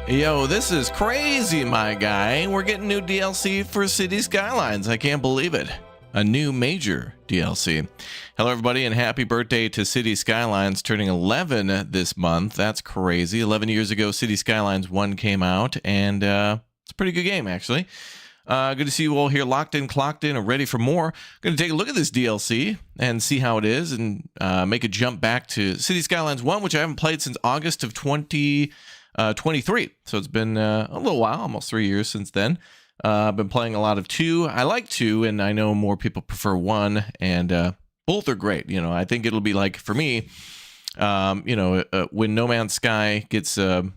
Yo, this is crazy, my guy. We're getting new DLC for City Skylines. I can't believe it. A new major DLC. Hello, everybody, and happy birthday to City Skylines, turning 11 this month. That's crazy. 11 years ago, City Skylines 1 came out, and it's a pretty good game, actually. Good to see you all here, locked in, clocked in, and ready for more. Going to take a look at this DLC and see how it is, and make a jump back to City Skylines 1, which I haven't played since August of 2023. So it's been a little while, almost 3 years since then. I've been playing a lot of 2. I like 2, and I know more people prefer 1, and both are great. You know, I think it'll be like, for me, when No Man's Sky gets the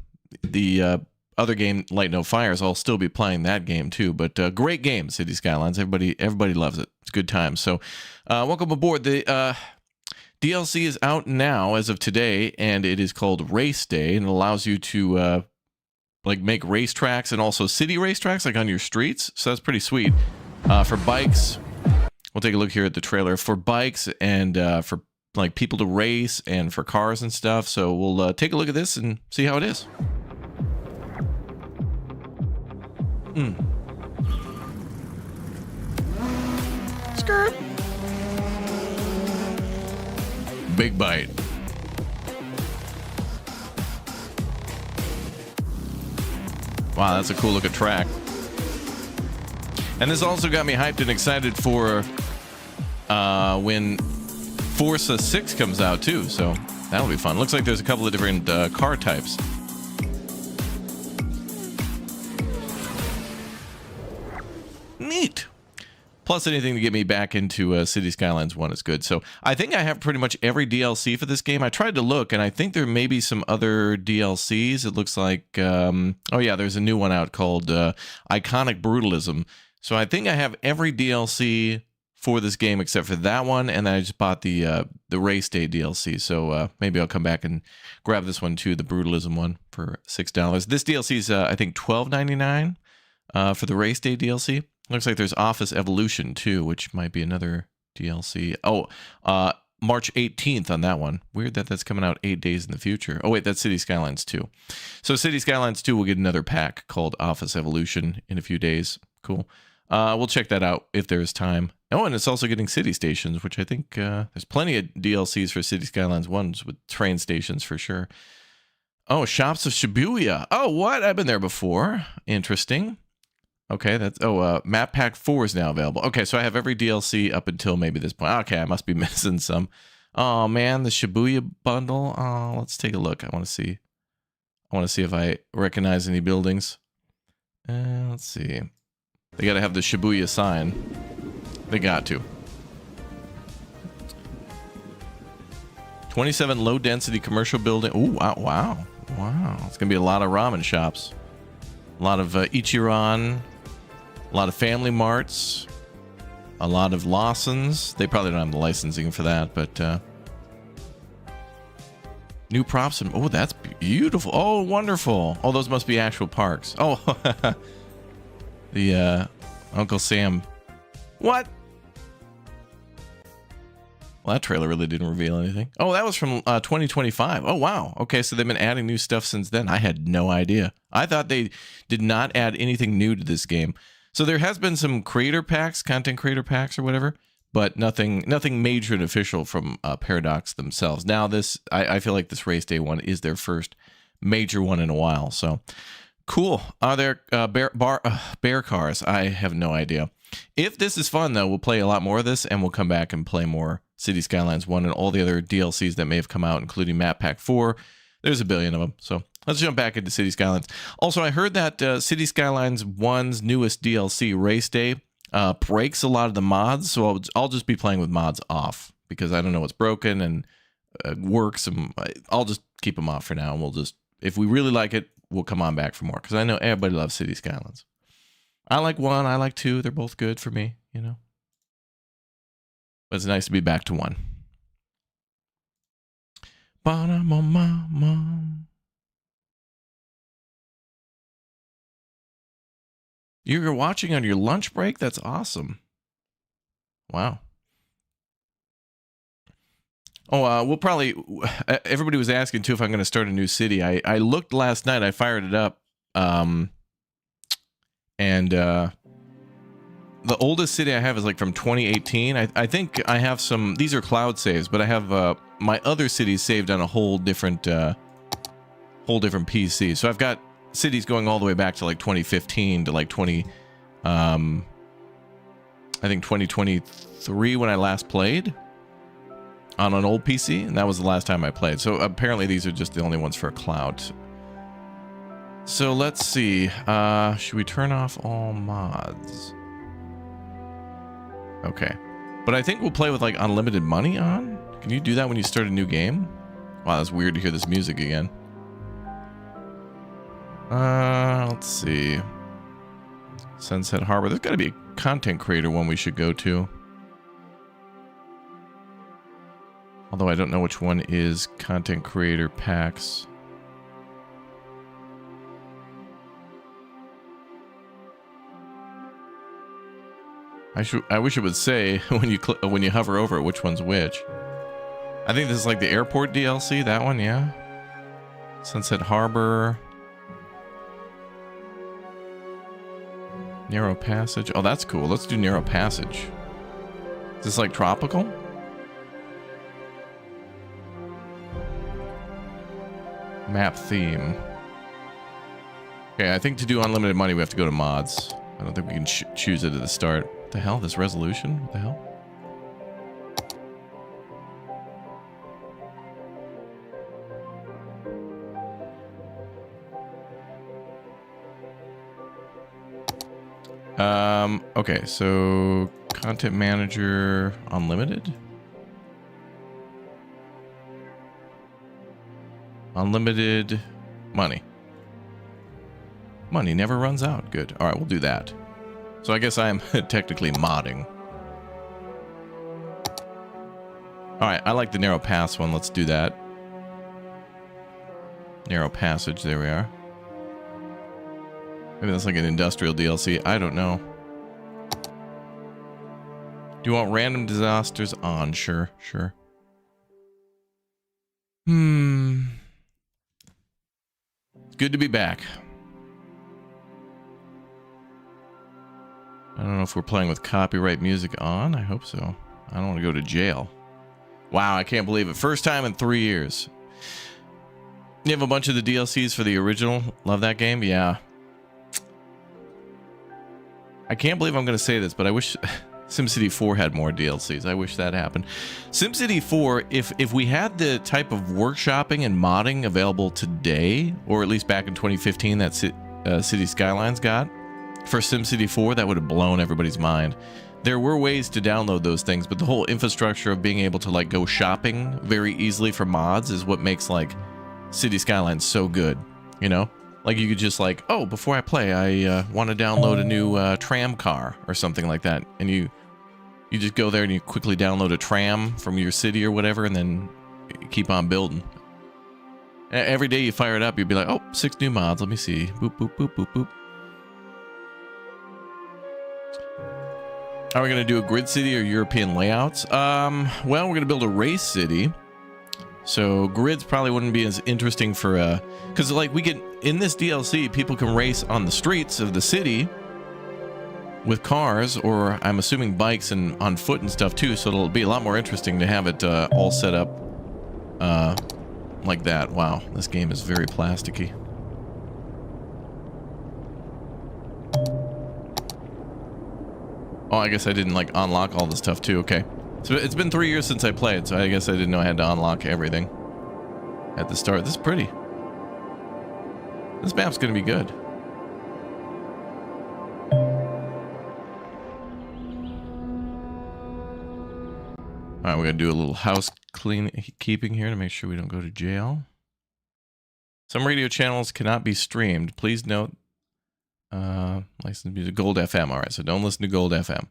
other game, Light No Fires, I'll still be playing that game too. But great game, City Skylines. Everybody loves it. It's a good time. So welcome aboard. The DLC is out now as of today, and it is called Race Day, and it allows you to like make racetracks and also city racetracks like on your streets. So that's pretty sweet. For bikes, we'll take a look here at the trailer. For bikes and for like people to race and for cars and stuff. So we'll take a look at this and see how it is. Skirt. Big bite. Wow, that's a cool looking track. And this also got me hyped and excited for when Forza 6 comes out too. So that'll be fun. Looks like there's a couple of different car types. Neat. Plus anything to get me back into City Skylines 1 is good. So I think I have pretty much every DLC for this game. I tried to look, and I think there may be some other DLCs. It looks like, oh yeah, there's a new one out called Iconic Brutalism. So I think I have every DLC for this game except for that one, and then I just bought the Race Day DLC. So maybe I'll come back and grab this one too, the Brutalism one, for $6. This DLC is, I think, $12.99 for the Race Day DLC. Looks like there's Office Evolution too, which might be another DLC. Oh, March 18th on that one. Weird that that's coming out 8 days in the future. Oh wait, that's City Skylines 2. So City Skylines 2 will get another pack called Office Evolution in a few days. Cool. We'll check that out if there's time. Oh, and it's also getting city stations, which I think there's plenty of DLCs for City Skylines 1s with train stations for sure. Oh, Shops of Shibuya. Oh, what? I've been there before. Interesting. Okay, that's Map Pack 4 is now available. Okay, so I have every DLC up until maybe this point. Okay, I must be missing some. Oh man, the Shibuya bundle. Oh, let's take a look. I want to see if I recognize any buildings. Let's see. They got to have the Shibuya sign. They got to. 27 low density commercial building. Ooh, wow. It's gonna be a lot of ramen shops. A lot of Ichiran. A lot of Family Marts, a lot of Lawson's. They probably don't have the licensing for that, but new props. And oh, that's beautiful. Oh, wonderful. Oh, those must be actual parks. Oh, the Uncle Sam. What? Well, that trailer really didn't reveal anything. Oh, that was from 2025. Oh, wow. Okay, so they've been adding new stuff since then. I had no idea. I thought they did not add anything new to this game. So there has been some creator packs, content creator packs or whatever, but nothing major and official from Paradox themselves. Now this, I feel like this Race Day one is their first major one in a while. So cool. Are there bear cars? I have no idea. If this is fun though, we'll play a lot more of this, and we'll come back and play more City Skylines 1 and all the other DLCs that may have come out, including Map Pack 4. There's a billion of them. So let's jump back into City Skylines. Also, I heard that City Skylines 1's newest DLC, Race Day, breaks a lot of the mods. So I'll just be playing with mods off because I don't know what's broken and works. And I'll just keep them off for now. And we'll just, if we really like it, we'll come on back for more. Because I know everybody loves City Skylines. I like 1. I like 2. They're both good for me, you know. But it's nice to be back to 1. You're watching on your lunch break? That's awesome. Wow. Oh, we'll probably, everybody was asking too if I'm going to start a new city. I looked last night, I fired it up, And the oldest city I have is like from 2018. I think I have some, these are cloud saves, but I have my other cities saved on a whole different PC. So I've got cities going all the way back to like 2015 to like 20 I think 2023 when I last played on an old PC, and that was the last time I played. So apparently these are just the only ones for cloud. So let's see. Should we turn off all mods? Okay. But I think we'll play with like unlimited money on. Can you do that when you start a new game? Wow, that's weird to hear this music again. Let's see. Sunset Harbor. There's got to be a content creator one we should go to. Although I don't know which one is content creator packs. I wish it would say when you hover over it which one's which. I think this is like the airport DLC, that one, yeah. Sunset Harbor. Narrow Passage. Oh, that's cool. Let's do Narrow Passage. Is this like tropical? Map theme. Okay, I think to do unlimited money we have to go to mods. I don't think we can choose it at the start. What the hell? This resolution? What the hell? Okay, so content manager unlimited. Unlimited money. Money never runs out. Good. All right, we'll do that. So I guess I'm technically modding. All right, I like the narrow pass one. Let's do that. Narrow passage. There we are. Maybe that's like an industrial DLC. I don't know. Do you want random disasters on? Sure, sure. It's good to be back. I don't know if we're playing with copyright music on. I hope so. I don't want to go to jail. Wow, I can't believe it. First time in 3 years. You have a bunch of the DLCs for the original. Love that game? Yeah. I can't believe I'm going to say this, but I wish SimCity 4 had more DLCs. I wish that happened. SimCity 4, if we had the type of workshopping and modding available today, or at least back in 2015 that City Skylines got, for SimCity 4, that would have blown everybody's mind. There were ways to download those things, but the whole infrastructure of being able to like go shopping very easily for mods is what makes like City Skylines so good, you know? Like you could just like, oh, before I play, I want to download a new tram car or something like that. And you just go there and you quickly download a tram from your city or whatever, and then keep on building. Every day you fire it up, you'd be like, oh, 6 new mods. Let me see. Boop, boop, boop, boop, boop. Are we going to do a grid city or European layouts? Well, we're going to build a race city. So grids probably wouldn't be as interesting for because like we get in this DLC, people can race on the streets of the city with cars, or I'm assuming bikes and on foot and stuff too. So it'll be a lot more interesting to have it all set up like that. Wow, this game is very plasticky. Oh, I guess I didn't like unlock all the stuff too. Okay. So it's been 3 years since I played, so I guess I didn't know I had to unlock everything at the start. This is pretty. This map's going to be good. All right, we're going to do a little house keeping here to make sure we don't go to jail. Some radio channels cannot be streamed. Please note, licensed music, Gold FM. All right, so don't listen to Gold FM.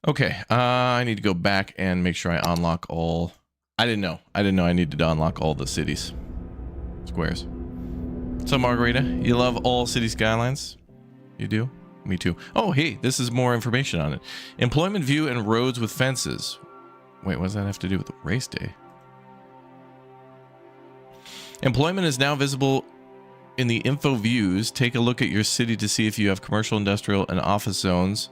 Okay, I need to go back and make sure I unlock all... I didn't know I needed to unlock all the cities. Squares. So, Margarita, you love all City Skylines? You do? Me too. Oh, hey, this is more information on it. Employment view and roads with fences. Wait, what does that have to do with the race day? Employment is now visible in the info views, take a look at your city to see if you have commercial, industrial, and office zones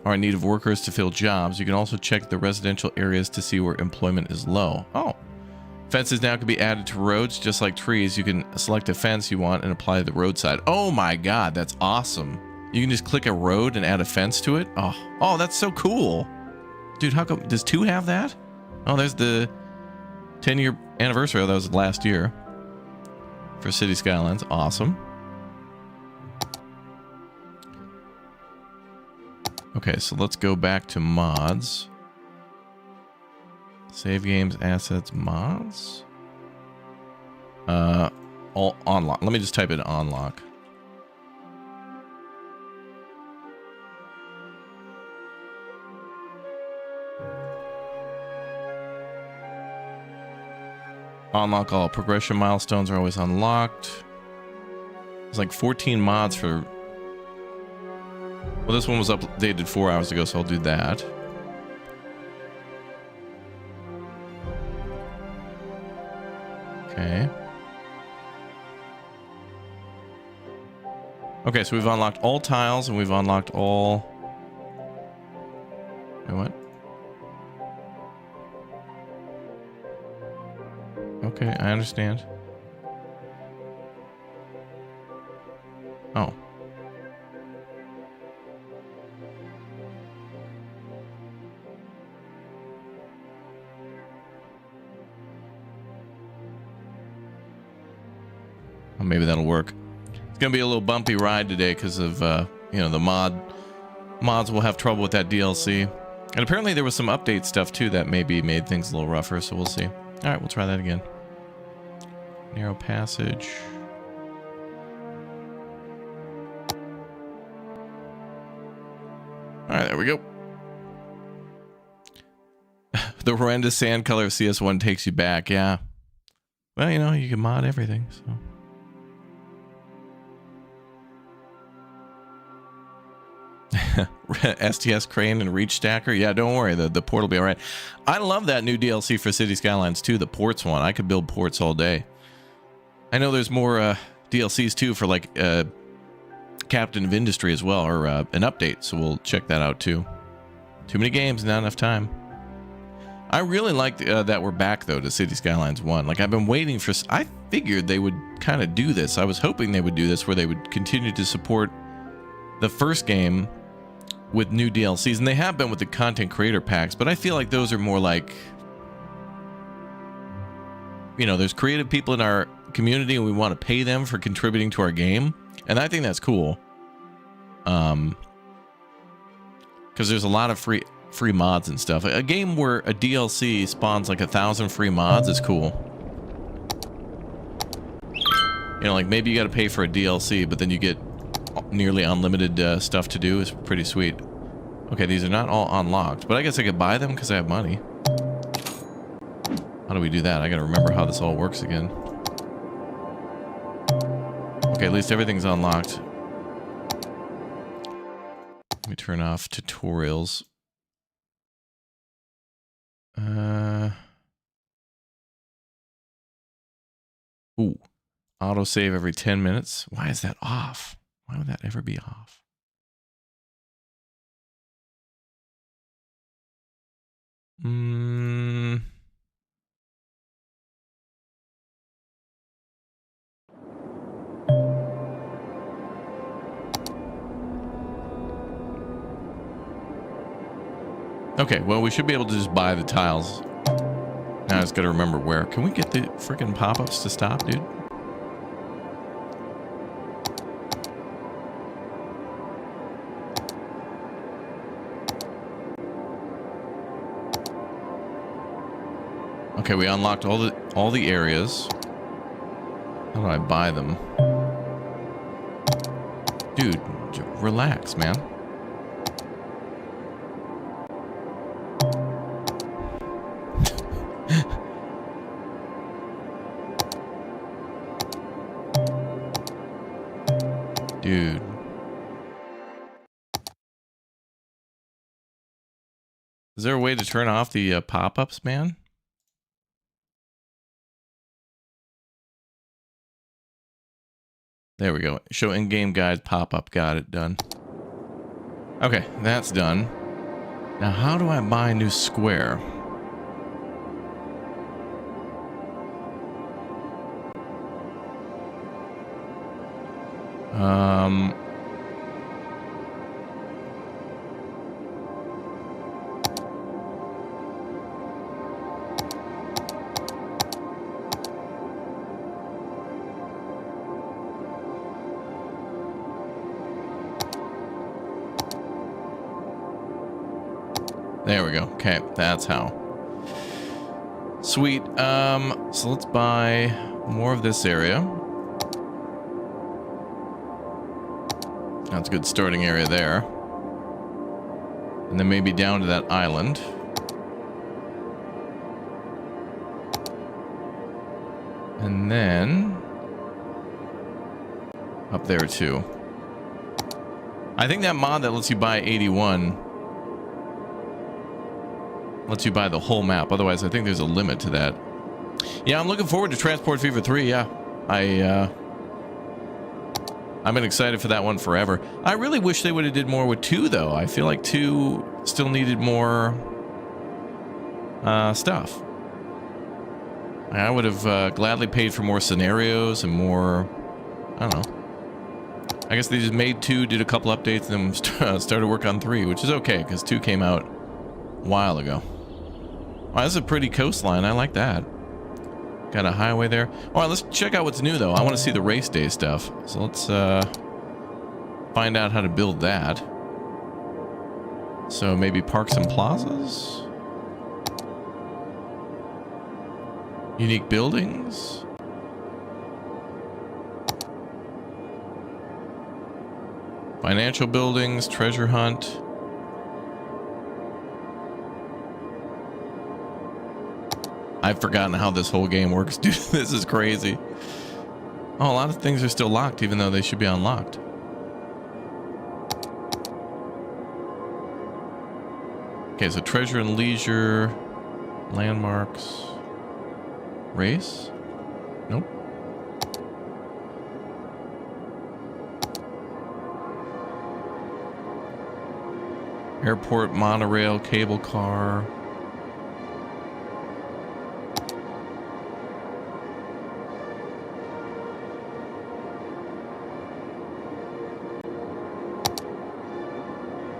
are in need of workers to fill jobs. You can also check the residential areas to see where employment is low. Oh. Fences now can be added to roads just like trees. You can select a fence you want and apply to the roadside. Oh my god, that's awesome. You can just click a road and add a fence to it. Oh, that's so cool. Dude, how come, does 2 have that? Oh, there's the 10-year anniversary. Oh, that was last year for City Skylines. Awesome. Okay, so let's go back to mods. Save games, assets, mods. All unlock. Let me just type in unlock. Unlock all. Progression milestones are always unlocked. There's like 14 mods for... Well, this one was updated 4 hours ago, so I'll do that. Okay. Okay, so we've unlocked all tiles and we've unlocked all... Wait, what? Okay, I understand. Oh. Well, maybe that'll work. It's gonna be a little bumpy ride today because of you know, the mods will have trouble with that DLC. And apparently there was some update stuff too that maybe made things a little rougher, so we'll see. All right, we'll try that again. Narrow passage. All right, there we go. The horrendous sand color of CS1 takes you back. Yeah. Well, you know, you can mod everything, so. STS crane and reach stacker. Yeah, don't worry. The port will be all right. I love that new DLC for City Skylines too, the ports one. I could build ports all day. I know there's more DLCs too for like Captain of Industry as well, or an update, so we'll check that out too. Too many games, not enough time. I really like that we're back though to City Skylines 1. Like, I've been waiting for... I figured they would kind of do this. I was hoping they would do this where they would continue to support the first game with new DLCs, and they have been with the content creator packs, but I feel like those are more like, you know, there's creative people in our community and we want to pay them for contributing to our game, and I think that's cool. Because there's a lot of free mods and stuff. A game where a DLC spawns like 1,000 free mods is cool. You know, like maybe you got to pay for a DLC, but then you get nearly unlimited stuff to do. Is pretty sweet. Okay, these are not all unlocked, but I guess I could buy them because I have money. How do we do that? I gotta remember how this all works again. Okay, at least everything's unlocked. Let me turn off tutorials. Ooh, autosave every 10 minutes. Why is that off? Why would that ever be off? Okay, well, we should be able to just buy the tiles. Now I just gotta remember where. Can we get the freaking pop-ups to stop, dude? Okay, we unlocked all the areas. How do I buy them? Dude, relax, man. Dude. Is there a way to turn off the pop-ups, man? There we go. Show in-game guide pop-up. Got it. Done. Okay, that's done. Now, how do I buy a new square? There we go. Okay, that's how. Sweet. So let's buy more of this area. That's a good starting area there. And then maybe down to that island. And then up there too. I think that mod that lets you buy 81 lets you buy the whole map. Otherwise, I think there's a limit to that. Yeah, I'm looking forward to Transport Fever 3. Yeah, I've been excited for that one forever. I really wish they would have did more with 2, though. I feel like 2 still needed more stuff. I would have gladly paid for more scenarios and more... I don't know. I guess they just made 2, did a couple updates, and then started work on 3, which is okay, because 2 came out a while ago. Wow, this is a pretty coastline. I like that. Got a highway there. All right, let's check out what's new, though. I want to see the race day stuff. So let's find out how to build that. So maybe parks and plazas? Unique buildings? Financial buildings, treasure hunt. I've forgotten how this whole game works, dude. This is crazy. Oh, a lot of things are still locked, even though they should be unlocked. Okay, so treasure and leisure, landmarks, race? Nope. Airport, monorail, cable car.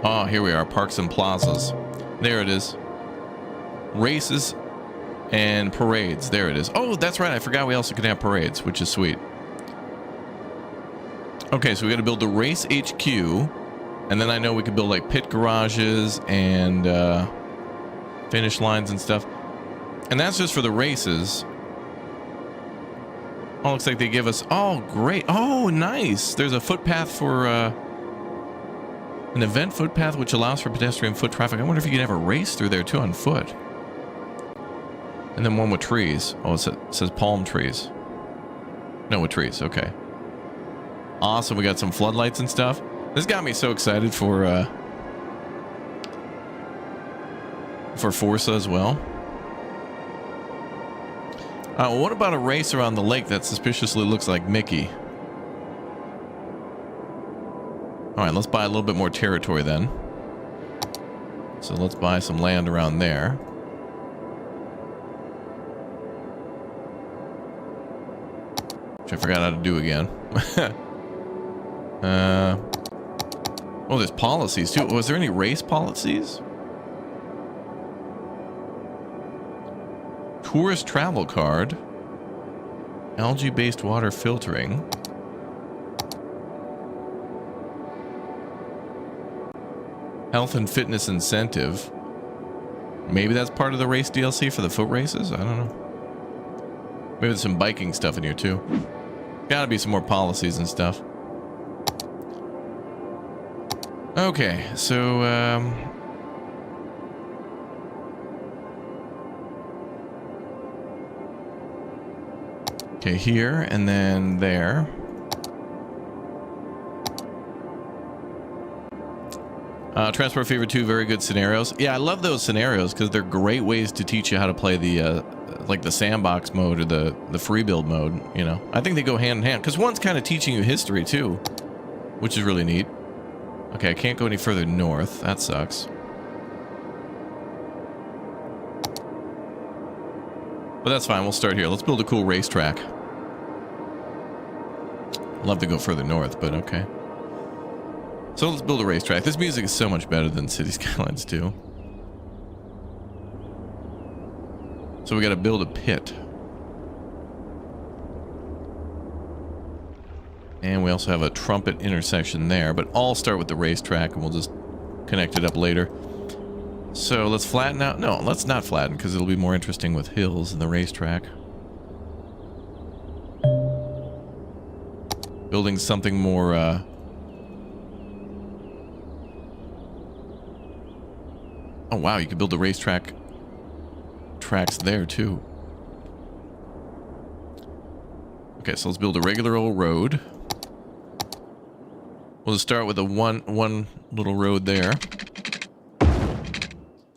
Oh, here we are. Parks and plazas. There it is. Races and parades. There it is. Oh, that's right. I forgot we also can have parades, which is sweet. Okay, so we got to build the race HQ. And then I know we could build like pit garages and finish lines and stuff. And that's just for the races. Oh, looks like they give us... Oh, great. Oh, nice. There's a footpath for... an event footpath which allows for pedestrian foot traffic. I wonder if you could have a race through there too on foot. And then one with trees. Oh, it says palm trees. No, with trees. Okay. Awesome. We got some floodlights and stuff. This got me so excited for Forza as well. What about a race around the lake that suspiciously looks like Mickey? All right, let's buy a little bit more territory then. So let's buy some land around there. Which I forgot how to do again. Oh, there's policies too. Was there any race policies? Tourist travel card. Algae-based water filtering. Health and fitness incentive. Maybe that's part of the race DLC for the foot races? I don't know. Maybe there's some biking stuff in here too. Gotta be some more policies and stuff. Okay, so okay, here and then there. Transport Fever 2, very good scenarios. Yeah, I love those scenarios because they're great ways to teach you how to play the like the sandbox mode or the free build mode, you know. I think they go hand in hand because one's kind of teaching you history too, which is really neat. Okay, I can't go any further north. That sucks. But that's fine. We'll start here. Let's build a cool racetrack. Love to go further north, but okay. So let's build a racetrack. This music is so much better than City Skylines 2. So we got to build a pit. And we also have a trumpet intersection there, but I'll start with the racetrack and we'll just connect it up later. So let's flatten out. No, let's not flatten because it'll be more interesting with hills than the racetrack. Building something more, oh wow, you could build the racetrack tracks there too. Okay, so let's build a regular old road. We'll just start with a one little road there.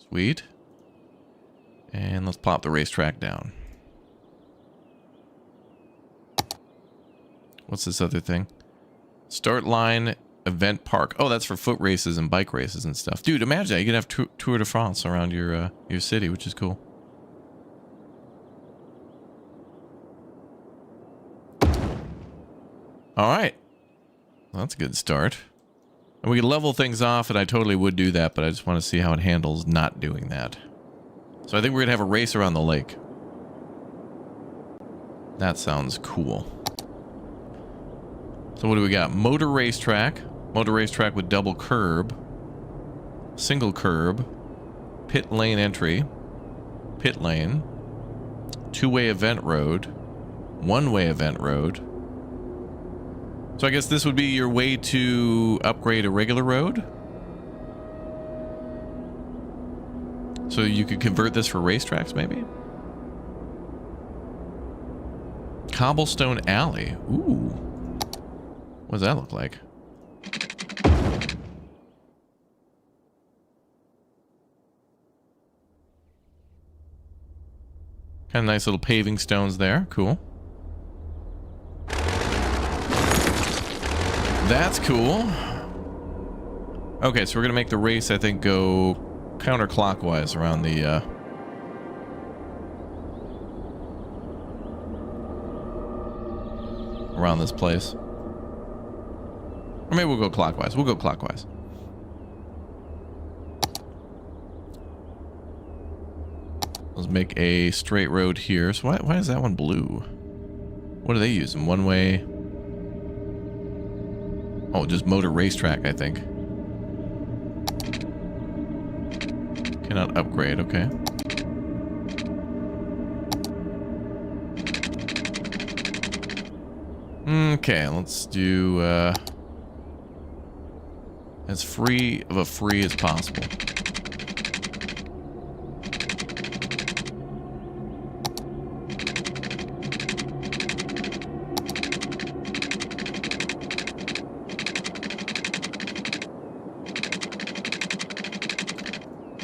Sweet. And let's pop the racetrack down. What's this other thing? Start line event park. Oh, that's for foot races and bike races and stuff. Dude, imagine that. You could have Tour de France around your city, which is cool. All right. Well, that's a good start. And we can level things off, and I totally would do that, but I just want to see how it handles not doing that. So I think we're going to have a race around the lake. That sounds cool. So what do we got? Motor racetrack. Motor racetrack with double curb. Single curb. Pit lane entry. Pit lane. Two-way event road. One-way event road. So I guess this would be your way to upgrade a regular road? So you could convert this for racetracks, maybe? Cobblestone alley. Ooh. What does that look like? Kind of nice little paving stones there. Cool. That's cool. Okay, so we're gonna make the race, I think, go counterclockwise around the around this place. Or maybe we'll go clockwise. We'll go clockwise. Let's make a straight road here. So why is that one blue? What are they using? One way. Oh, just motor racetrack, I think. Cannot upgrade, okay. Okay, let's do as free of a free as possible.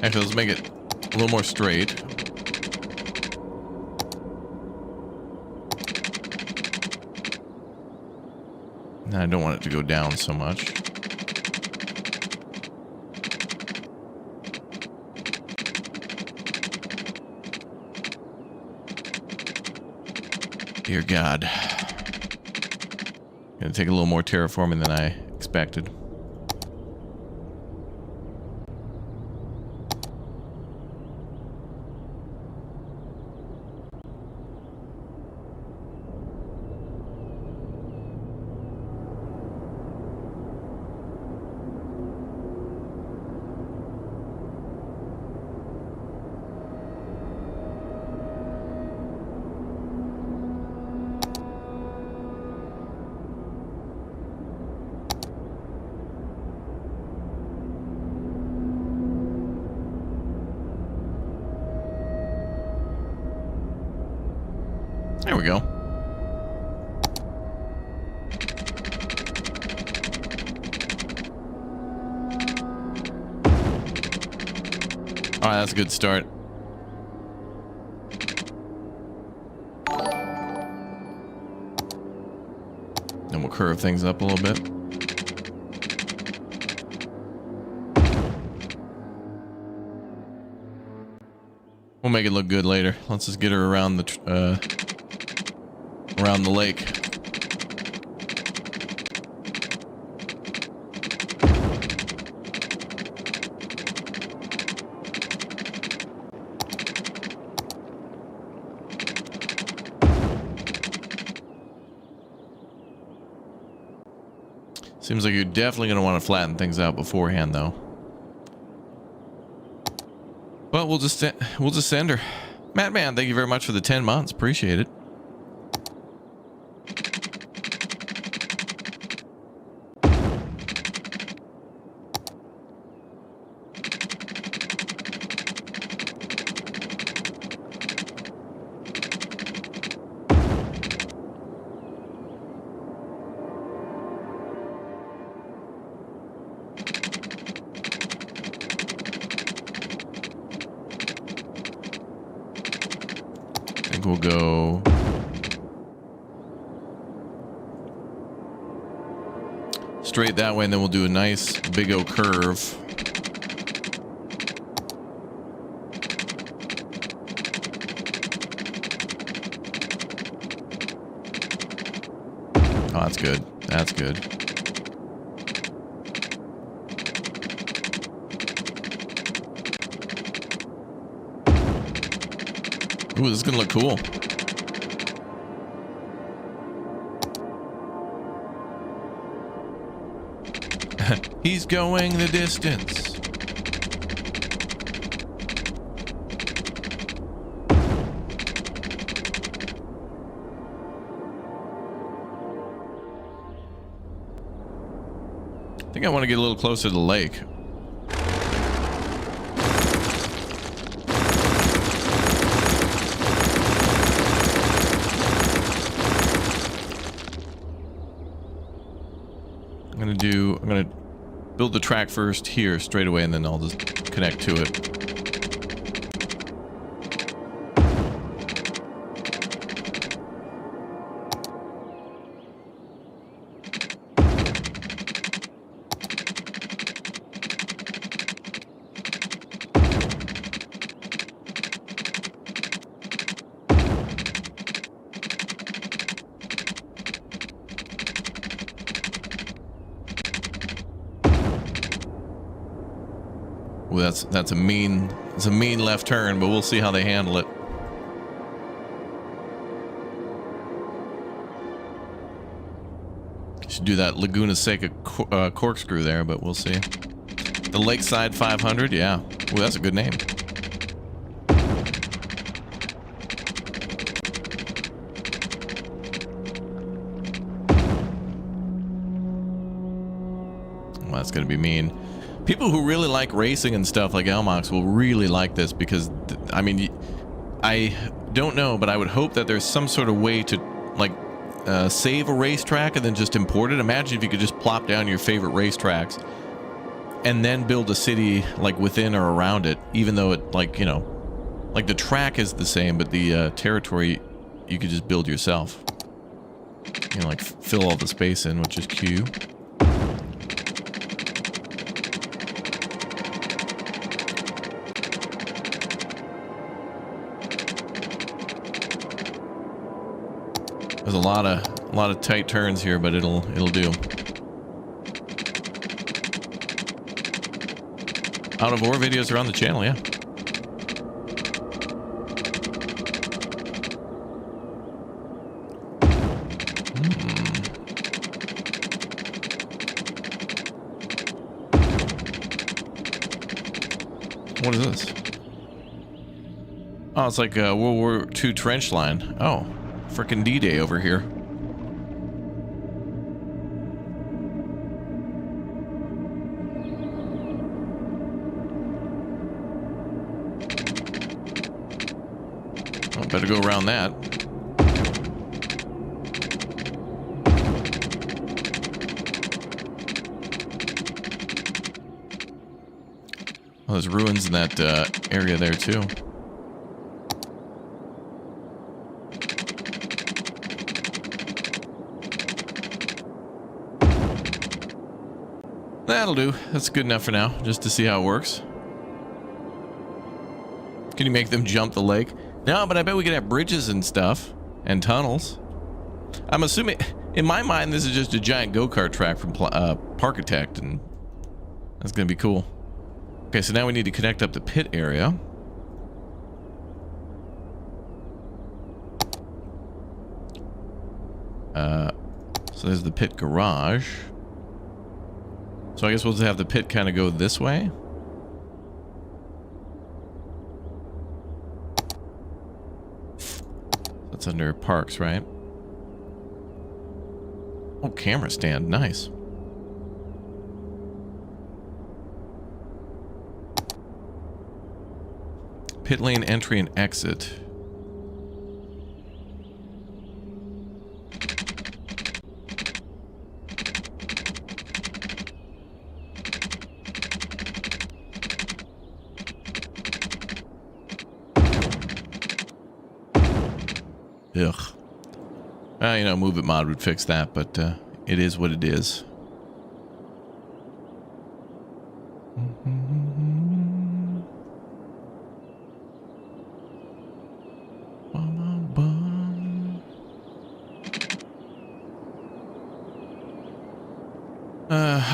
Actually, let's make it a little more straight. I don't want it to go down so much. Dear God. Gonna take a little more terraforming than I expected. There we go. Alright, that's a good start. curve things up a little bit. We'll make it look good later. Let's just get her around the lake. Seems like you're definitely going to want to flatten things out beforehand, though. But we'll just send her. Madman, thank you very much for the 10 months. Appreciate it. We'll go straight that way, and then we'll do a nice big O curve. Oh, that's good. That's good. Ooh, this is gonna look cool. He's going the distance. I think I want to get a little closer to the lake. I'm gonna build the track first here straight away, and then I'll just connect to it. Ooh, that's a mean left turn, but we'll see how they handle it. Should do that Laguna Seca corkscrew there, but we'll see. The Lakeside 500, yeah. Ooh, that's a good name. Well, that's gonna be mean. People who really like racing and stuff like Elmox will really like this because, I mean, I don't know, but I would hope that there's some sort of way to, like, save a racetrack and then just import it. Imagine if you could just plop down your favorite racetracks and then build a city, like, within or around it, even though it, like, you know, like, the track is the same, but the territory you could just build yourself. You know, like, fill all the space in, which is Q. There's a lot of tight turns here, but it'll do. Out of ore videos are on the channel, yeah. What is this? Oh, it's like a World War II trench line. Oh. Frickin' D-Day over here. Oh, better go around that. Oh, there's ruins in that area there too. That'll do. That's good enough for now, just to see how it works. Can you make them jump the lake? No, but I bet we could have bridges and stuff. And tunnels. I'm assuming, in my mind, this is just a giant go-kart track from Parkitect, and that's going to be cool. Okay, so now we need to connect up the pit area. So there's the pit garage. So I guess we'll just have the pit kind of go this way. That's under parks, right? Oh, camera stand. Nice. Pit lane entry and exit. Ugh. You know, Move It mod would fix that, but it is what it is.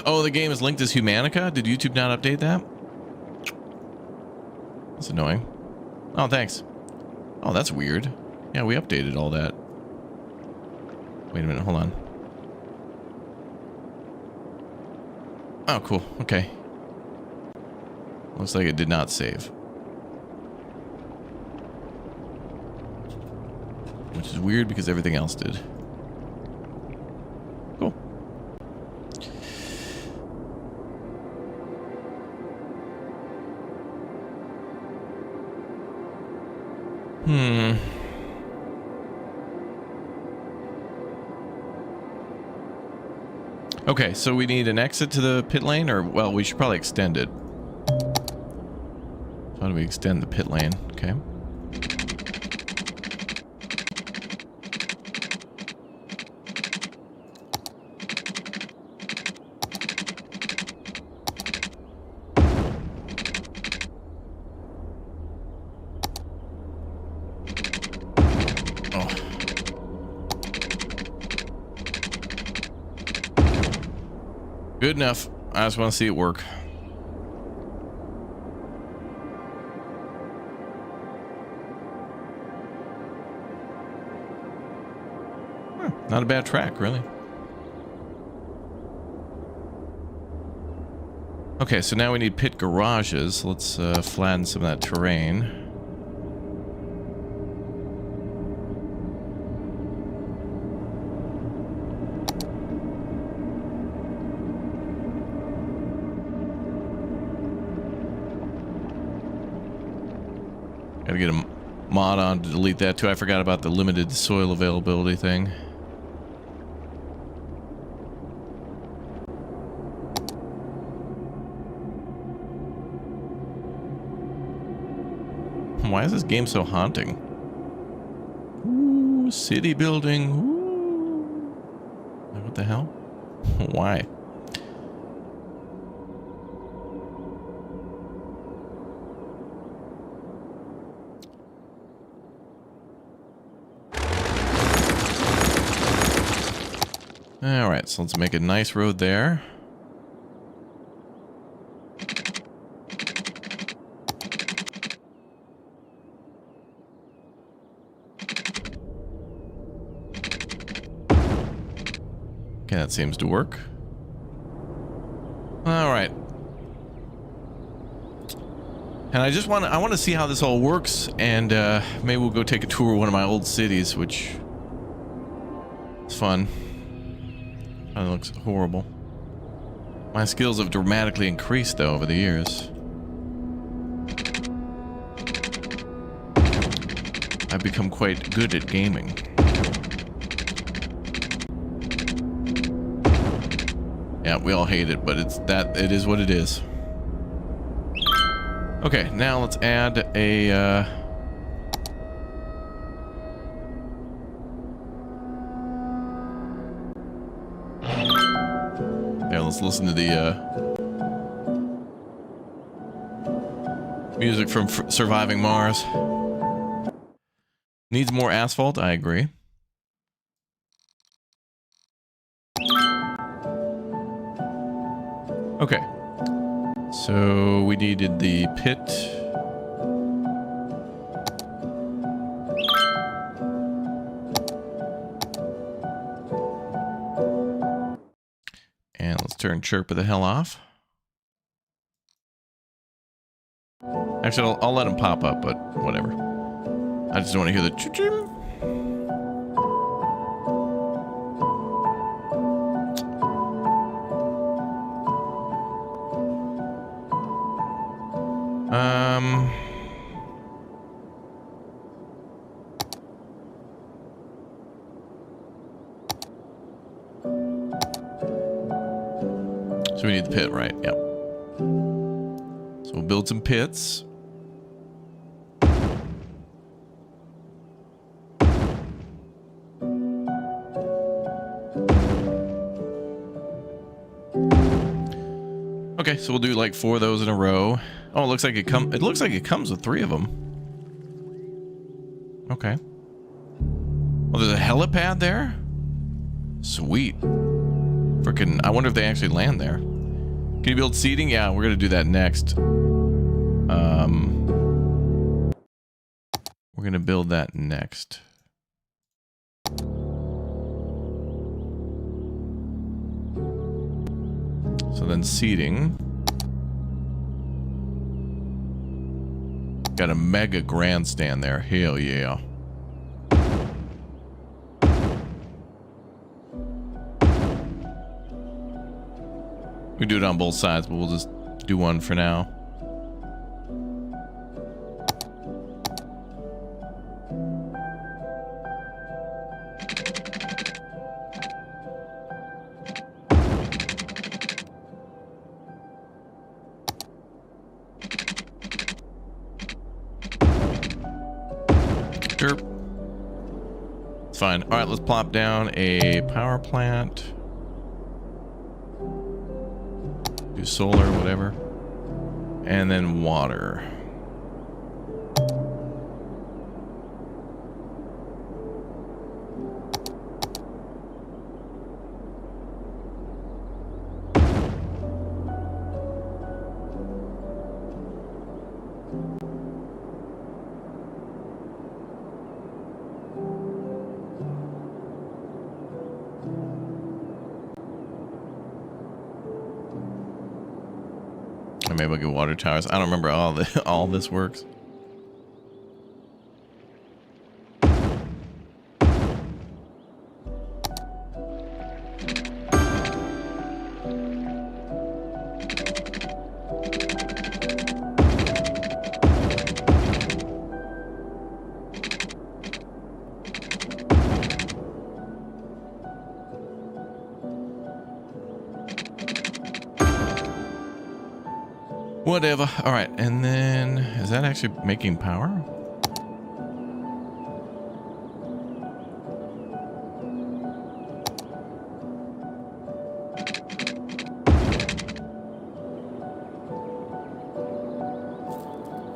Oh, the game is linked as Humanica? Did YouTube not update that? That's annoying. Oh, thanks. Oh, that's weird. Yeah, we updated all that. Wait a minute, hold on. Oh, cool. Okay. Looks like it did not save. Which is weird because everything else did. Cool. Okay, so we need an exit to the pit lane, or, well, we should probably extend it. So how do we extend the pit lane? Okay. Good enough. I just want to see it work. Not a bad track, really. Okay, so now we need pit garages. Let's flatten some of that terrain. Gotta get a mod on to delete that too. I forgot about the limited soil availability thing. Why is this game so haunting? Ooh, city building. Ooh. What the hell? Why? Alright, so let's make a nice road there. Okay, that seems to work. Alright. And I want to see how this all works, and maybe we'll go take a tour of one of my old cities, which is fun. That looks horrible. My skills have dramatically increased, though, over the years. I've become quite good at gaming. Yeah, we all hate it, but it is what it is. Okay, now let's add a let's listen to the Music from Surviving Mars. Needs more asphalt, I agree. Okay. So we needed the pit. And let's turn Chirpa the hell off. Actually, I'll let him pop up, but whatever. I just don't want to hear the choo-choo. So we need the pit, right? Yep. So we'll build some pits. Okay, so we'll do like 4 of those in a row. Oh, it looks like it comes with 3 of them. Okay. Oh, there's a helipad there? Sweet. Frickin', I wonder if they actually land there. Can you build seating? Yeah, we're gonna do that next. We're gonna build that next. So then seating. Got a mega grandstand there. Hell yeah. We do it on both sides, but we'll just do one for now. Sure. It's fine. All right, let's plop down a power plant. Do solar, whatever. And then water. Maybe I'll get water towers. I don't remember all this works. Whatever. All right, and then is that actually making power?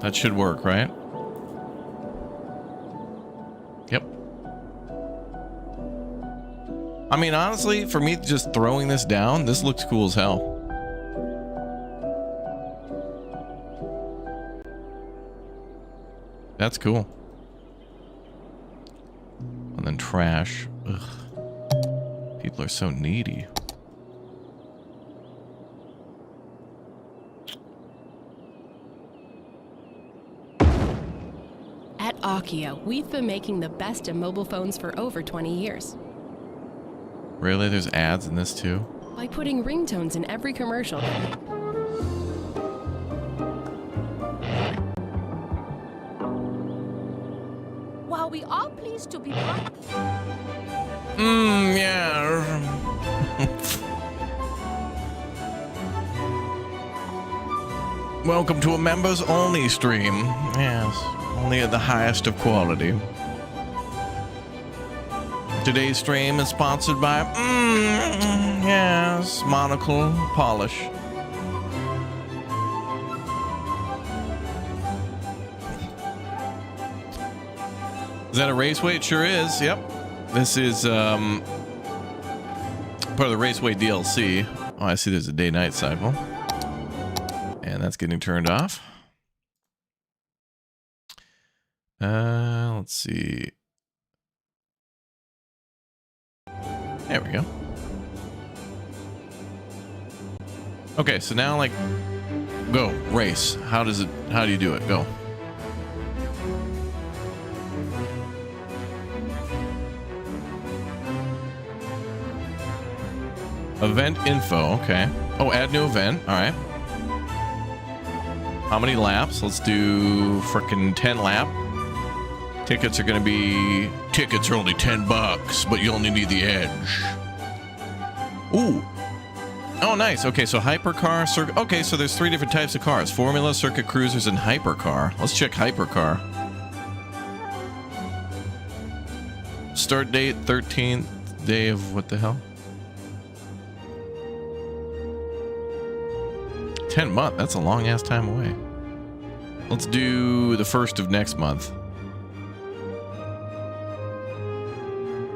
That should work, right? Yep. I mean, honestly, for me just throwing this down, this looks cool as hell. That's cool. And then trash. Ugh. People are so needy. At Akia, we've been making the best of mobile phones for over 20 years. Really? There's ads in this too? By putting ringtones in every commercial. While we are pleased to be part. Yeah. Welcome to a members only stream. Yes, only at the highest of quality. Today's stream is sponsored by, yes, Monocle Polish. Is that a raceway? It sure is. Yep. This is part of the raceway DLC. Oh, I see there's a day-night cycle. And that's getting turned off. Let's see. There we go. Okay, so now like go race. How do you do it? Go. Event info, okay. Oh, add new event. All right. How many laps? Let's do frickin' 10 lap. Tickets are gonna be... Tickets are only $10, but you only need the edge. Ooh. Oh, nice. Okay, so hypercar, circuit... Okay, so there's 3 different types of cars. Formula, circuit cruisers, and hypercar. Let's check hypercar. Start date, 13th day of... What the hell? 10 months. That's a long-ass time away. Let's do the 1st of next month.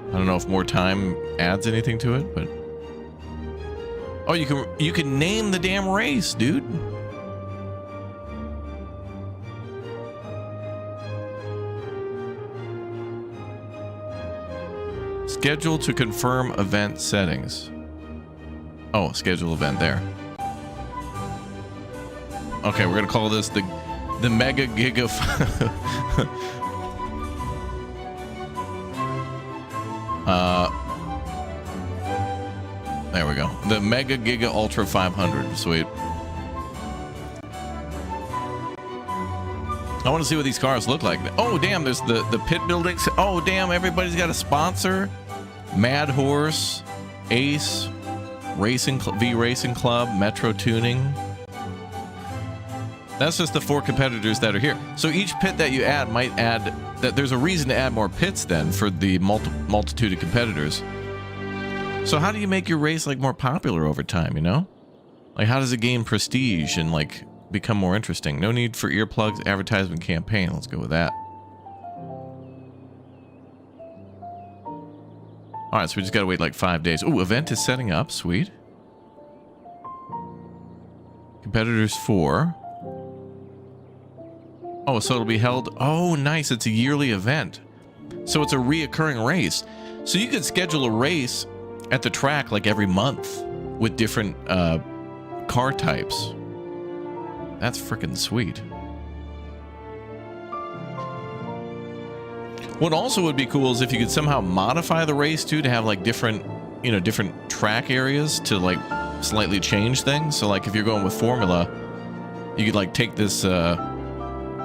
I don't know if more time adds anything to it, but... Oh, you can name the damn race, dude. Schedule to confirm event settings. Oh, schedule event there. Okay, we're gonna call this the Mega Giga. There we go. The Mega Giga Ultra 500. Sweet. I want to see what these cars look like. Oh, damn, there's the pit buildings. Oh, damn, everybody's got a sponsor. Mad Horse, Ace, V Racing Club, Metro Tuning. That's just the 4 competitors that are here. So each pit that you add might add... that there's a reason to add more pits then for the multitude of competitors. So how do you make your race like more popular over time, you know? Like how does it gain prestige and like become more interesting? No need for earplugs, advertisement campaign. Let's go with that. Alright, so we just gotta wait like 5 days. Ooh, event is setting up. Sweet. Competitors 4. Oh, so it'll be held... Oh, nice. It's a yearly event. So it's a reoccurring race. So you could schedule a race at the track like every month with different car types. That's freaking sweet. What also would be cool is if you could somehow modify the race too to have like different, you know, different track areas to like slightly change things. So like if you're going with Formula, you could like take this...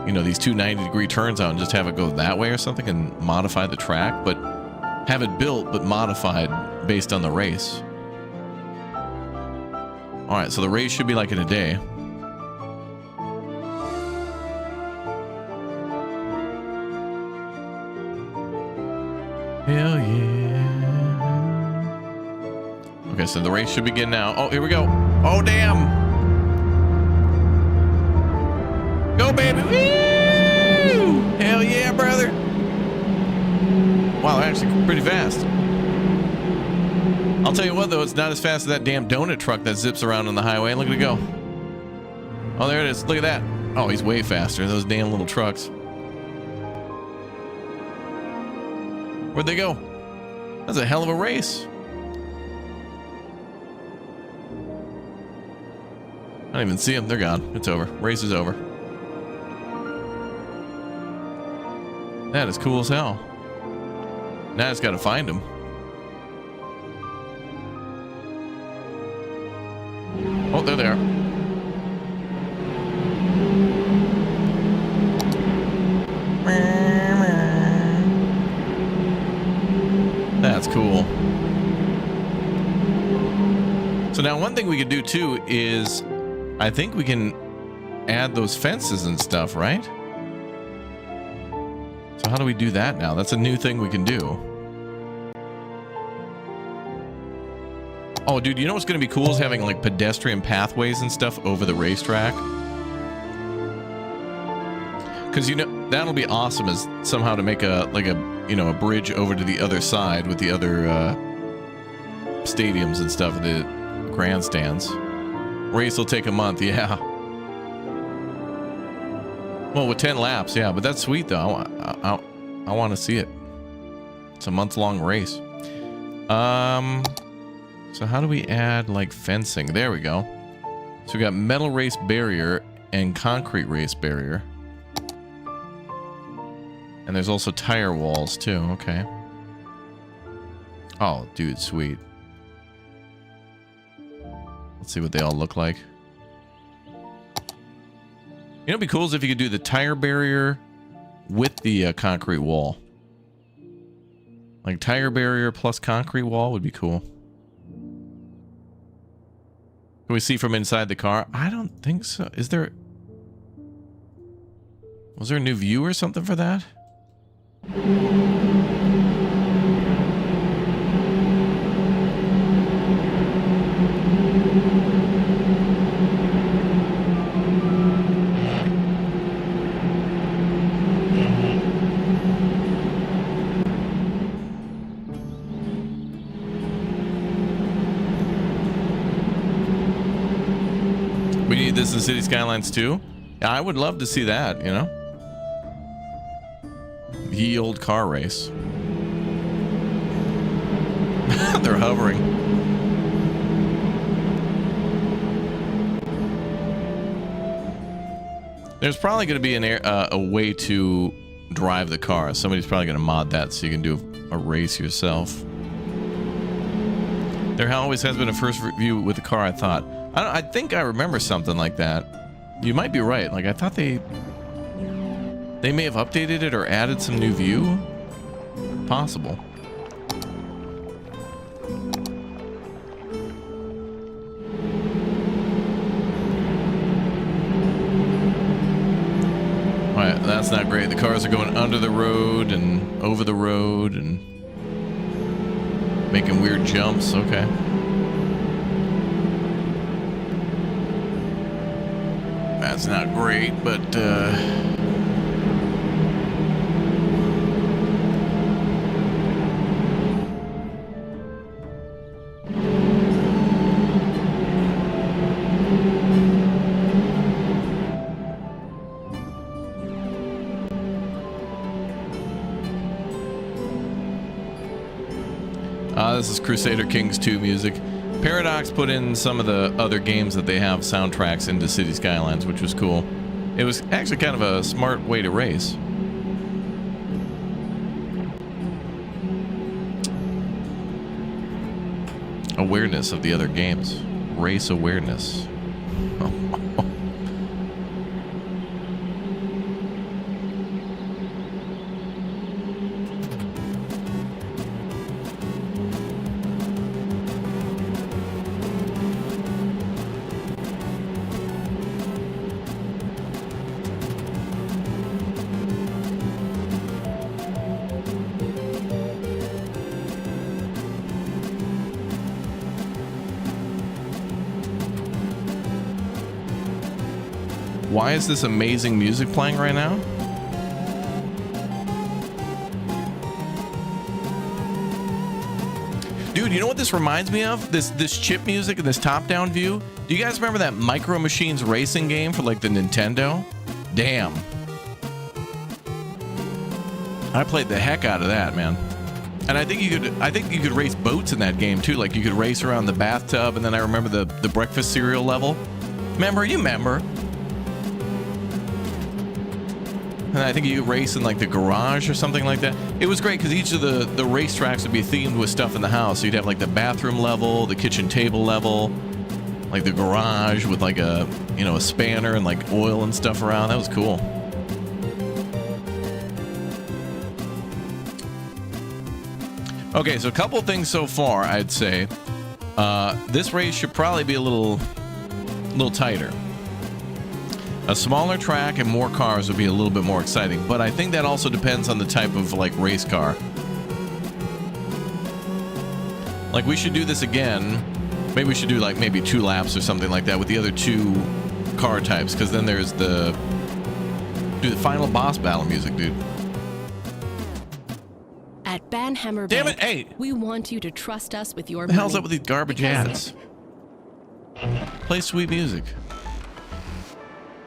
you know, these 2 90-degree turns out and just have it go that way or something and modify the track, but have it built but modified based on the race. All right, so the race should be like in a day. Hell yeah. Okay, so the race should begin now. Oh, here we go. Oh, damn. Go, baby. Woo! Hell yeah, brother. Wow, actually pretty fast. I'll tell you what, though, it's not as fast as that damn donut truck that zips around on the highway. Look at it go. Oh, there it is. Look at that. Oh, he's way faster than those damn little trucks. Where'd they go? That's a hell of a race. I don't even see them. They're gone. It's over. Race is over. That is cool as hell. Now I just gotta find him. Oh, they're there. That's cool. So now one thing we could do too is I think we can add those fences and stuff, right? So how do we do that now? That's a new thing we can do. Oh, dude, you know what's going to be cool is having like pedestrian pathways and stuff over the racetrack. Because you know... That'll be awesome, is somehow to make a a bridge over to the other side with the other stadiums and stuff, the grandstands. Race will take a month, yeah. Well, with 10 laps, yeah, but that's sweet though. I want to see it. It's a month-long race. So how do we add like fencing? There we go. So we got metal race barrier and concrete race barrier. And there's also tire walls too. Okay. Oh, dude, sweet. Let's see what they all look like. You know, it'd be cool is if you could do the tire barrier with the concrete wall. Like tire barrier plus concrete wall would be cool. Can we see from inside the car? I don't think so. Is there... Was there a new view or something for that? We need this in City Skylines too? Yeah, I would love to see that, you know? Ye old car race. They're hovering. There's probably going to be a way to drive the car. Somebody's probably going to mod that so you can do a race yourself. There always has been a first view with the car, I thought. I think I remember something like that. You might be right. Like, I thought they may have updated it or added some new view. Possible. Alright, that's not great. The cars are going under the road and over the road and making weird jumps. Okay. That's not great, but this is Crusader Kings 2 music. Paradox put in some of the other games that they have soundtracks into City Skylines, which was cool. It was actually kind of a smart way to race. Awareness of the other games. Race awareness. Why is this amazing music playing right now? Dude, you know what this reminds me of? This chip music and this top-down view? Do you guys remember that Micro Machines racing game for like the Nintendo? Damn. I played the heck out of that, man. And I think you could race boats in that game too. Like you could race around the bathtub, and then I remember the breakfast cereal level. Remember? You remember? And I think you could race in like the garage or something like that. It was great because each of the racetracks would be themed with stuff in the house. So you'd have like the bathroom level, the kitchen table level, like the garage with like a spanner and like oil and stuff around. That was cool. Okay, so a couple things so far, I'd say. This race should probably be a little tighter. A smaller track and more cars would be a little bit more exciting, but I think that also depends on the type of like race car. Like we should do this again. Maybe we should do like maybe 2 laps or something like that with the other 2 car types, because then there's the Do the final boss battle music, dude. At Banhammer Damn Bank, it, hey! we want you to trust us with your What the hell's money. up with these garbage ads? Play sweet music.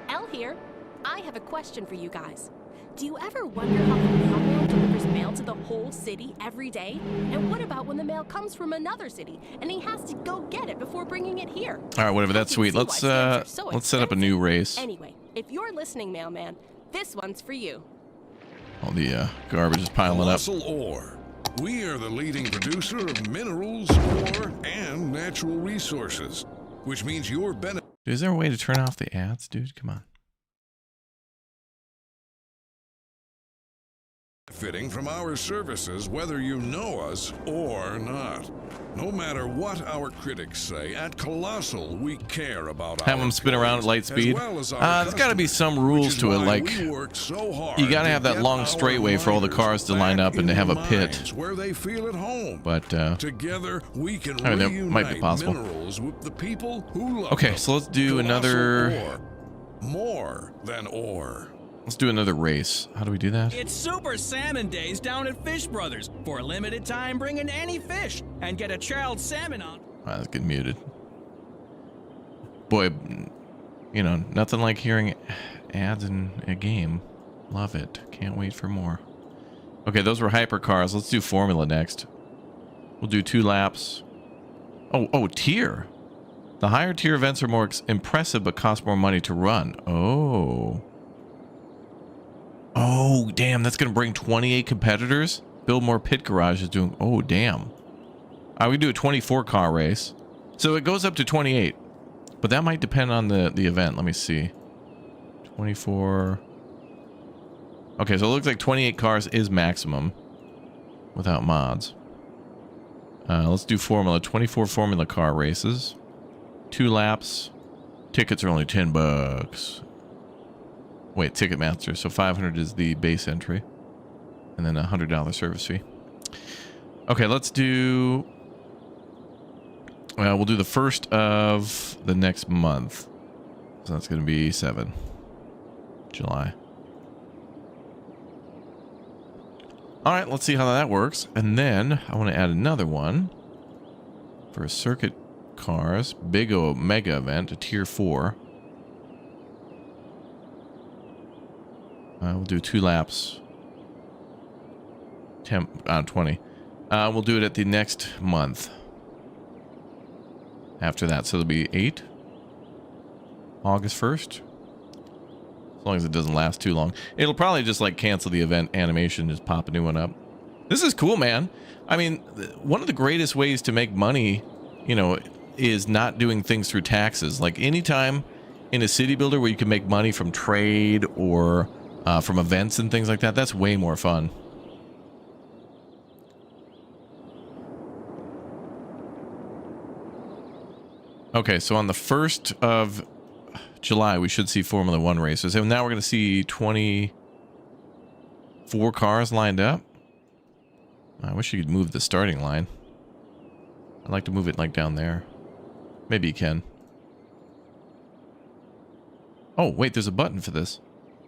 Elle here. I have a question for you guys. Do you ever wonder how the mailman delivers mail to the whole city every day? And what about when the mail comes from another city and he has to go get it before bringing it here? All right, whatever. That's sweet. Let's set up a new race. Anyway, if you're listening, mailman, this one's for you. All the garbage is piling up. Colossal ore. We are the leading producer of minerals, ore, and natural resources, which means your benefit. Is there a way to turn off the ads, dude? Come on. Benefiting from our services, whether you know us or not. No matter what our critics say, at Colossal we care about Have them spin around at light speed. There's got to be some rules to it, like you got to have that long straightway for all the cars to line up and to have a pit. Where they feel at home. But together we can I mean, that might be possible. Minerals with the people who love okay, them. so let's do another. Ore. More than ore. Let's do another race. How do we do that? It's Super Salmon Days down at Fish Brothers. For a limited time, bring in any fish and get a chilled salmon on. All right, let's get muted. Boy, you know, nothing like hearing ads in a game. Love it. Can't wait for more. Okay, those were hypercars. Let's do Formula next. We'll do 2 laps. Oh, tier. The higher tier events are more impressive but cost more money to run. Oh, damn. That's going to bring 28 competitors. Build more pit garages doing... Oh, damn. We do a 24 car race. So it goes up to 28. But that might depend on the event. Let me see. 24... Okay, so it looks like 28 cars is maximum. Without mods. Let's do Formula. 24 Formula car races. 2 laps. Tickets are only $10. Wait, Ticketmaster. So 500 is the base entry. And then a $100 service fee. Okay, let's do... Well, we'll do the first of the next month. So that's going to be 7. July. All right, let's see how that works. And then I want to add another one for circuit cars. Big O mega event, a tier 4. We'll do 2 laps. 20. We'll do it at the next month. After that, so it'll be 8. August 1st. As long as it doesn't last too long. It'll probably just like cancel the event animation, just pop a new one up. This is cool, man. I mean, one of the greatest ways to make money, you know, is not doing things through taxes. Like anytime in a city builder where you can make money from trade or from events and things like that, that's way more fun. Okay, so on the 1st of July, we should see Formula 1 races. And now we're going to see 24 cars lined up. I wish you could move the starting line. I'd like to move it like down there. Maybe you can. Oh, wait, there's a button for this.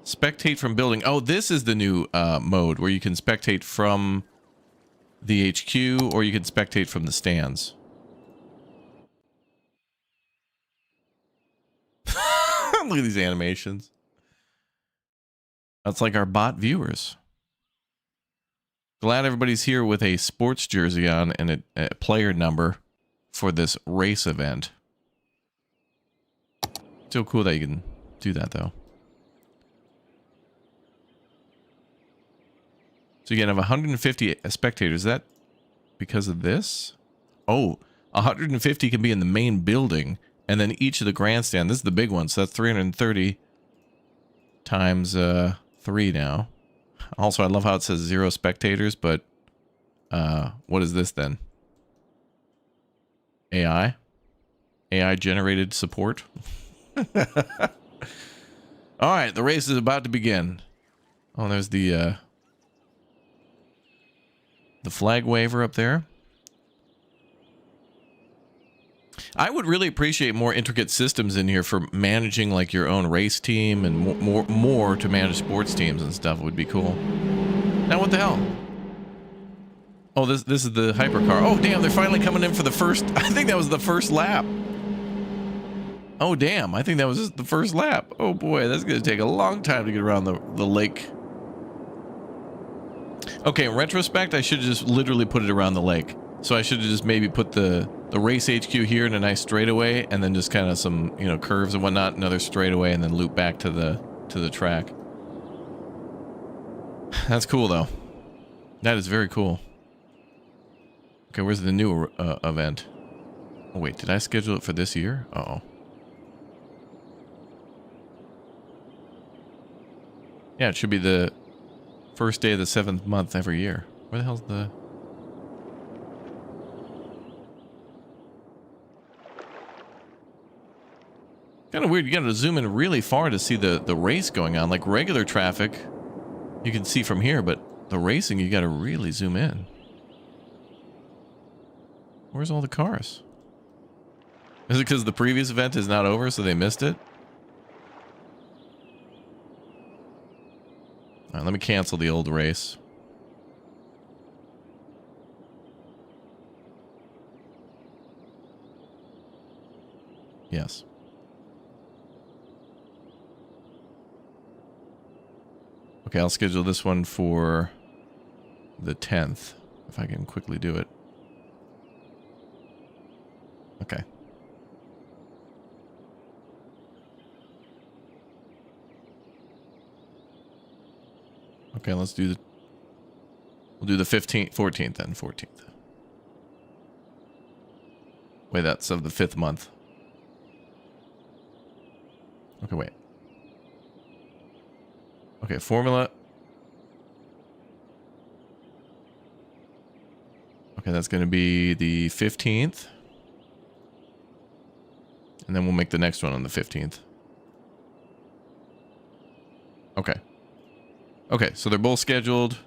Spectate from building. Oh, this is the new mode where you can spectate from the HQ or you can spectate from the stands. Look at these animations. That's like our bot viewers. Glad everybody's here with a sports jersey on and a player number for this race event. Still cool that you can do that, though. So you can have 150 spectators. Is that because of this? Oh, 150 can be in the main building. And then each of the grandstand, this is the big one, so that's 330 times 3 now. Also, I love how it says 0 spectators, but what is this then? AI? AI generated support? All right, the race is about to begin. Oh, there's the flag waver up there. I would really appreciate more intricate systems in here for managing like your own race team and more to manage sports teams and stuff would be cool. Now what the hell? Oh, this is the hypercar. Oh damn, they're finally coming in for the first. I think that was the first lap. Oh damn, I think that was just the first lap. Oh boy, that's gonna take a long time to get around the lake. Okay, in retrospect, I should have just literally put it around the lake. So I should have just maybe put the race HQ here in a nice straightaway, and then just kind of some, you know, curves and whatnot, another straightaway, and then loop back to the track. That's cool though. That is very cool. Okay, where's the new event? Oh wait, did I schedule it for this year? Uh-oh. Yeah, it should be the first day of the 7th month every year. Where the hell's the... Kind of weird. You gotta zoom in really far to see the race going on. Like regular traffic, you can see from here, but the racing, you gotta really zoom in. Where's all the cars? Is it because the previous event is not over, so they missed it? All right, let me cancel the old race. Yes. Okay, I'll schedule this one for the 10th, if I can quickly do it. Okay. Okay, let's do we'll do the 15th, 14th then, 14th. Wait, that's of the 5th month. Okay, wait. Okay, formula. Okay, that's going to be the 15th. And then we'll make the next one on the 15th. Okay. Okay, so they're both scheduled.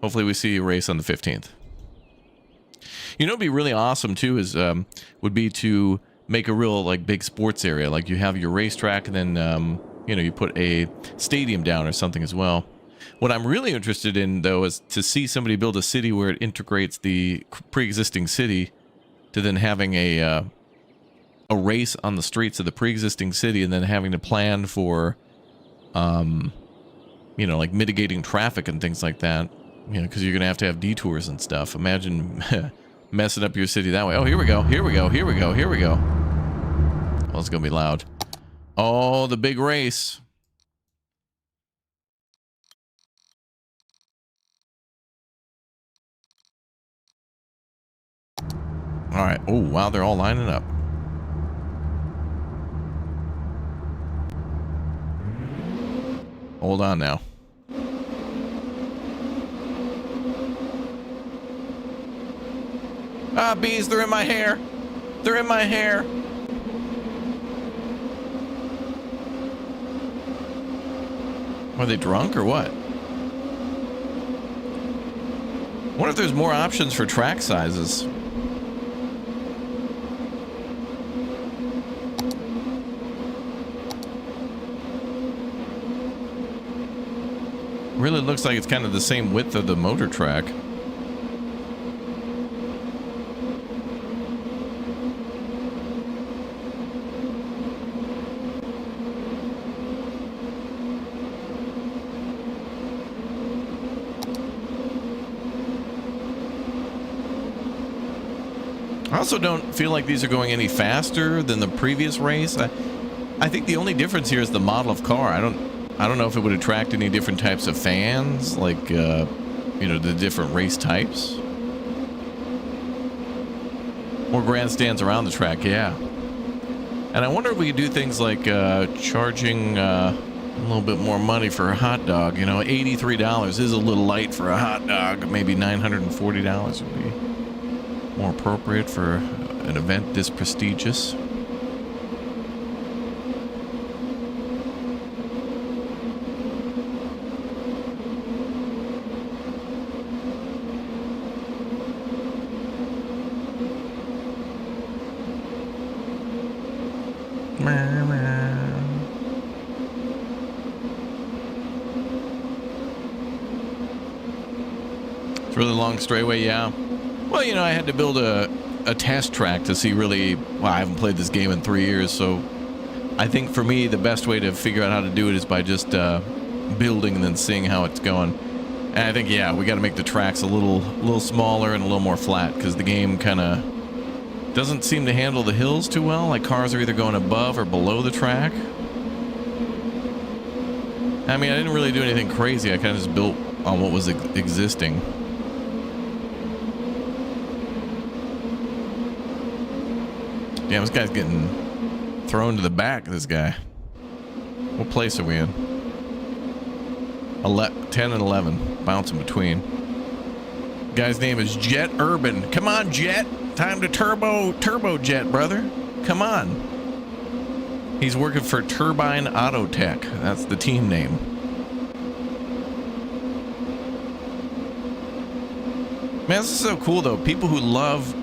Hopefully we see a race on the 15th. You know, it'd be really awesome too is would be to make a real like big sports area. Like you have your racetrack and then you know, you put a stadium down or something as well. What I'm really interested in though is to see somebody build a city where it integrates the pre-existing city to then having a race on the streets of the pre-existing city and then having to plan for you know, like mitigating traffic and things like that, you know, because you're gonna have to have detours and stuff. Imagine messing up your city that way. Oh, here we go, here we go, here we go, here we go. Well, it's gonna be loud. Oh, the big race. All right. Oh, wow, they're all lining up. Hold on now. Ah, bees, they're in my hair. They're in my hair. Are they drunk or what? I wonder if there's more options for track sizes. Really looks like it's kind of the same width of the motor track. I also don't feel like these are going any faster than the previous race. I think the only difference here is the model of car. I don't know if it would attract any different types of fans, like, you know, the different race types. More grandstands around the track, yeah. And I wonder if we could do things like charging a little bit more money for a hot dog. You know, $83 is a little light for a hot dog. Maybe $940 would be more appropriate for an event this prestigious. It's a really long straightaway, yeah. Well, you know, I had to build a test track to see really... Well, I haven't played this game in 3 years, so... I think for me, the best way to figure out how to do it is by just building and then seeing how it's going. And I think, yeah, we got to make the tracks a little smaller and a little more flat, because the game kind of doesn't seem to handle the hills too well. Like, cars are either going above or below the track. I mean, I didn't really do anything crazy. I kind of just built on what was existing. Damn, this guy's getting thrown to the back, this guy. What place are we in? 10 and 11. Bouncing between. Guy's name is Jet Urban. Come on, Jet. Time to turbo jet, brother. Come on. He's working for Turbine Auto Tech. That's the team name. Man, this is so cool, though. People who love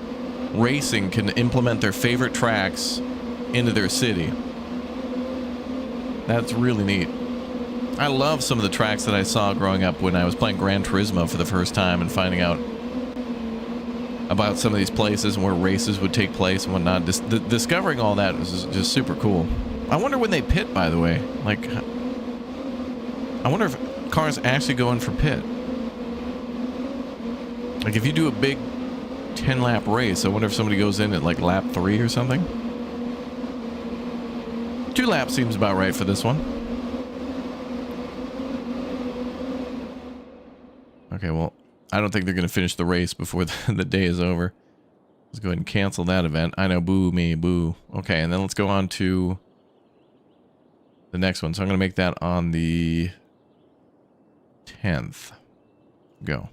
racing can implement their favorite tracks into their city. That's really neat. I love some of the tracks that I saw growing up when I was playing Gran Turismo for the first time and finding out about some of these places and where races would take place and whatnot. Discovering all that was just super cool. I wonder when they pit, by the way. Like, I wonder if cars actually go in for pit. Like, if you do a big 10-lap race, I wonder if somebody goes in at like lap 3 or something. 2 laps seems about right for this one. Okay, well, I don't think they're going to finish the race before the day is over. Let's go ahead and cancel that event. I know, boo me, boo. Okay, and then let's go on to the next one. So I'm going to make that on the 10th. Go.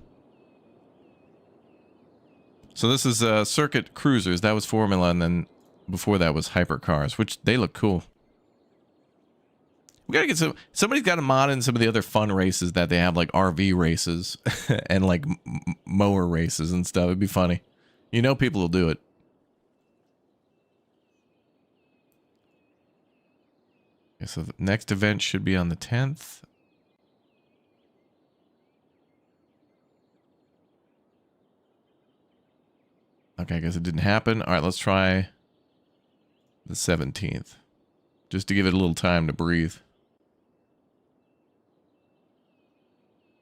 So this is Circuit Cruisers. That was Formula, and then before that was Hypercars, which they look cool. We gotta get somebody's got to mod in some of the other fun races that they have, like RV races and like mower races and stuff. It'd be funny. You know, people will do it. Okay, so the next event should be on the 10th. Okay, I guess it didn't happen. All right, let's try the 17th. Just to give it a little time to breathe.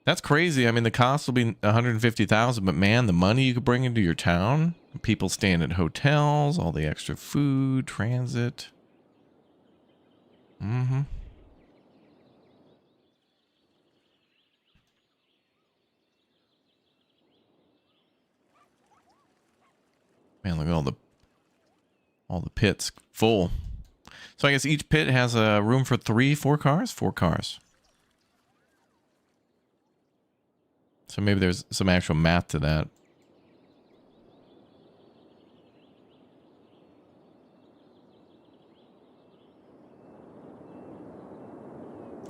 That's crazy. I mean, the cost will be $150,000, but man, the money you could bring into your town, people staying at hotels, all the extra food, transit. Mm-hmm. Man, look at all the pits full. So I guess each pit has a room for 4 cars? 4 cars. So maybe there's some actual math to that.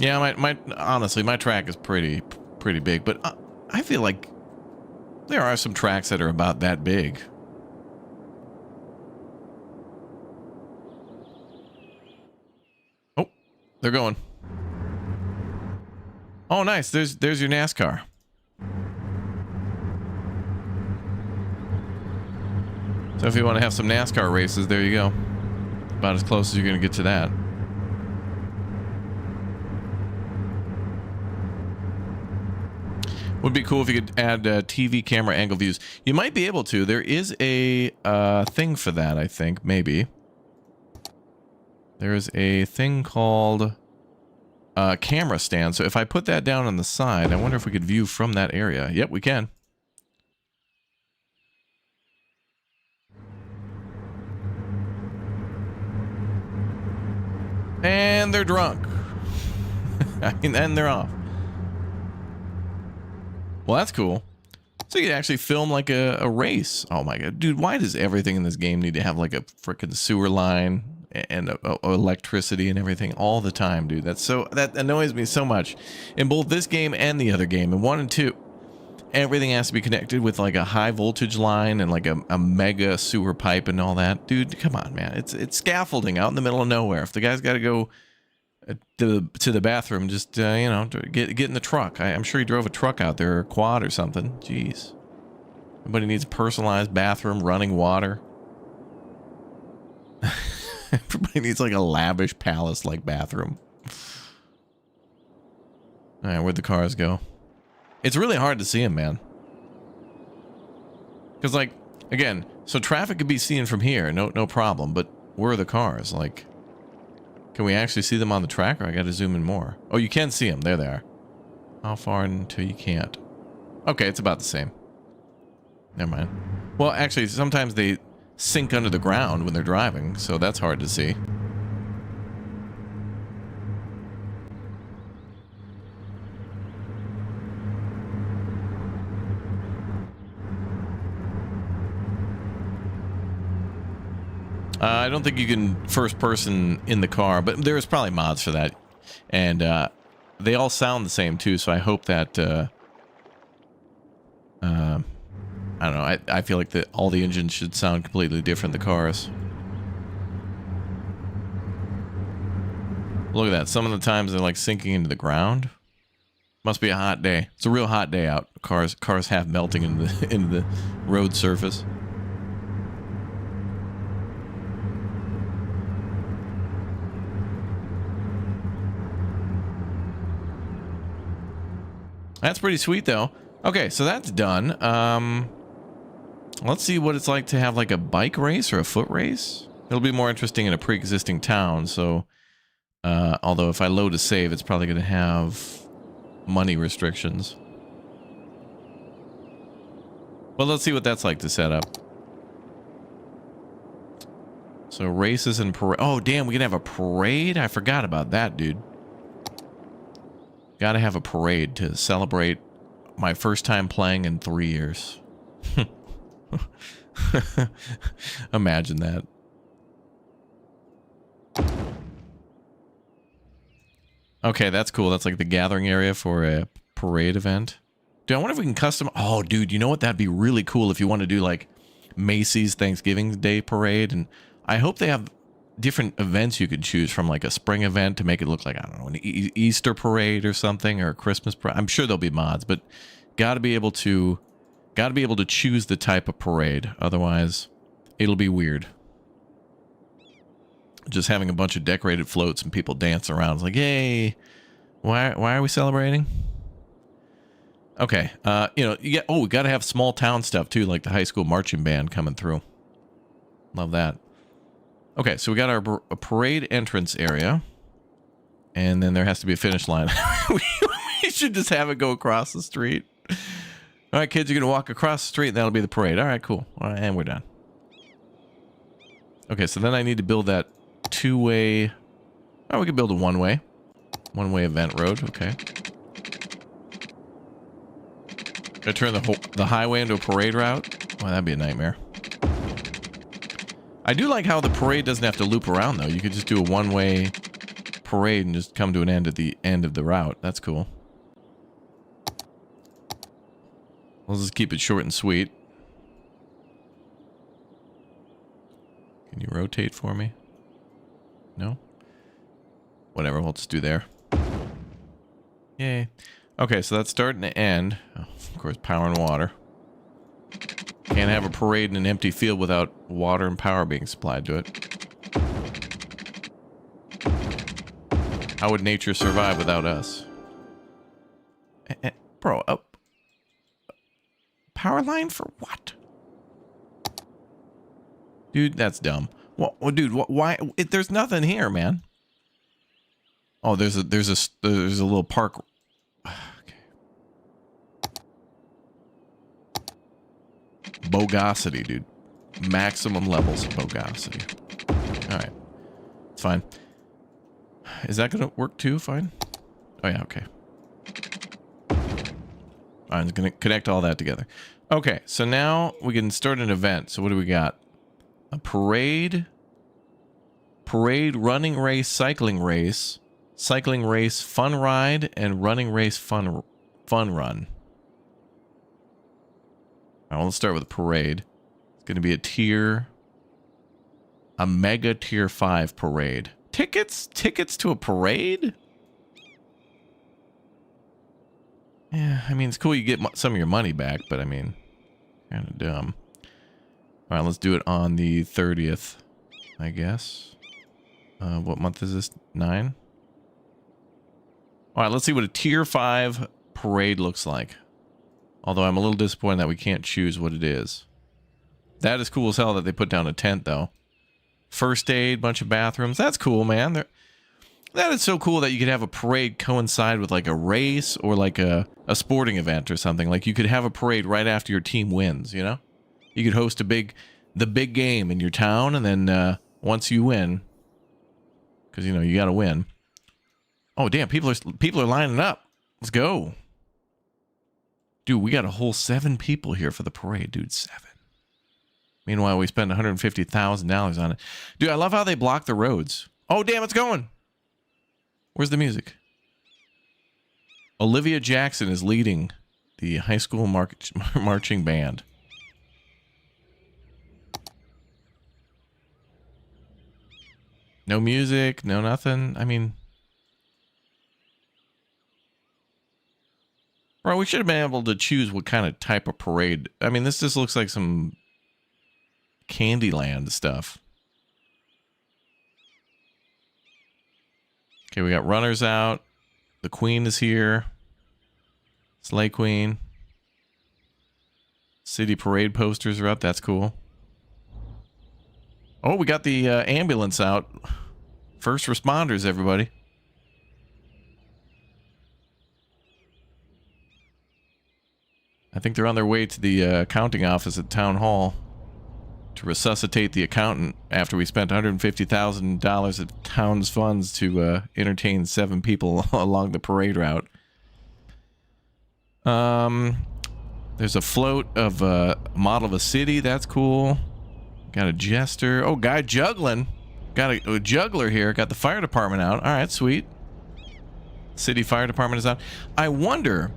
Yeah, honestly, my track is pretty big, but I feel like there are some tracks that are about that big. Oh, they're going. Oh, nice. There's your NASCAR. So if you want to have some NASCAR races, there you go. About as close as you're going to get to that. Would be cool if you could add TV camera angle views. You might be able to. There is a thing for that, I think. Maybe. There is a thing called camera stand. So if I put that down on the side, I wonder if we could view from that area. Yep, we can. And they're drunk. I mean, and they're off. Well, that's cool. So you can actually film like a race. Oh my god, dude, why does everything in this game need to have like a freaking sewer line and electricity and everything all the time, dude? That annoys me so much. In both this game and the other game, in 1 and 2, everything has to be connected with like a high voltage line and like a mega sewer pipe and all that. Dude, come on, man. It's scaffolding out in the middle of nowhere. If the guy's got to go to the bathroom, just you know, get in the truck. I'm sure he drove a truck out there, or a quad or something. Jeez. Everybody needs a personalized bathroom, running water. Everybody needs like a lavish palace-like bathroom. All right, where'd the cars go? It's really hard to see them, man. Because, like, again, so traffic could be seen from here, no problem. But where are the cars? Like, can we actually see them on the track, or I got to zoom in more? Oh, you can see them. There they are. How far until you can't? Okay, it's about the same. Never mind. Well, actually, sometimes they sink under the ground when they're driving, so that's hard to see. I don't think you can first person in the car, but there's probably mods for that. And they all sound the same too, so I hope that I don't know, I feel like all the engines should sound completely different, the cars. Look at that. Some of the times they're like sinking into the ground. Must be a hot day. It's a real hot day out. Cars half melting into the road surface. That's pretty sweet, though. Okay, so that's done. Let's see what it's like to have like a bike race or a foot race. It'll be more interesting in a pre-existing town. So, although if I load a save, it's probably going to have money restrictions. Well, let's see what that's like to set up. So races and parade. Oh, damn, we can have a parade? I forgot about that, dude. Gotta have a parade to celebrate my first time playing in 3 years. Imagine that. Okay, that's cool. That's like the gathering area for a parade event. Dude, I wonder if we can custom... Oh, dude, you know what? That'd be really cool if you want to do like Macy's Thanksgiving Day parade. And I hope they have different events you could choose from, like a spring event to make it look like, I don't know, an Easter parade or something, or a Christmas parade. I'm sure there'll be mods, but gotta be able to choose the type of parade. Otherwise, it'll be weird. Just having a bunch of decorated floats and people dance around. It's like, yay! Why are we celebrating? Okay, you know, we gotta have small town stuff too, like the high school marching band coming through. Love that. Okay, so we got our parade entrance area, and then there has to be a finish line. We should just have it go across the street. All right, kids, you're gonna walk across the street, and that'll be the parade. All right, cool. All right, and we're done. Okay, so then I need to build that two-way. Oh, we could build a one-way event road. Okay. Gotta turn the highway into a parade route. Well, that'd be a nightmare. I do like how the parade doesn't have to loop around, though. You could just do a one-way parade and just come to an end at the end of the route. That's cool. Let's just keep it short and sweet. Can you rotate for me? No? Whatever, we'll just do there. Yay. Okay, so that's start and end. Oh, of course, power and water. Can't have a parade in an empty field without water and power being supplied to it. How would nature survive without us? Bro, power line for what? Dude, that's dumb. Well, dude, why? There's nothing here, man. Oh, there's a little park. Bogosity, dude. Maximum levels of bogosity. Alright. It's fine. Is that gonna work too? Fine? Oh yeah, okay. I'm gonna connect all that together. Okay, so now we can start an event. So what do we got? A parade. Parade, running race, cycling race. Cycling race, fun ride, and running race, fun run. All right, well, let's start with a parade. It's going to be a mega tier 5 parade. Tickets to a parade? Yeah, I mean, it's cool you get some of your money back, but I mean, Kind of dumb. All right, let's do it on the 30th, I guess. What month is this? 9? All right, let's see what a Tier 5 parade looks like. Although I'm a little disappointed that we can't choose what it is. That is cool as hell that they put down a tent, though. First aid, bunch of bathrooms. That's cool, man. That is so cool that you could have a parade coincide with like a race or like a sporting event or something. Like you could have a parade right after your team wins, you know? You could host the big game in your town, and then once you win, because you know you got to win. Oh damn, people are lining up. Let's go, dude. We got a whole 7 people here for the parade, dude. 7. Meanwhile, we spend $150,000 on it, dude. I love how they block the roads. Oh damn, it's going. Where's the music? Olivia Jackson is leading the high school marching band. No music, no nothing. I mean, bro, we should have been able to choose what kind of type of parade. I mean, this just looks like some Candyland stuff. Okay, we got runners out. The Queen is here. Slay Queen. City parade posters are up. That's cool. Oh, we got the ambulance out. First responders, everybody. I think they're on their way to the accounting office at Town Hall to resuscitate the accountant after we spent $150,000 of town's funds to entertain 7 people along the parade route. There's a float of a model of a city. That's cool. Got a jester. Oh, guy juggling. Got a juggler here. Got the fire department out. All right, sweet. City fire department is out. I wonder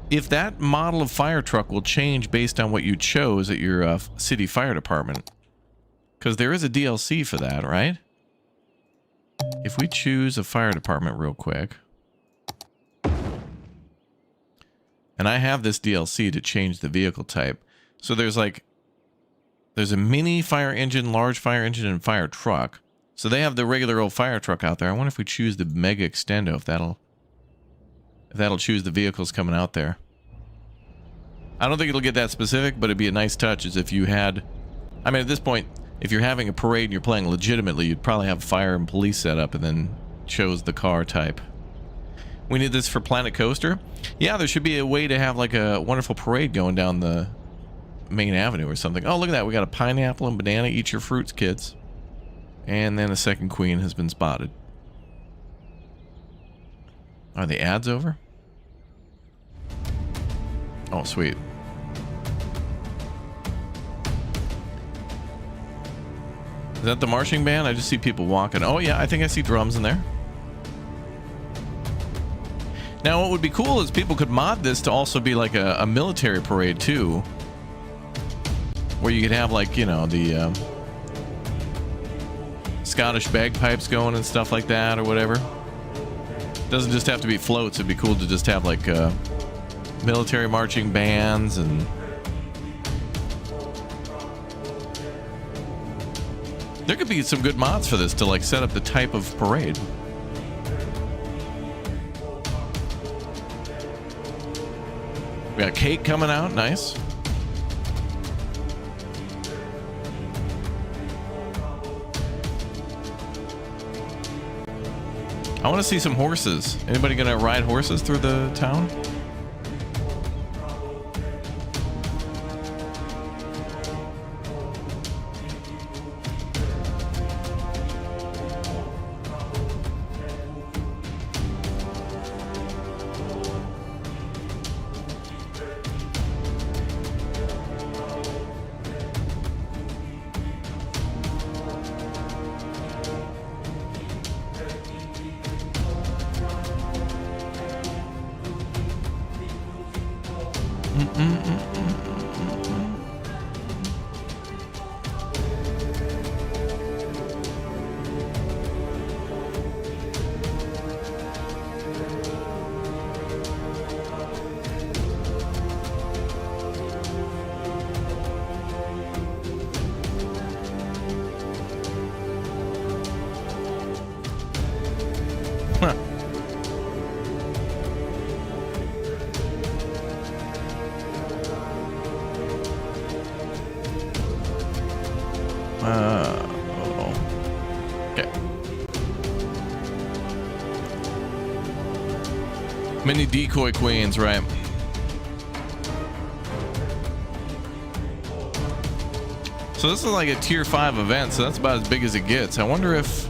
if that model of fire truck will change based on what you chose at your city fire department. Because there is a DLC for that, right? If we choose a fire department real quick. And I have this DLC to change the vehicle type. So there's a mini fire engine, large fire engine, and fire truck. So they have the regular old fire truck out there. I wonder if we choose the Mega Extendo, if that'll choose the vehicles coming out there. I don't think it'll get that specific, but it'd be a nice touch as if you had... I mean, at this point, if you're having a parade and you're playing legitimately, you'd probably have fire and police set up and then chose the car type. We need this for Planet Coaster. Yeah, there should be a way to have like a wonderful parade going down the main avenue or something. Oh, look at that. We got a pineapple and banana. Eat your fruits, kids. And then a second queen has been spotted. Are the ads over? Oh, sweet. Is that the marching band? I just see people walking. Oh, yeah, I think I see drums in there. Now, what would be cool is people could mod this to also be like a military parade, too. Where you could have, like, you know, the Scottish bagpipes going and stuff like that or whatever. Doesn't just have to be floats. It'd be cool to just have, like, military marching bands and... There could be some good mods for this to, like, set up the type of parade. We got cake coming out. Nice. I want to see some horses. Anybody gonna ride horses through the town? Many decoy queens, right? So this is like a tier 5 event, so that's about as big as it gets. I wonder if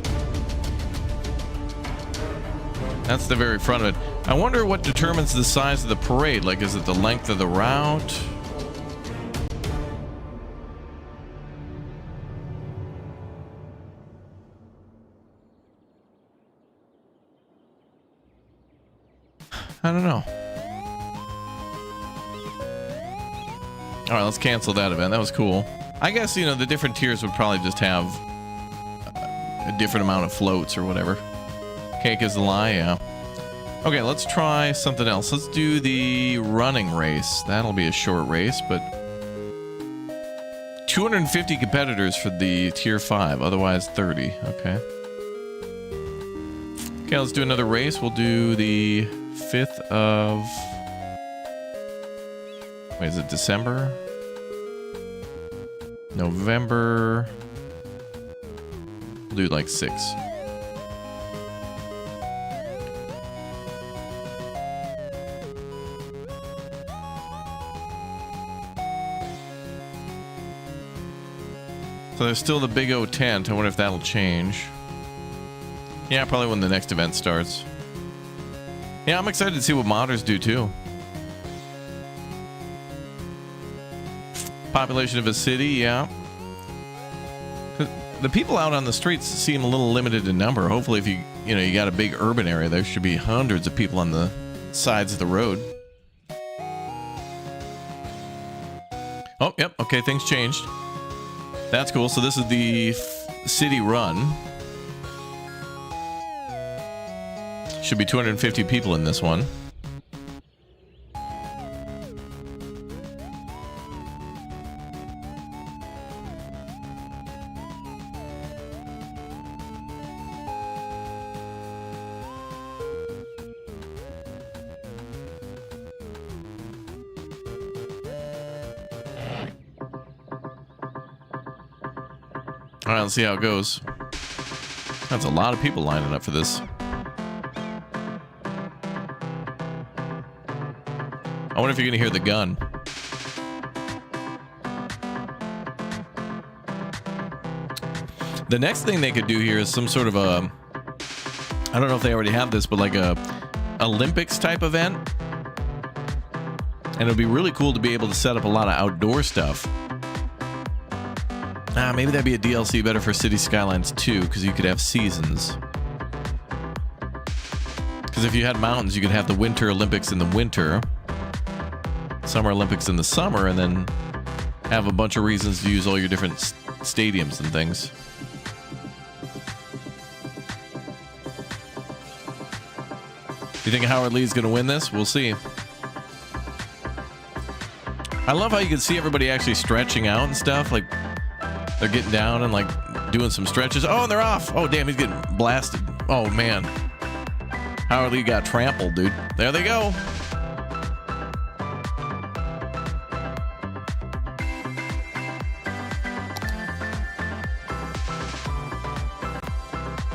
that's the very front of it. I wonder what determines the size of the parade. Like, is it the length of the route? I don't know. All right, let's cancel that event. That was cool. I guess, you know, the different tiers would probably just have a different amount of floats or whatever. Cake is a lie, yeah. Okay, let's try something else. Let's do the running race. That'll be a short race, but 250 competitors for the tier 5, otherwise 30. Okay. Okay, let's do another race. We'll do the 5th of... Wait, is it December? November. We'll do like 6. So there's still the Big O tent. I wonder if that'll change. Yeah, probably when the next event starts. Yeah, I'm excited to see what modders do too. Population of a city, yeah. The people out on the streets seem a little limited in number. Hopefully, if you got a big urban area, there should be hundreds of people on the sides of the road. Oh, yep. Okay, things changed. That's cool. So this is the city run. Should be 250 people in this one. All right, let's see how it goes. That's a lot of people lining up for this. I wonder if you're going to hear the gun. The next thing they could do here is some sort of a... I don't know if they already have this, but like a Olympics type event. And it would be really cool to be able to set up a lot of outdoor stuff. Maybe that'd be a DLC better for City Skylines 2, because you could have seasons. Because if you had mountains, you could have the Winter Olympics in the winter, Summer Olympics in the summer, and then have a bunch of reasons to use all your different stadiums and things. You think Howard Lee's going to win this? We'll see. I love how you can see everybody actually stretching out and stuff. Like, they're getting down and like doing some stretches. Oh, and they're off. Oh, damn, he's getting blasted. Oh, man. Howard Lee got trampled, dude. There they go.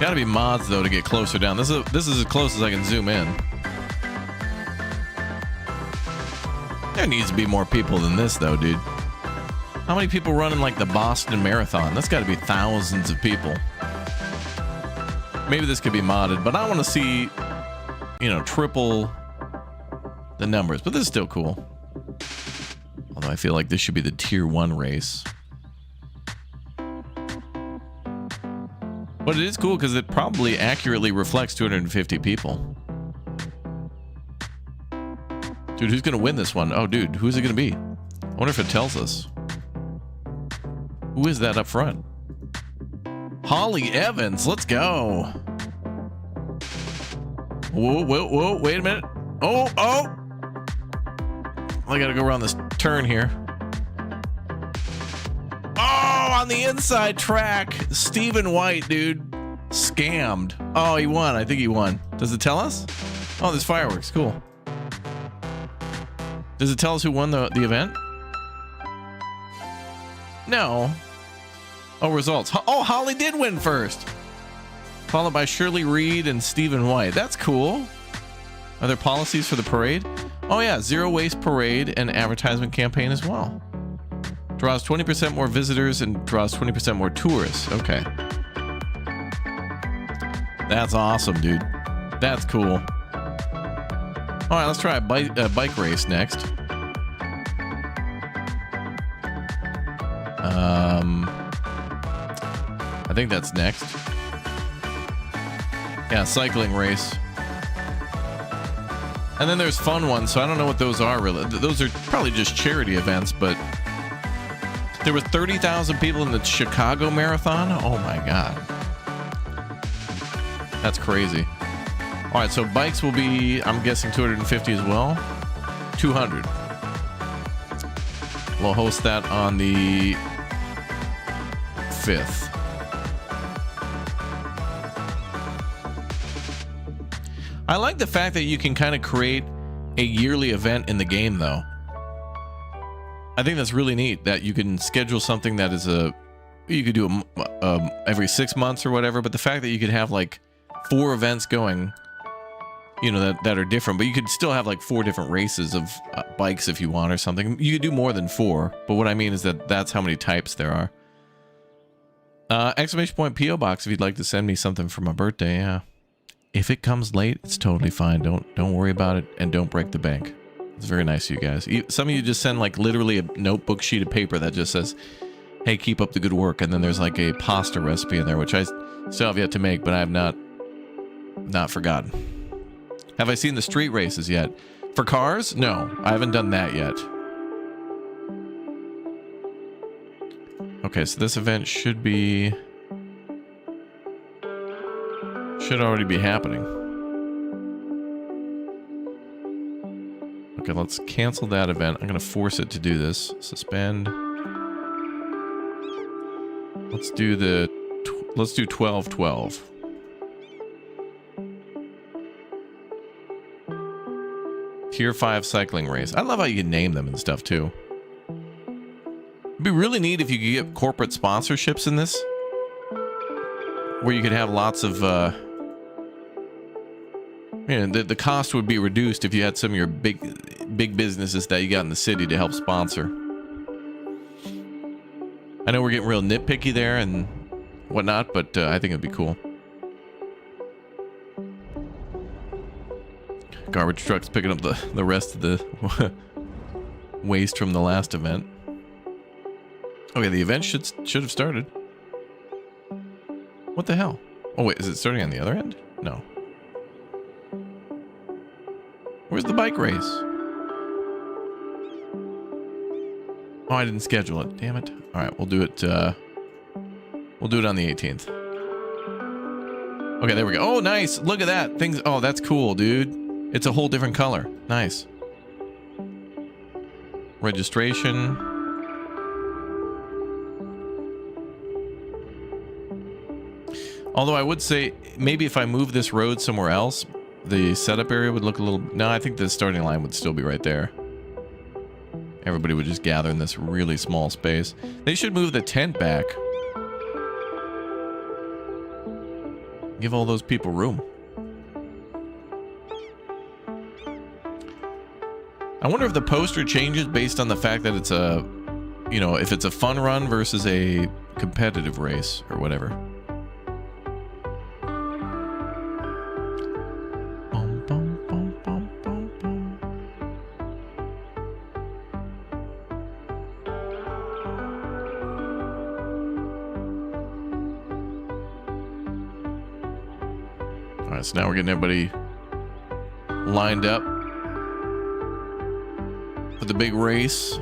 Gotta be mods, though, to get closer down. This is as close as I can zoom in. There needs to be more people than this, though, dude. How many people running like the Boston Marathon? That's got to be thousands of people. Maybe this could be modded, but I want to see, triple the numbers. But this is still cool. Although I feel like this should be the tier 1 race. But it is cool because it probably accurately reflects 250 people. Dude, who's going to win this one? Oh, dude, who's it going to be? I wonder if it tells us. Who is that up front? Holly Evans, let's go. Whoa, wait a minute. Oh. I gotta go around this turn here. Oh, on the inside track, Stephen White, dude, scammed. Oh, he won. I think he won. Does it tell us? Oh, there's fireworks. Cool. Does it tell us who won the event? No. Oh, results. Oh, Holly did win first. Followed by Shirley Reed and Stephen White. That's cool. Are there policies for the parade? Oh yeah, zero waste parade and advertisement campaign as well. Draws 20% more visitors and draws 20% more tourists. Okay. That's awesome, dude. That's cool. All right, let's try a bike race next. I think that's next. Yeah, cycling race. And then there's fun ones, so I don't know what those are really. Those are probably just charity events, but there were 30,000 people in the Chicago Marathon. Oh my God. That's crazy. All right, so bikes will be, I'm guessing 250 as well. 200. We'll host that on the 5th. I like the fact that you can kind of create a yearly event in the game, though. I think that's really neat that you can schedule something that is you could do every 6 months or whatever, but the fact that you could have like 4 events going, you know, that are different, but you could still have like 4 different races of bikes if you want or something. You could do more than 4, but what I mean is that that's how many types there are. Exclamation point PO box if you'd like to send me something for my birthday. Yeah. If it comes late, it's totally fine. Don't worry about it, and don't break the bank. It's very nice of you guys. Some of you just send like literally a notebook sheet of paper that just says, "Hey, keep up the good work," and then there's like a pasta recipe in there, which I still have yet to make, but I have not forgotten. Have I seen the street races yet? For cars? No, I haven't done that yet. Okay, so this event should already be happening. Okay, let's cancel that event. I'm going to force it to do this. Suspend. Let's do 12-12. Tier 5 cycling race. I love how you can name them and stuff too. It'd be really neat if you could get corporate sponsorships in this, where you could have lots of the cost would be reduced if you had some of your big businesses that you got in the city to help sponsor. I know we're getting real nitpicky there and whatnot, but I think it'd be cool. Garbage trucks picking up the rest of the waste from the last event. Okay, the event should have started. What the hell? Oh wait, is it starting on the other end? No. Where's the bike race? Oh, I didn't schedule it. Damn it. All right, we'll do it on the 18th. Okay, there we go. Oh, nice. Look at that. Oh, that's cool, dude. It's a whole different color. Nice. Registration. Although I would say maybe if I move this road somewhere else, the setup area would look a little... No, I think the starting line would still be right there. Everybody would just gather in this really small space. They should move the tent back. Give all those people room. I wonder if the poster changes based on the fact that it's a... You know, if it's a fun run versus a competitive race or whatever. So now we're getting everybody lined up for the big race.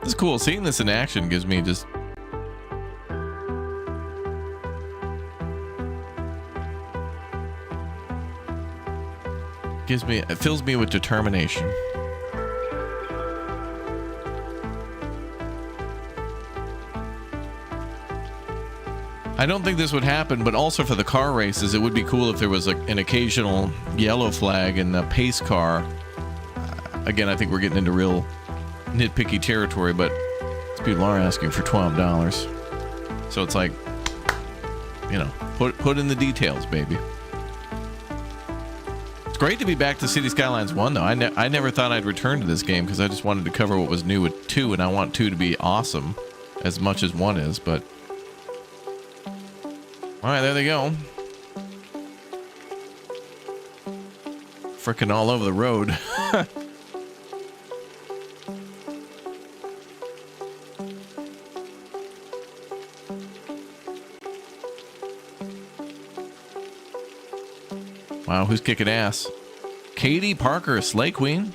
This is cool. Seeing this in action gives me just... It fills me with determination. I don't think this would happen, but also for the car races, it would be cool if there was an occasional yellow flag in the pace car. Again, I think we're getting into real nitpicky territory, but people are asking for $12. So it's like, you know, put in the details, baby. It's great to be back to City Skylines 1, though. I never thought I'd return to this game because I just wanted to cover what was new with 2, and I want 2 to be awesome as much as 1 is, but... Alright, there they go. Frickin' all over the road. Wow, who's kicking ass? Katie Parker, Slay Queen.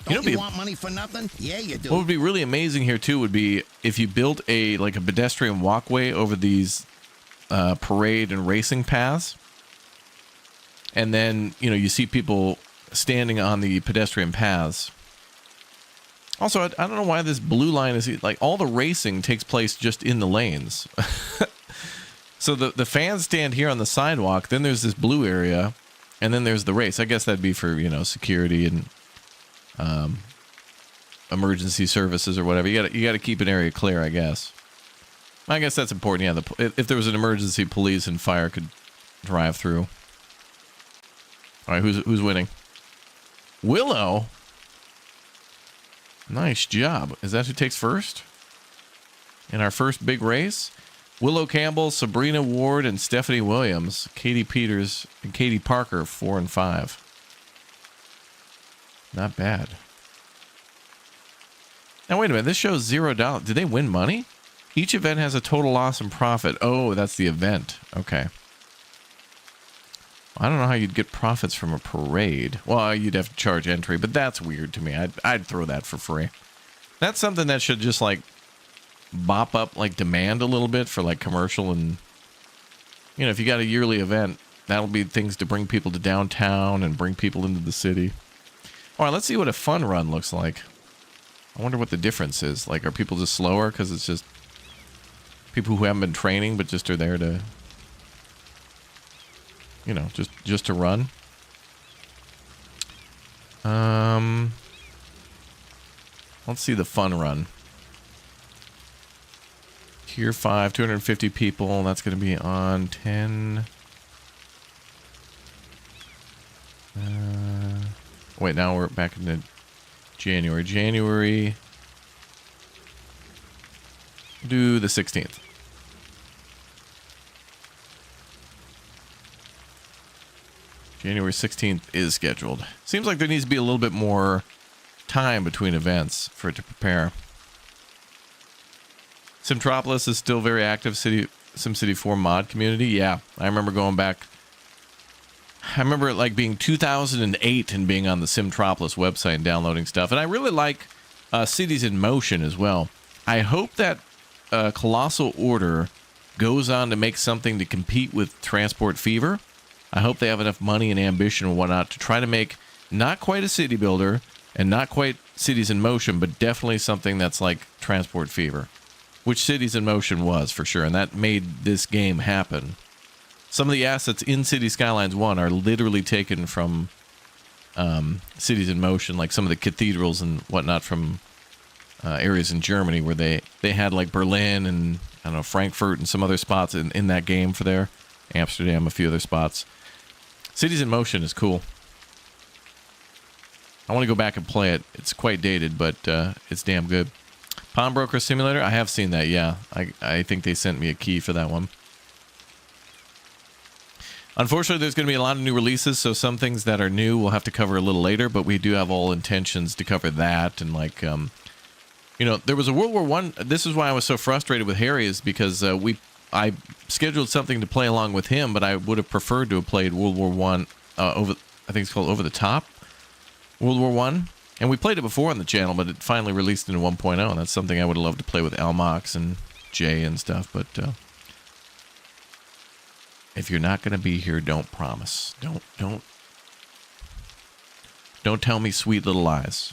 Don't you want money for nothing? Yeah, you do. What would be really amazing here too would be if you built a pedestrian walkway over these parade and racing paths, and then you see people standing on the pedestrian paths. Also, I don't know why this blue line is like all the racing takes place just in the lanes. So the fans stand here on the sidewalk, then there's this blue area, and then there's the race. I guess that'd be for, security and emergency services or whatever. You got to keep an area clear, I guess. I guess that's important. Yeah, if there was an emergency, police and fire could drive through. All right, who's winning? Willow. Nice job. Is that who takes first? In our first big race? Willow Campbell, Sabrina Ward, and Stephanie Williams. Katie Peters and Katie Parker, 4 and 5. Not bad. Now, wait a minute. This shows $0. Did they win money? Each event has a total loss and profit. Oh, that's the event. Okay. I don't know how you'd get profits from a parade. Well, you'd have to charge entry, but that's weird to me. I'd throw that for free. That's something that should just bop up demand a little bit for commercial and if you got a yearly event, that'll be things to bring people to downtown and bring people into the city. All right, let's see what a fun run looks like. I wonder what the difference is. Are people just slower because it's just people who haven't been training but just are there to just to run. Let's see the fun run. Tier 5, 250 people. That's going to be on 10. Wait, now we're back into January. January. Do the 16th. January 16th is scheduled. Seems like there needs to be a little bit more time between events for it to prepare. Simtropolis is still very active. SimCity 4 mod community. Yeah, I remember going back. I remember it being 2008 and being on the Simtropolis website and downloading stuff. And I really like Cities in Motion as well. I hope that Colossal Order goes on to make something to compete with Transport Fever. I hope they have enough money and ambition and whatnot to try to make not quite a city builder and not quite Cities in Motion, but definitely something that's like Transport Fever, which Cities in Motion was for sure, and that made this game happen. Some of the assets in City Skylines 1 are literally taken from Cities in Motion, like some of the cathedrals and whatnot from areas in Germany where they had Berlin and I don't know, Frankfurt and some other spots in that game for there. Amsterdam, a few other spots. Cities in Motion is cool. I want to go back and play it. It's quite dated, but it's damn good. Pawnbroker Simulator, I have seen that, yeah. I think they sent me a key for that one. Unfortunately, there's going to be a lot of new releases, so some things that are new we'll have to cover a little later, but we do have all intentions to cover that. And there was a World War I. This is why I was so frustrated with Harry, is because I scheduled something to play along with him, but I would have preferred to have played World War I I think it's called Over the Top World War I. And we played it before on the channel, but it finally released into 1.0, and that's something I would have loved to play with Almox and Jay and stuff. But if you're not going to be here, don't promise. Don't tell me sweet little lies.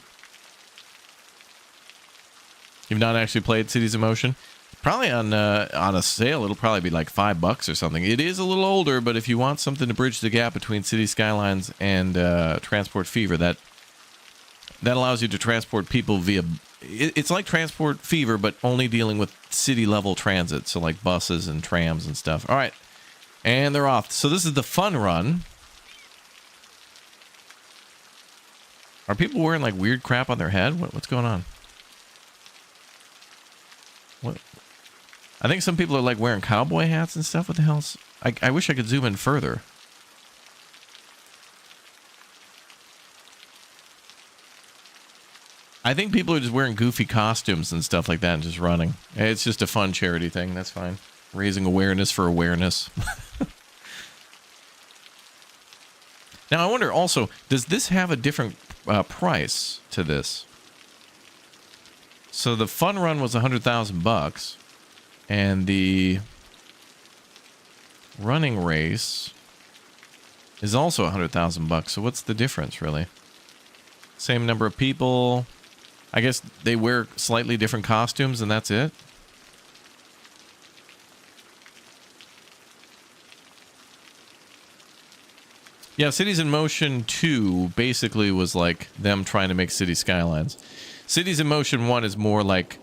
You've not actually played Cities in Motion? Probably on a sale, it'll probably be like $5 or something. It is a little older, but if you want something to bridge the gap between City Skylines and Transport Fever, that allows you to transport people via it's like Transport Fever, but only dealing with city level transit. So like buses and trams and stuff. All right. And they're off. So this is the fun run. Are people wearing like weird crap on their head? What's going on? What? I think some people are like wearing cowboy hats and stuff. What the hell's... I wish I could zoom in further. I think people are just wearing goofy costumes and stuff like that and just running. It's just a fun charity thing. That's fine. Raising awareness for awareness. Now, I wonder also, does this have a different price to this? So the fun run was $100,000, and the running race is also $100,000. So what's the difference, really? Same number of people. I guess they wear slightly different costumes, and that's it. Yeah, Cities in Motion 2 basically was like them trying to make City Skylines. Cities in Motion 1 is more like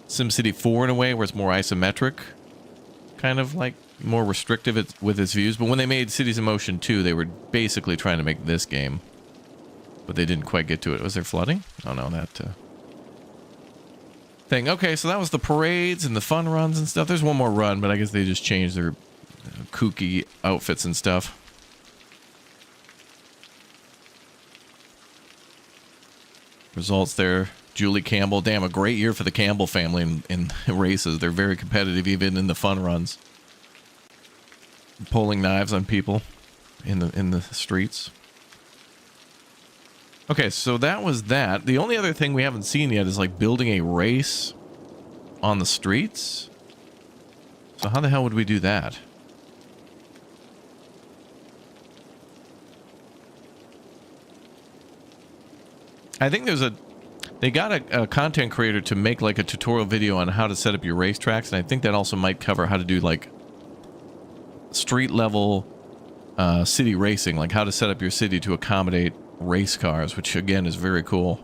SimCity 4 in a way, where it's more isometric. Kind of like more restrictive with its views. But when they made Cities in Motion 2, they were basically trying to make this game. But they didn't quite get to it. Was there flooding? Oh no, that thing. Okay, so that was the parades and the fun runs and stuff. There's one more run, but I guess they just changed their kooky outfits and stuff. Results there. Julie Campbell. Damn, a great year for the Campbell family in races. They're very competitive even in the fun runs. Pulling knives on people in the streets. Okay, so that was that. The only other thing we haven't seen yet is like building a race on the streets. So how the hell would we do that? I think they got a content creator to make like a tutorial video on how to set up your racetracks, and I think that also might cover how to do like street level city racing, like how to set up your city to accommodate race cars, which again is very cool.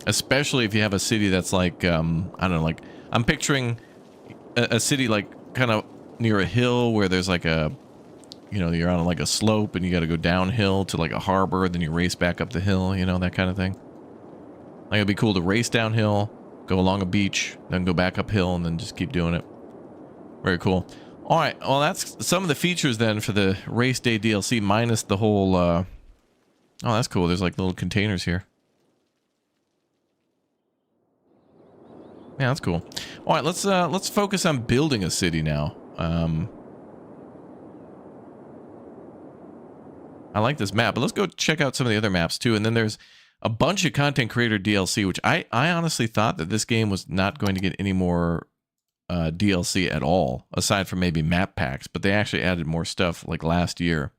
Especially if you have a city that's like, I don't know, like I'm picturing a city like kind of near a hill where there's like a, you know, you're on like a slope and you got to go downhill to like a harbor, then you race back up the hill, you know, that kind of thing. Like it'd be cool to race downhill, go along a beach, then go back uphill and then just keep doing it. Very cool. All right, well that's some of the features then for the race day DLC minus the whole oh, that's cool. There's like little containers here. Yeah, that's cool. All right, let's focus on building a city now. I like this map, but let's go check out some of the other maps too. And then there's a bunch of content creator DLC, which I honestly thought that this game was not going to get any more DLC at all, aside from maybe map packs. But they actually added more stuff like last year.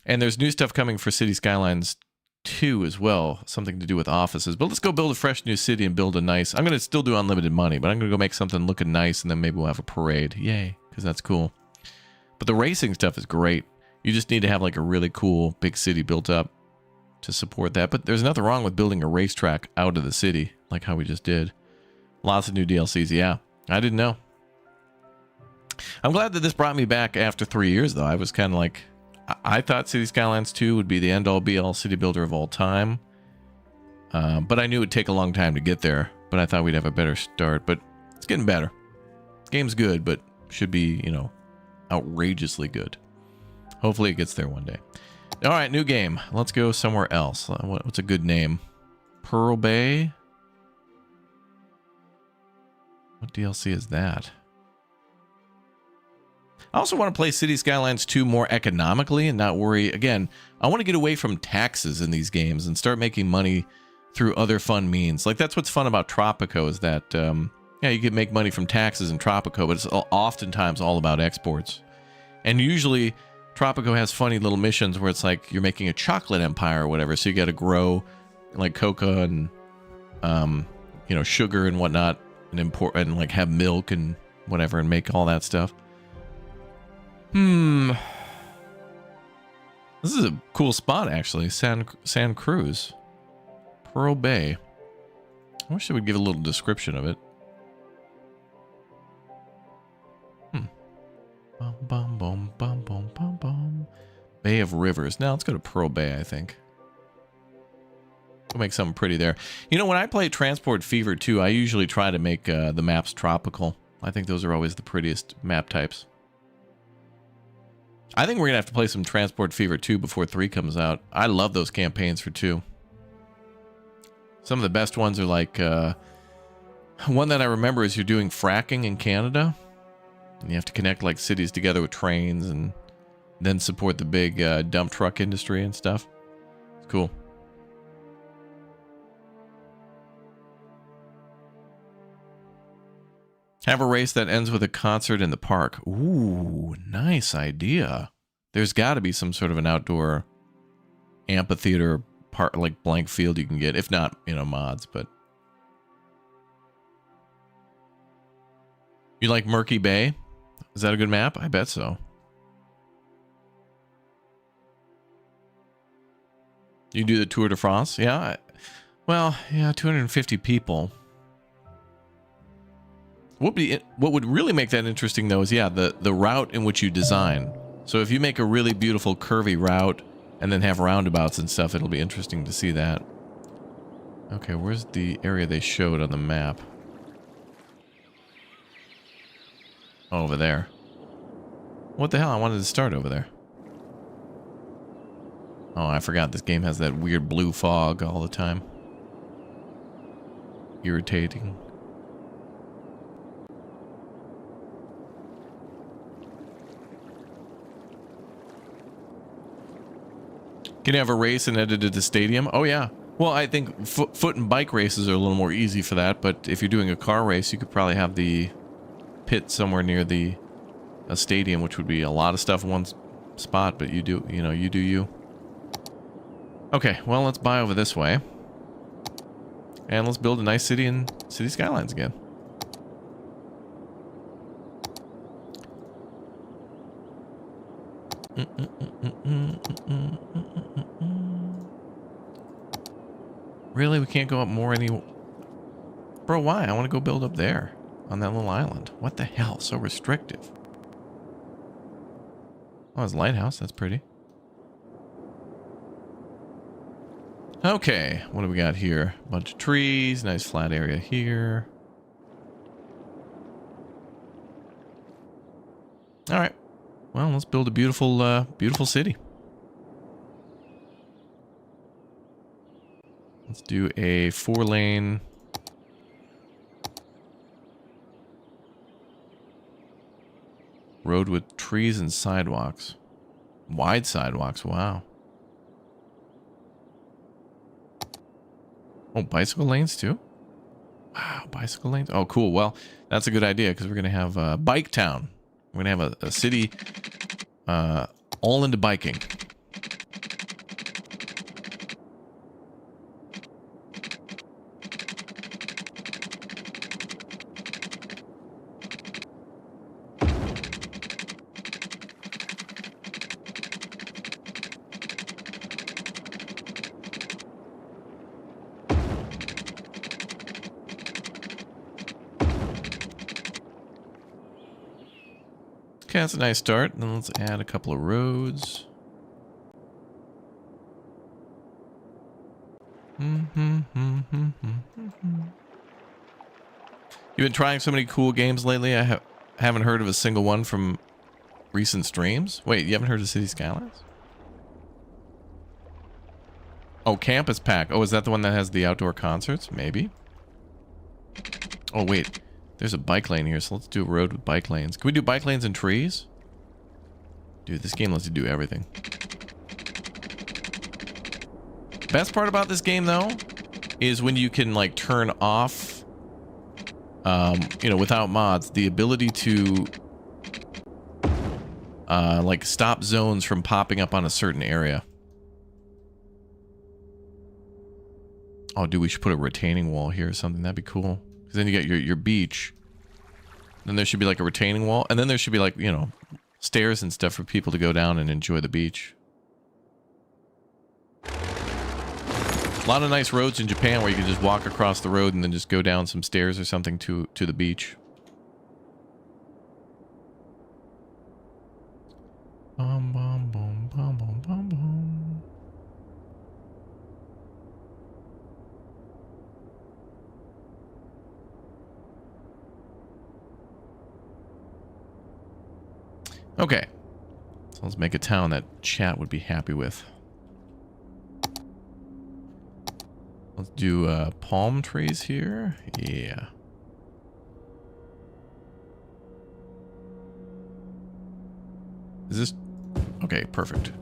And there's new stuff coming for City Skylines 2 as well, something to do with offices. But let's go build a fresh new city and build a nice... I'm going to still do unlimited money, but I'm going to go make something looking nice, and then maybe we'll have a parade. Yay, because that's cool. But the racing stuff is great. You just need to have like a really cool big city built up to support that. But there's nothing wrong with building a racetrack out of the city, like how we just did. Lots of new DLCs, yeah. I didn't know. I'm glad that this brought me back after 3 years, though. I was kind of like... I thought City Skylines 2 would be the end-all be-all city builder of all time. But I knew it would take a long time to get there. But I thought we'd have a better start. But it's getting better. Game's good, but should be, you know, outrageously good. Hopefully it gets there one day. All right, new game. Let's go somewhere else. What's a good name? Pearl Bay? What DLC is that? I also want to play City Skylines 2 more economically and not worry. Again, I want to get away from taxes in these games and start making money through other fun means. Like, that's what's fun about Tropico is that, yeah, you can make money from taxes in Tropico, but it's oftentimes all about exports. And usually, Tropico has funny little missions where it's like you're making a chocolate empire or whatever, so you got to grow, like, cocoa and, you know, sugar and whatnot, and import, and, like, have milk and whatever, and make all that stuff. This is a cool spot, actually. San Cruz. Pearl Bay. I wish they would give a little description of it. Bum, bum, bum, bum, bum, bum, bum. Bay of Rivers. Now let's go to Pearl Bay, I think. We'll make something pretty there. You know, when I play Transport Fever 2, I usually try to make the maps tropical. I think those are always the prettiest map types. I think we're going to have to play some Transport Fever 2 before 3 comes out. I love those campaigns for 2. Some of the best ones are like... one that I remember is you're doing fracking in Canada. And you have to connect like cities together with trains and then support the big dump truck industry and stuff. It's cool. Have a race that ends with a concert in the park. Ooh, nice idea. There's got to be some sort of an outdoor amphitheater part, like blank field you can get. If not, you know, mods, but... You like Murky Bay? Is that a good map? I bet so. You do the Tour de France? Yeah. Well, yeah, 250 people. What would really make that interesting, though, is, yeah, the route in which you design. So if you make a really beautiful curvy route and then have roundabouts and stuff, it'll be interesting to see that. Okay, where's the area they showed on the map? Oh, over there. What the hell? I wanted to start over there. Oh, I forgot this game has that weird blue fog all the time. Irritating. Can you have a race and edit at the stadium? Oh, yeah. Well, I think foot and bike races are a little more easy for that, but if you're doing a car race, you could probably have the pit somewhere near a stadium, which would be a lot of stuff in one spot, but you do you. Okay, well, let's buy over this way. And let's build a nice city in City Skylines again. Really? We can't go up more any... Bro, why? I want to go build up there on that little island. What the hell? So restrictive. Oh, it's a lighthouse. That's pretty. Okay, what do we got here? A bunch of trees, nice flat area here. All right. Well, let's build a beautiful, beautiful city. Let's do a 4-lane. Road with trees and sidewalks. Wide sidewalks, wow. Oh, bicycle lanes too? Wow, bicycle lanes. Oh, cool. Well, that's a good idea because we're going to have Bike Town. We're going to have a city all into biking. Okay, that's a nice start. Then let's add a couple of roads. You've been trying so many cool games lately. I haven't heard of a single one from recent streams. Wait, you haven't heard of City Skylines? Oh, Campus Pack. Oh, is that the one that has the outdoor concerts? Maybe. Oh, wait. There's a bike lane here, so let's do a road with bike lanes. Can we do bike lanes and trees? Dude, this game lets you do everything. Best part about this game, though, is when you can, like, turn off, you know, without mods, the ability to, like, stop zones from popping up on a certain area. Oh, dude, we should put a retaining wall here or something. That'd be cool. Because then you get your beach. Then there should be like a retaining wall. And then there should be like, you know, stairs and stuff for people to go down and enjoy the beach. A lot of nice roads in Japan where you can just walk across the road and then just go down some stairs or something to the beach. Bum, bum, bum, bum, bum, bum, bum. Okay. So let's make a town that chat would be happy with. Let's do palm trees here. Yeah. Is this... Okay, perfect.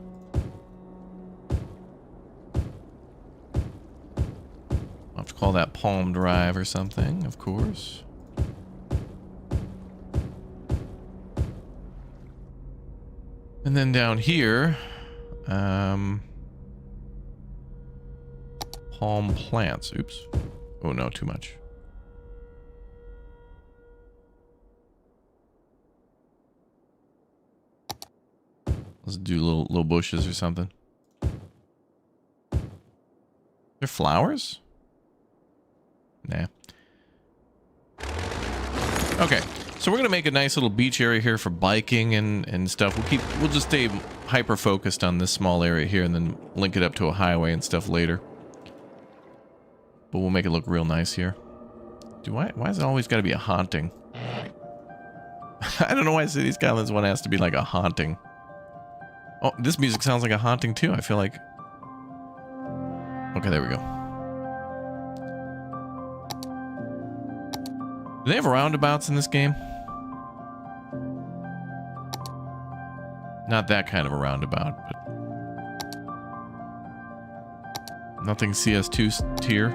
I'll have to call that Palm Drive or something, of course. And then down here, palm plants. Oops. Oh no, too much. Let's do little bushes or something. They're flowers? Nah. Okay. So we're gonna make a nice little beach area here for biking and stuff. We'll just stay hyper focused on this small area here and then link it up to a highway and stuff later. But we'll make it look real nice here. Why is it always got to be a haunting? I don't know why City Skylines one has to be like a haunting. Oh, this music sounds like a haunting too. I feel like. Okay, there we go. Do they have roundabouts in this game? Not that kind of a roundabout, but nothing CS2 tier.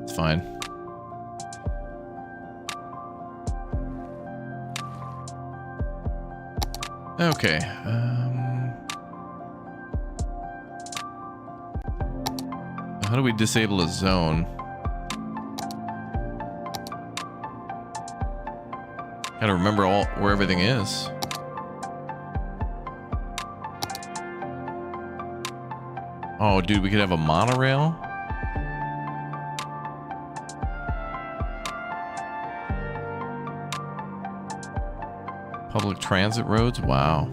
It's fine. Okay. How do we disable a zone? Gotta remember where everything is. Oh, dude, we could have a monorail. Public transit roads? Wow.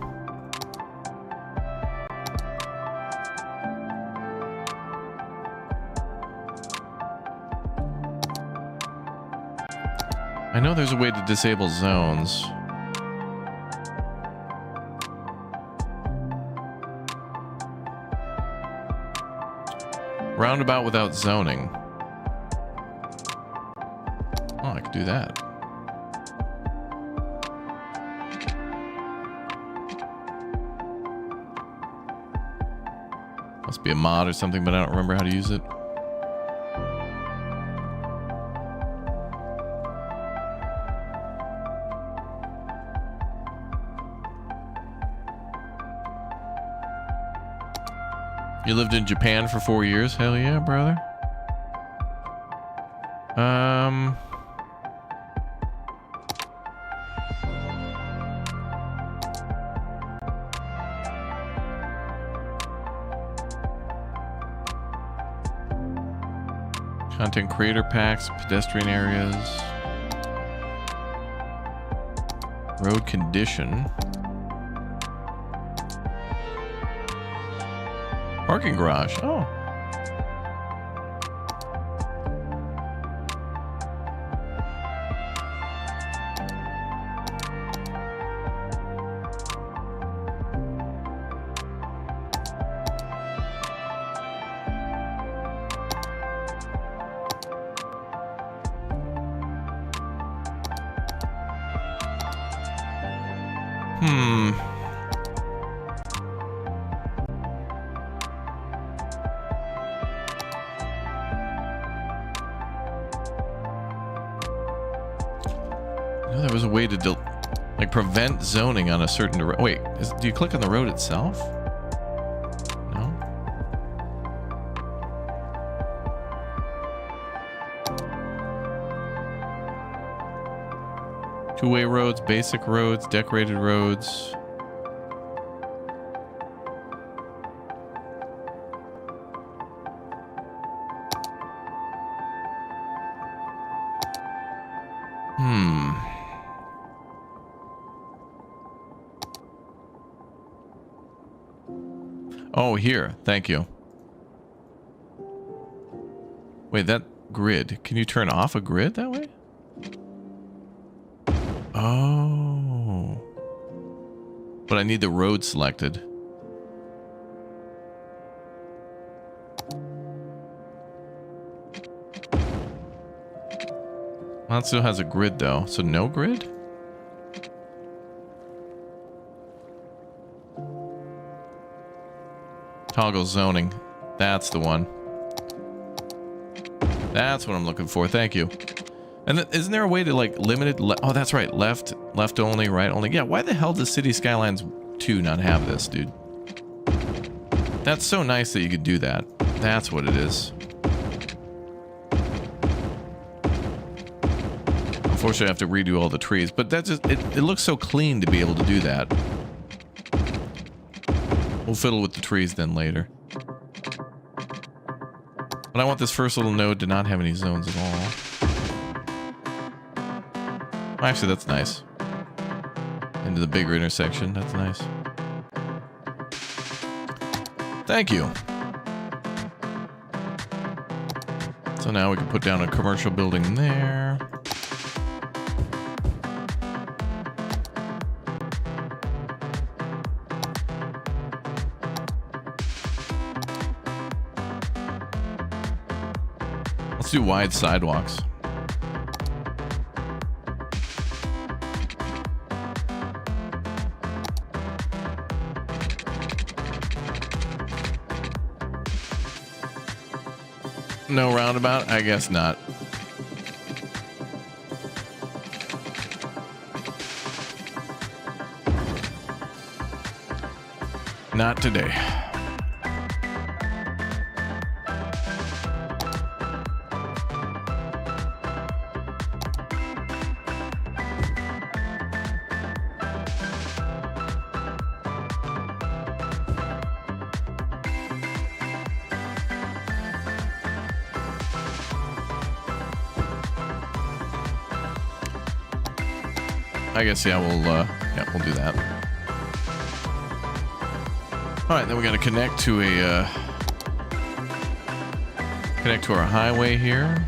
I know there's a way to disable zones. Roundabout without zoning. Oh, I could do that. Must be a mod or something, but I don't remember how to use it. You lived in Japan for 4 years? Hell yeah, brother. Content creator packs, pedestrian areas. Road condition. Parking garage. Oh. There was a way to like prevent zoning on a certain wait, do you click on the road itself? No. Two-way roads, basic roads, decorated roads. Oh, here. Thank you. Wait, that grid. Can you turn off a grid that way? Oh. But I need the road selected. Well, it still has a grid, though. So no grid? Toggle zoning. That's the one. That's what I'm looking for. Thank you. And isn't there a way to, like, limit it? Oh, that's right. Left only, right only. Yeah, why the hell does City Skylines 2 not have this, dude? That's so nice that you could do that. That's what it is. Unfortunately, I have to redo all the trees, but that just, it looks so clean to be able to do that. We'll fiddle with the trees then later. But I want this first little node to not have any zones at all. Actually, that's nice. Into the bigger intersection. That's nice. Thank you. So now we can put down a commercial building there. Let's do wide sidewalks. No roundabout? I guess not. Not today. I guess, yeah, we'll do that. All right, then we got to connect to our highway here.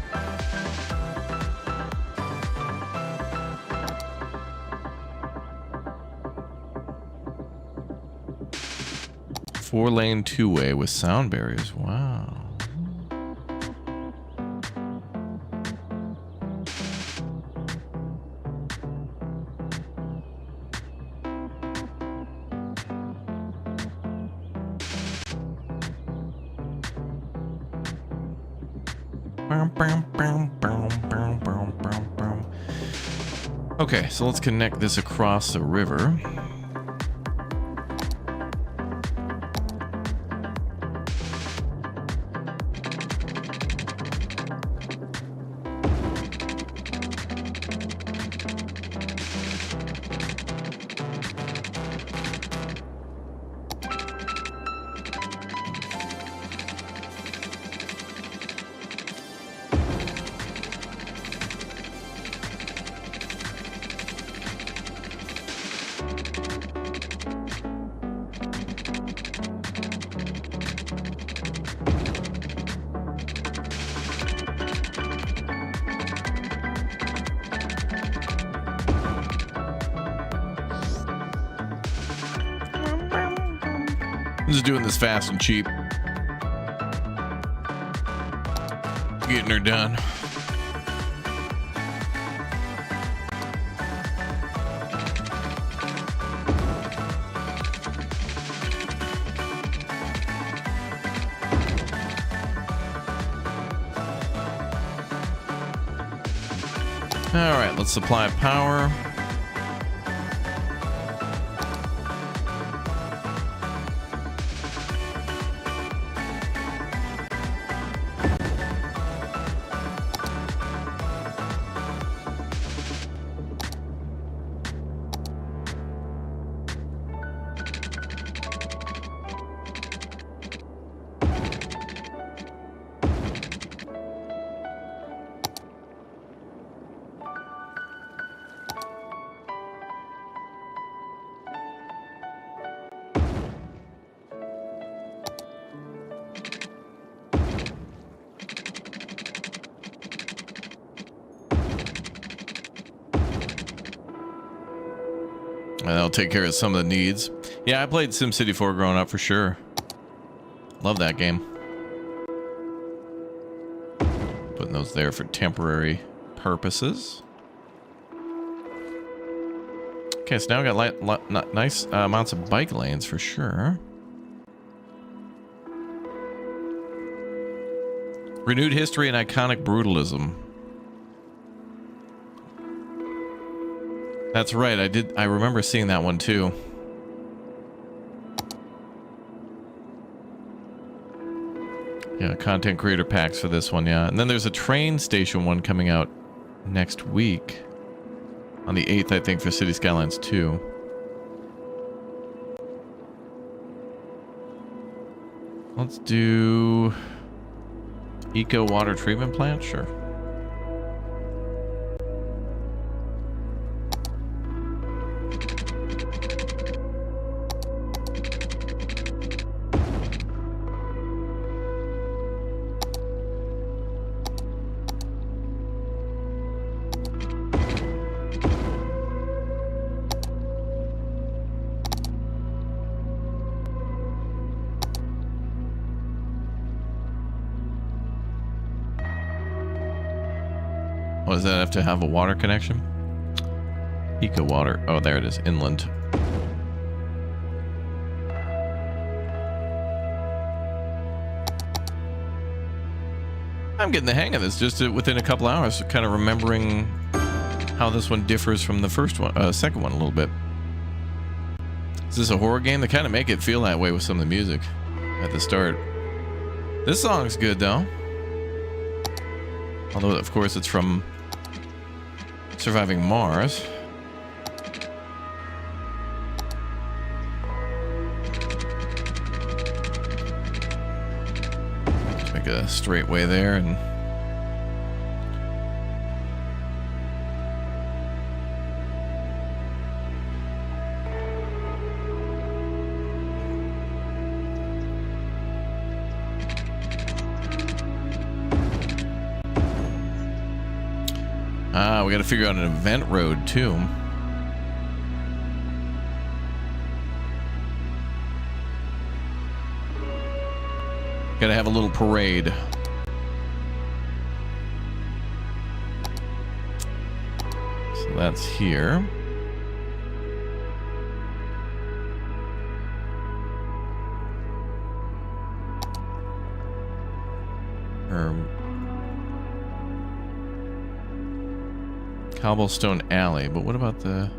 Four-lane two-way with sound barriers. Wow. Okay, so let's connect this across the river. I'm just doing this fast and cheap. Getting her done. All right, let's supply power. And that'll take care of some of the needs. Yeah, I played SimCity 4 growing up for sure. Love that game. Putting those there for temporary purposes. Okay, so now we got nice amounts of bike lanes for sure. Renewed history and iconic brutalism. That's right, I remember seeing that one too. Yeah, content creator packs for this one, yeah. And then there's a train station one coming out next week. On the 8th, I think, for City Skylines 2. Let's do Eco Water Treatment Plant, sure. What does that have to have a water connection? Eco water. Oh, there it is. Inland. I'm getting the hang of this just within a couple hours, kind of remembering how this one differs from the first one, second one a little bit. Is this a horror game? They kind of make it feel that way with some of the music at the start. This song's good though. Although, of course, it's from Surviving Mars. Just make a straight way there and... we gotta figure out an event road too. Gotta have a little parade. So that's here. Cobblestone Alley, but what about the...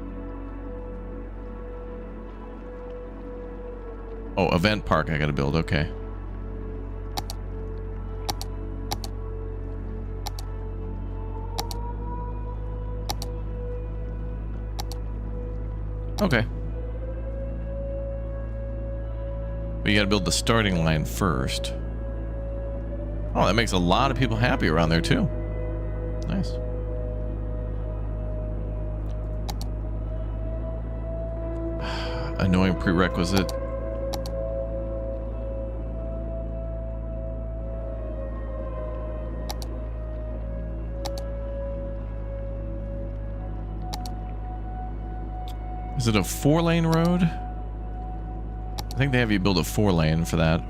Oh, event park I gotta build, okay. Okay. But you gotta build the starting line first. Oh, that makes a lot of people happy around there too. Nice. Annoying prerequisite. Is it a 4-lane road? I think they have you build a 4-lane for that.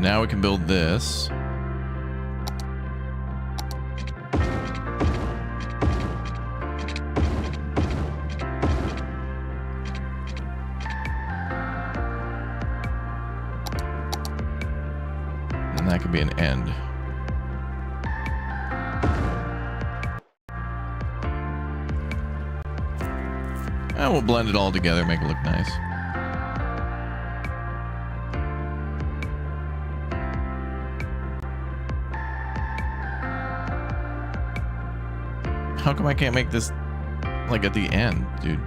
Now we can build this. And that could be an end. And we'll blend it all together, make it look nice. How come I can't make this like at the end, dude?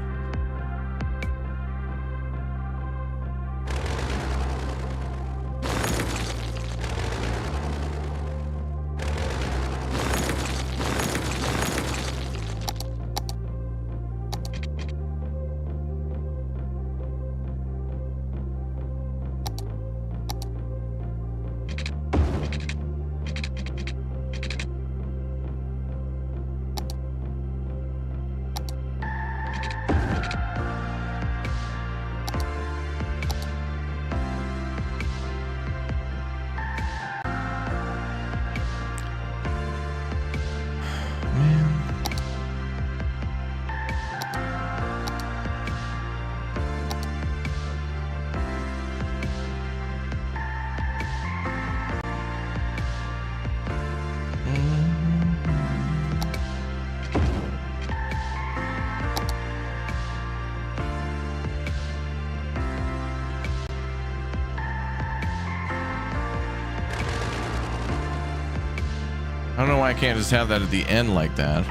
I don't know why I can't just have that at the end like that.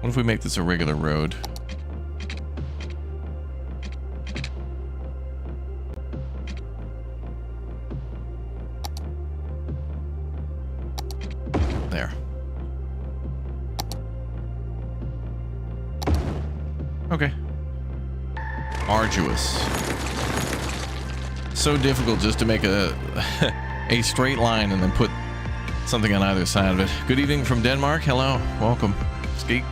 What if we make this a regular road? There. Okay. Arduous. So difficult just to make a a straight line and then put something on either side of it. Good evening from Denmark. Hello. Welcome. Skeet.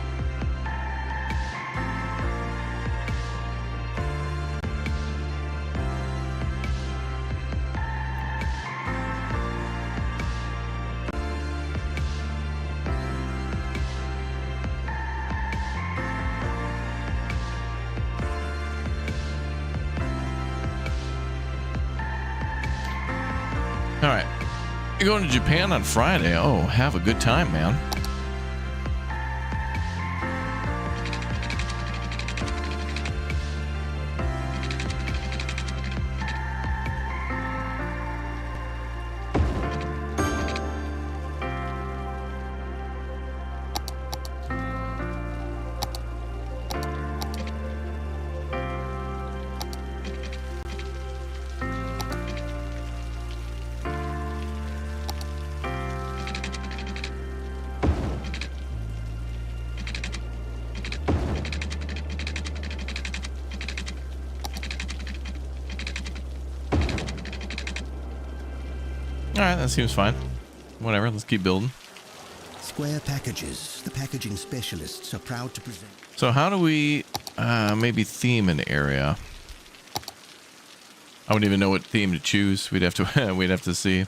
All right, you're going to Japan on Friday. Oh, have a good time, man. Alright, that seems fine. Whatever, let's keep building. Square Packages, the packaging specialists, are proud to present. So how do we maybe theme an area? I wouldn't even know what theme to choose. We'd have to we'd have to see.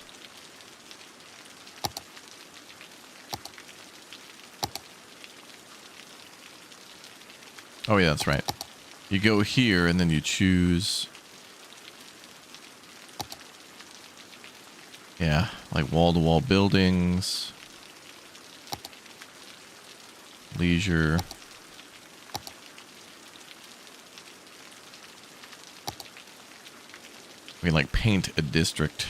Oh yeah, that's right. You go here and then you choose. Yeah, like wall-to-wall buildings, leisure. We can like paint a district.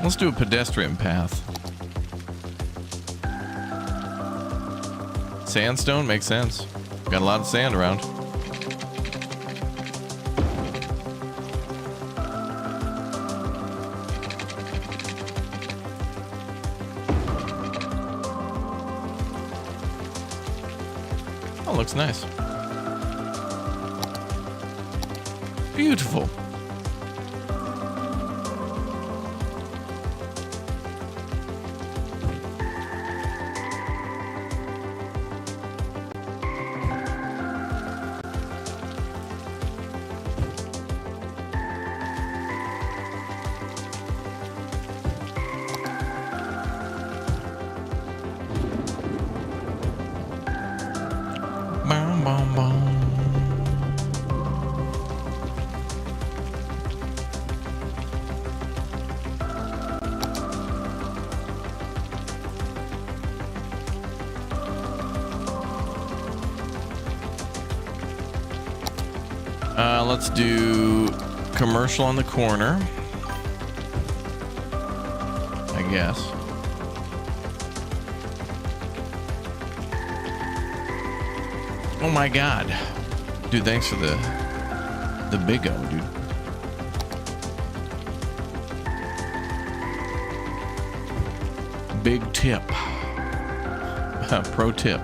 Let's do a pedestrian path. Sandstone makes sense. Got a lot of sand around. Oh, looks nice. Beautiful. Boom, boom, boom. Let's do commercial on the corner, I guess. Oh my God, dude! Thanks for the big O, dude. Big tip. Pro tip.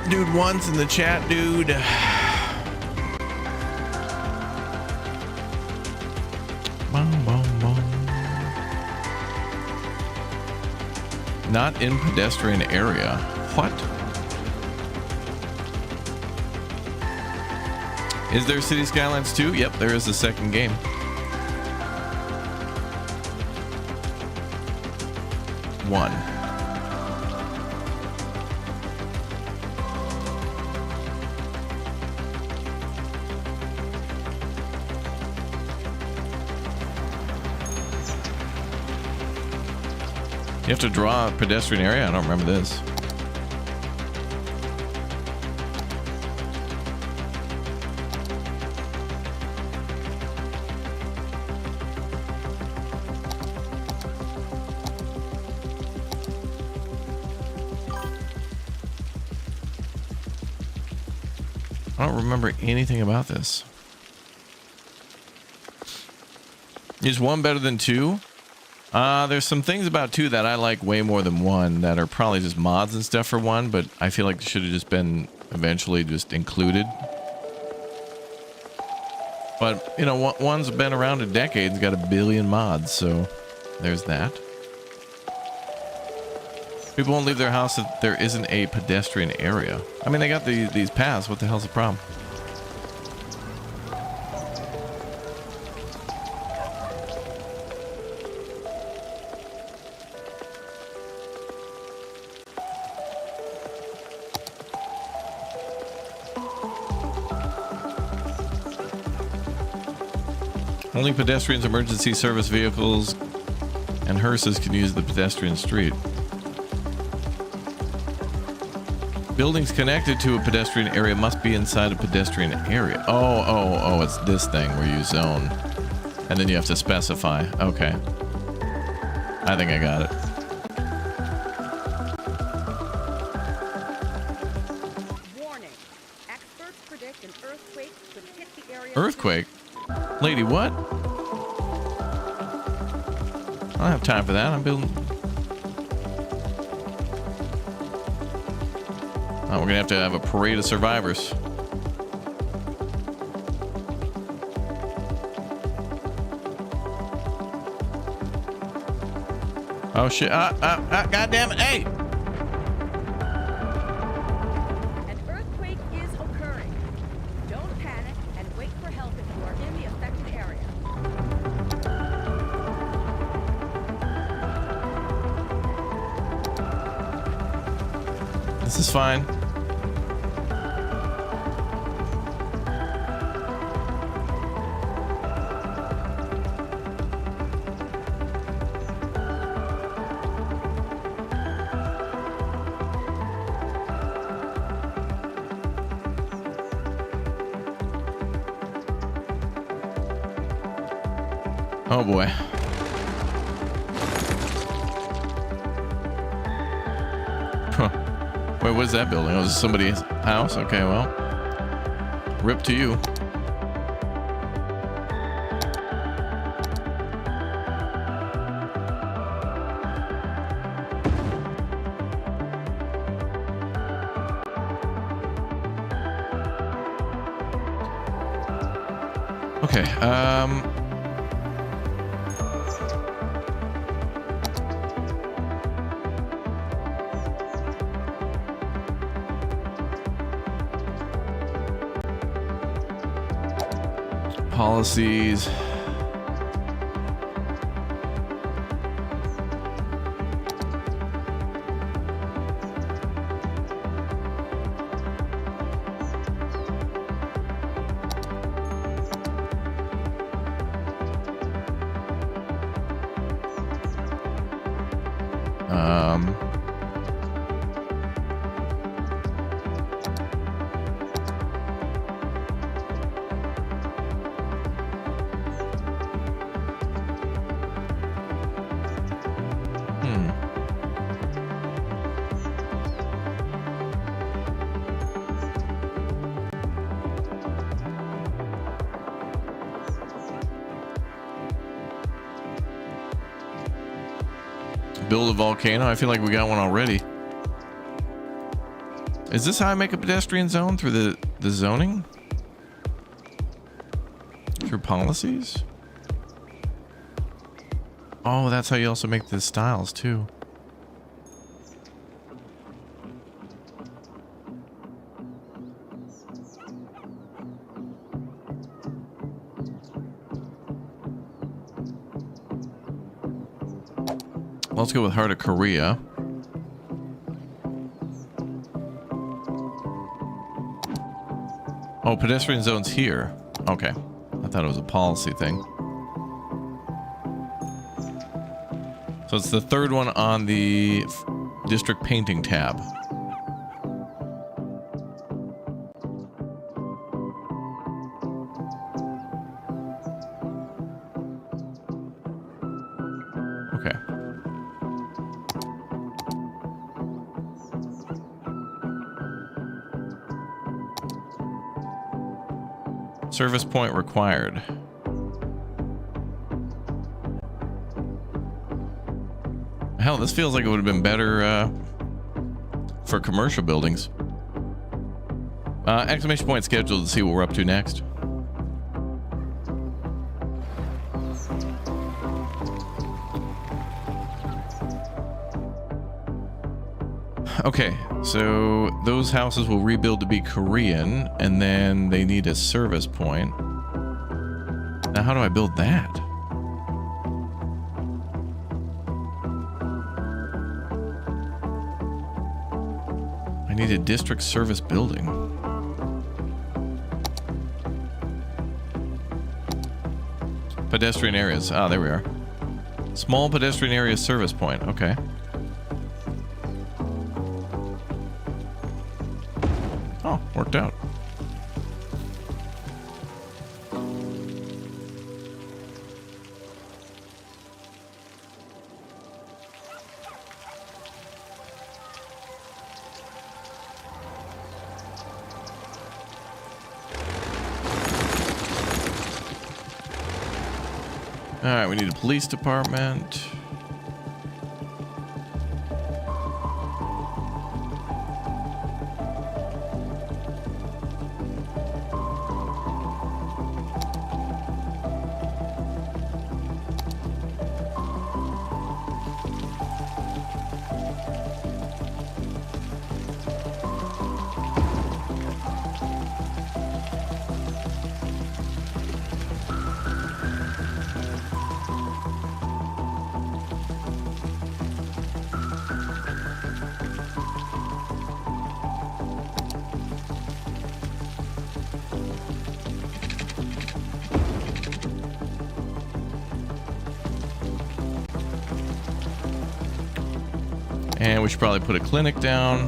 Dude, once in the chat, dude. Boom, boom, boom. Not in pedestrian area. What? Is there City Skylines 2? Yep, there is a second game. One. You have to draw a pedestrian area? I don't remember this. I don't remember anything about this. Is one better than two? There's some things about two that I like way more than one that are probably just mods and stuff for one, but I feel like they should have just been eventually just included. But, you know, one's been around a decade and got a billion mods, so there's that. People won't leave their house if there isn't a pedestrian area. I mean, they got these paths. What the hell's the problem? Only pedestrians, emergency service vehicles, and hearses can use the pedestrian street. Buildings connected to a pedestrian area must be inside a pedestrian area. Oh, it's this thing where you zone. And then you have to specify. Okay. I think I got it. Warning. Experts predict an earthquake could hit the area. Earthquake? Lady, what? I don't have time for that. I'm building... Oh, we're gonna have a parade of survivors. Oh shit! God damn it! Hey! An This is fine. Oh boy. Huh. Wait, what is that building? Oh, is this somebody's house? Okay, well. Rip to you. Okay, policies. Build a volcano. I feel like we got one already. Is this how I make a pedestrian zone? Through the zoning? Through policies? Oh, that's how you also make the styles too. Let's go with Heart of Korea. Oh, pedestrian zone's here. Okay. I thought it was a policy thing. So it's the third one on the district painting tab. Okay. Service point required. Hell, this feels like it would have been better for commercial buildings. Exclamation point scheduled to see what we're up to next. Okay, so those houses will rebuild to be Korean, and then they need a service point. Now, how do I build that? I need a district service building. Pedestrian areas. Ah, there we are. Small pedestrian area service point. Okay. Oh, worked out. All right, we need a police department. And we should probably put a clinic down.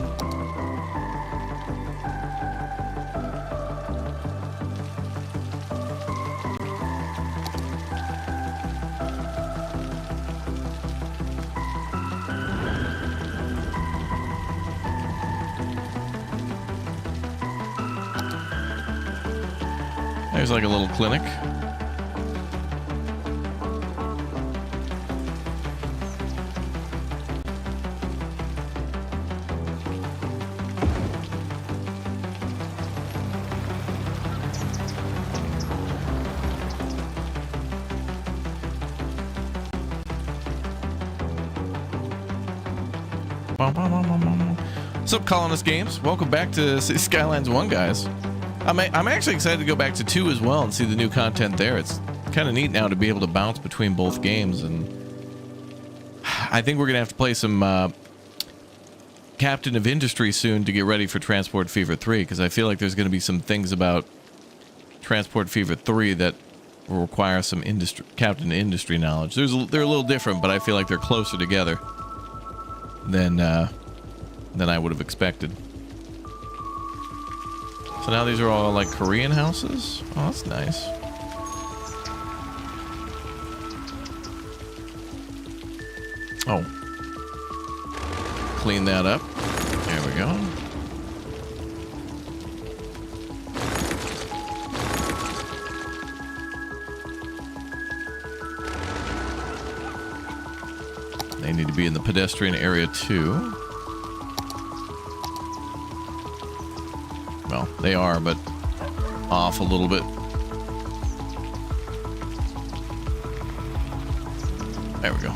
There's like a little clinic. What's up, Colonist Games? Welcome back to City Skylines 1, guys. I'm actually excited to go back to 2 as well and see the new content there. It's kind of neat now to be able to bounce between both games, and I think we're going to have to play some Captain of Industry soon to get ready for Transport Fever 3, because I feel like there's going to be some things about Transport Fever 3 that will require some Captain Industry knowledge. They're a little different, but I feel like they're closer together than I would have expected. So now these are all like Korean houses. Oh, that's nice. Oh. Clean that up. There we go. They need to be in the pedestrian area too. Well, they are, but off a little bit. There we go.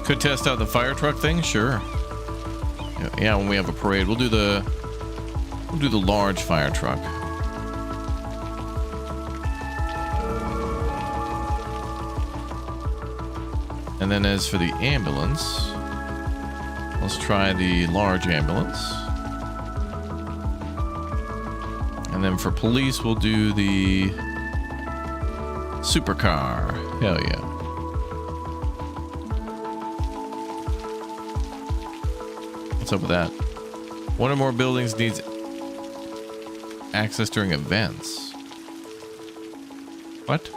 Could test out the fire truck thing, sure. Yeah, when we have a parade, we'll do the large fire truck. And then as for the ambulance, let's try the large ambulance. And then for police, we'll do the supercar. Hell yeah. What's up with that? One or more buildings needs access during events. What?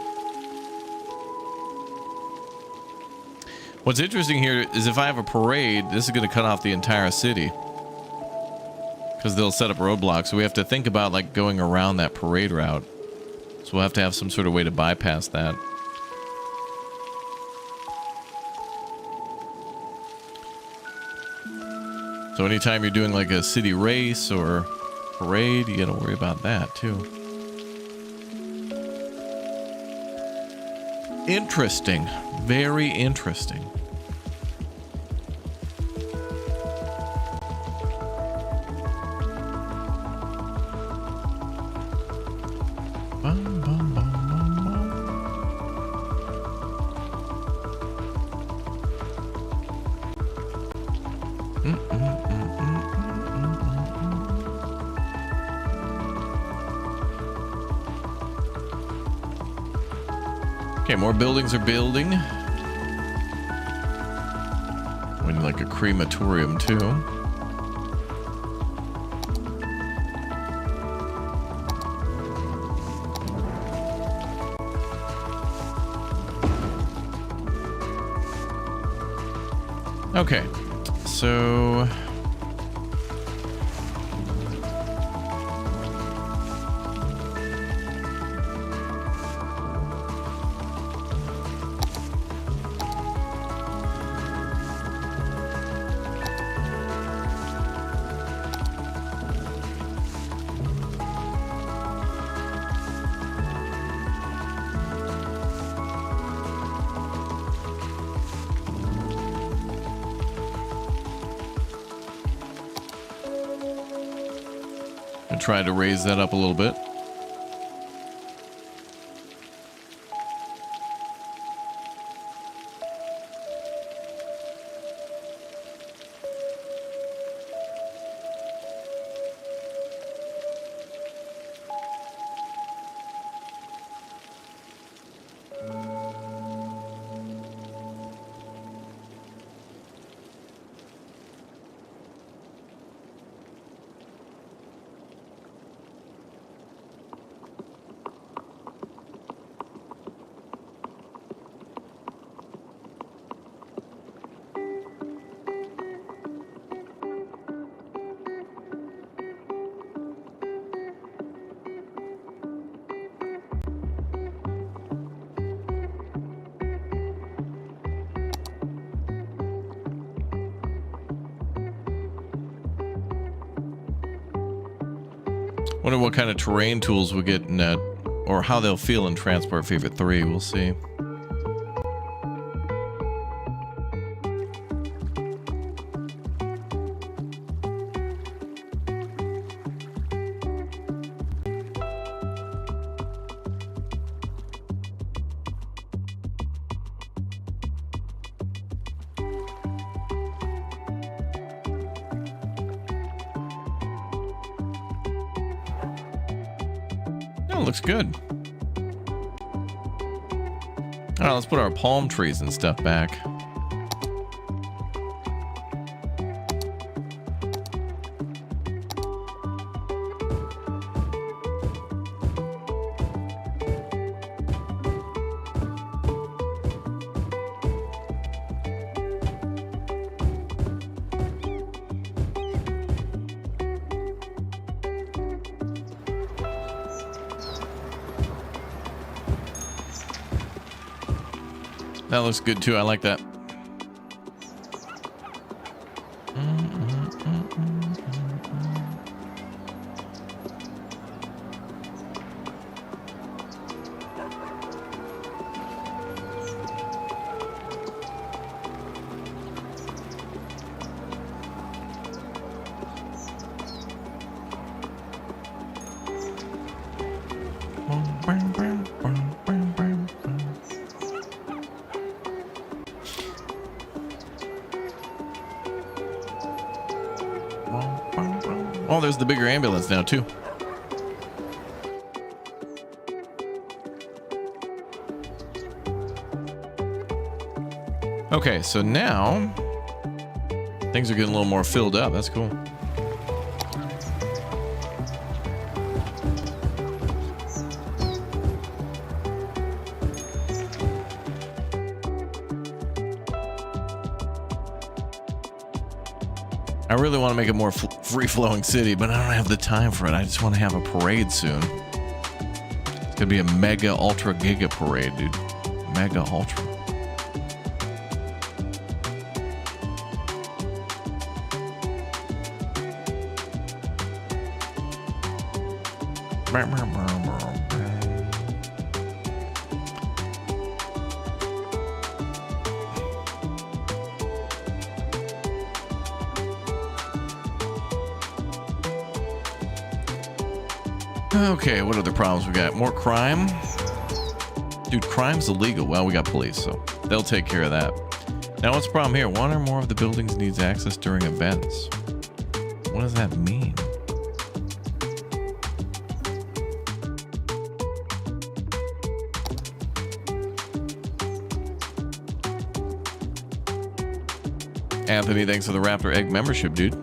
What's interesting here is if I have a parade, this is going to cut off the entire city. Because they'll set up roadblocks. So we have to think about like going around that parade route. So we'll have to have some sort of way to bypass that. So anytime you're doing like a city race or parade, you got to worry about that too. Interesting. Very interesting. Okay, more buildings are building. We need like a crematorium too. Okay, so try to raise that up a little bit. Wonder what kind of terrain tools we'll get in or how they'll feel in Transport Fever 3. We'll see. Looks good. All right, let's put our palm trees and stuff back. That looks good too. I like that. Oh, there's the bigger ambulance now, too. Okay, so now things are getting a little more filled up. That's cool. I really want to make a more free-flowing city, but I don't have the time for it. I just want to have a parade soon. It's gonna be a mega ultra giga parade, dude. Mega ultra. Okay, what other problems we got? More crime? Dude, crime's illegal. Well, we got police, so they'll take care of that. Now, what's the problem here? One or more of the buildings needs access during events. What does that mean? Anthony, thanks for the Raptor Egg membership, dude.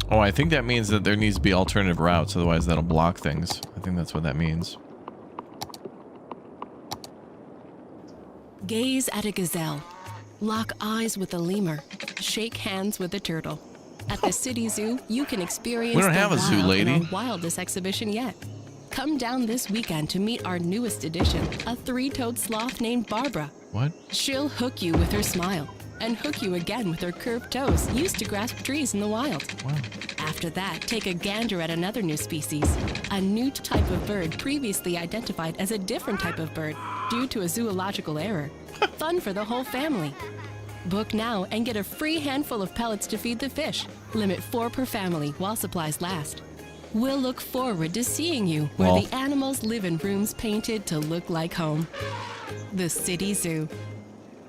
Oh, I think that means that there needs to be alternative routes, otherwise that'll block things. I think that's what that means. Gaze at a gazelle. Lock eyes with a lemur. Shake hands with a turtle. At the City Zoo, you can experience We don't have a zoo, lady. in our wildest exhibition yet. Come down this weekend to meet our newest addition, a three-toed sloth named Barbara. What? She'll hook you with her smile and hook you again with her curved toes used to grasp trees in the wild. Wow. After that, take a gander at another new species, a new type of bird previously identified as a different type of bird due to a zoological error. Fun for the whole family. Book now and get a free handful of pellets to feed the fish. Limit 4 per family while supplies last. We'll look forward to seeing you where Well. the animals live in rooms painted to look like home. The City Zoo.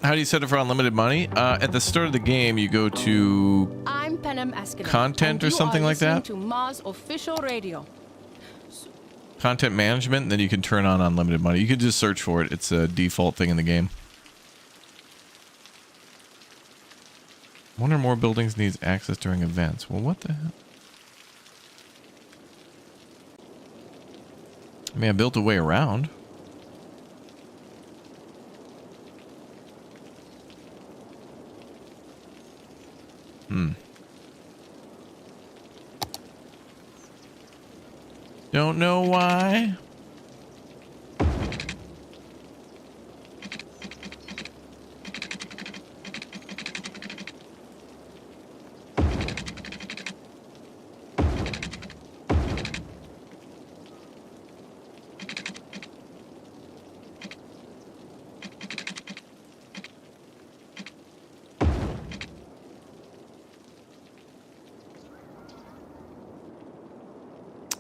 How do you set it for unlimited money? At the start of the game, you go to I'm Penem Eskenazi. Content or something like that? To Maz official radio. content management, and then you can turn on unlimited money. You can just search for it. It's a default thing in the game. One or more buildings needs access during events. Well, what the hell? I mean, I built a way around. Don't know why.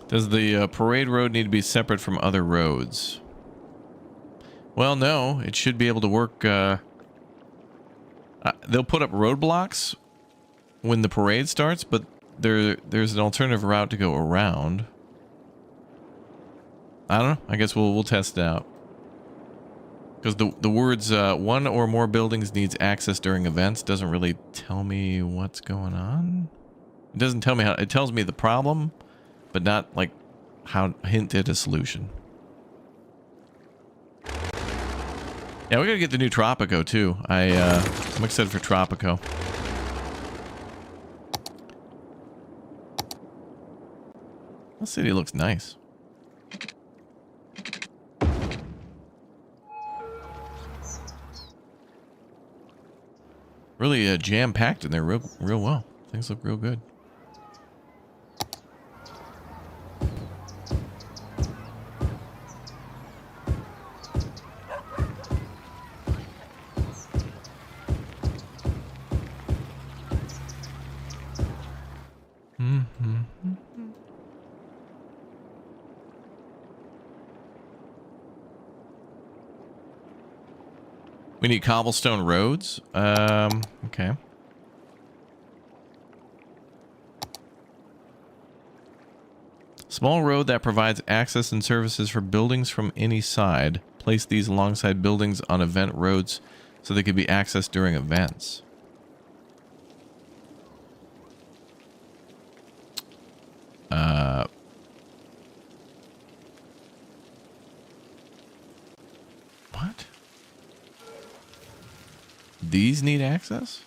Does the parade road need to be separate from other roads? Well, no. It should be able to work. They'll put up roadblocks when the parade starts, but there's an alternative route to go around. I don't know. I guess we'll test it out. Because the words one or more buildings needs access during events doesn't really tell me what's going on. It doesn't tell me how. It tells me the problem, but not like how hint at a solution. Yeah, we gotta get the new Tropico too. I'm excited for Tropico. That city looks nice. Really jam-packed in there real well. Things look real good. We need cobblestone roads. Okay. Small road that provides access and services for buildings from any side. Place these alongside buildings on event roads so they can be accessed during events. What? These need access?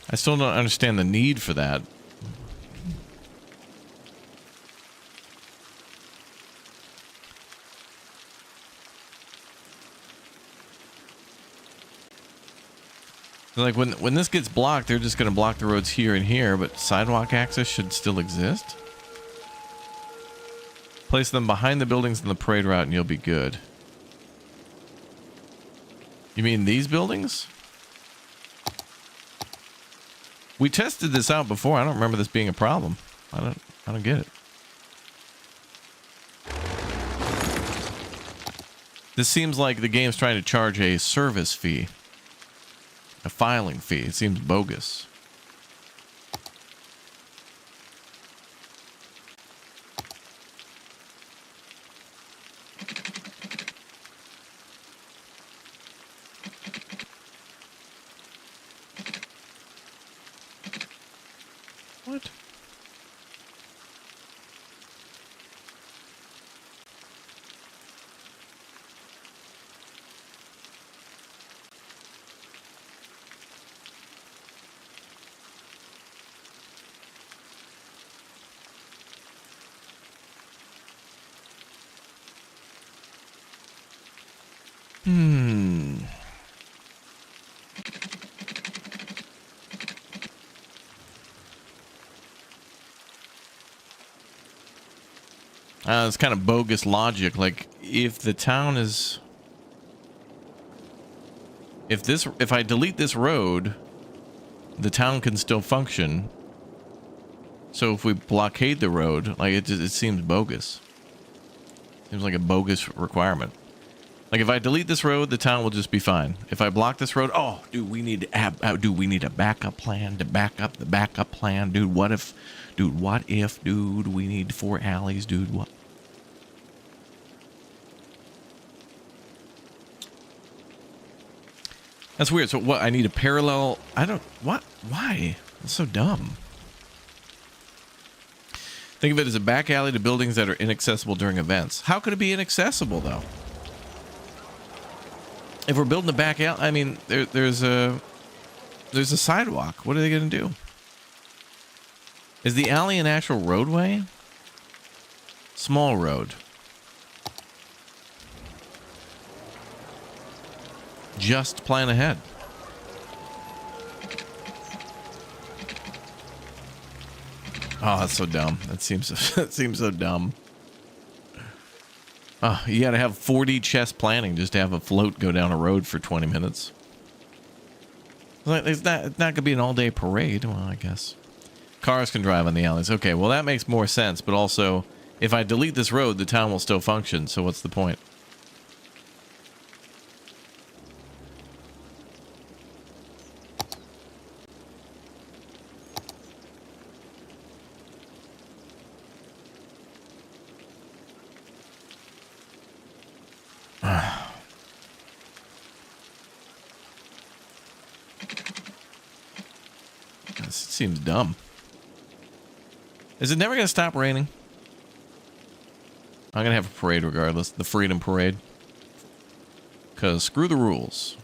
I still don't understand the need for that. Like when this gets blocked, they're just going to block the roads here and here, but sidewalk access should still exist. Place them behind the buildings in the parade route and you'll be good. You mean these buildings? We tested this out before. I don't remember this being a problem. I don't get it. This seems like the game's trying to charge a service fee. A filing fee. It seems bogus. What? It's kind of bogus logic. Like, if the town is... If I delete this road, the town can still function. So if we blockade the road, like, it seems bogus. Seems like a bogus requirement. Like, if I delete this road, the town will just be fine. If I block this road, oh, dude, we need a backup plan to back up the backup plan. Dude, what if, dude, we need 4 alleys, dude, what? That's weird. So what, I need a parallel, what? Why? That's so dumb. Think of it as a back alley to buildings that are inaccessible during events. How could it be inaccessible, though? If we're building a back alley, I mean, there's a sidewalk. What are they going to do? Is the alley an actual roadway? Small road. Just plan ahead. Oh, that's so dumb. That seems so dumb. Oh, you got to have 4D chess planning just to have a float go down a road for 20 minutes. Like, it's not going to be an all-day parade. Well, I guess. Cars can drive on the alleys. Okay, well, that makes more sense. But also, if I delete this road, the town will still function. So what's the point? This seems dumb. Is it never going to stop raining? I'm going to have a parade regardless. The Freedom Parade. Because screw the rules.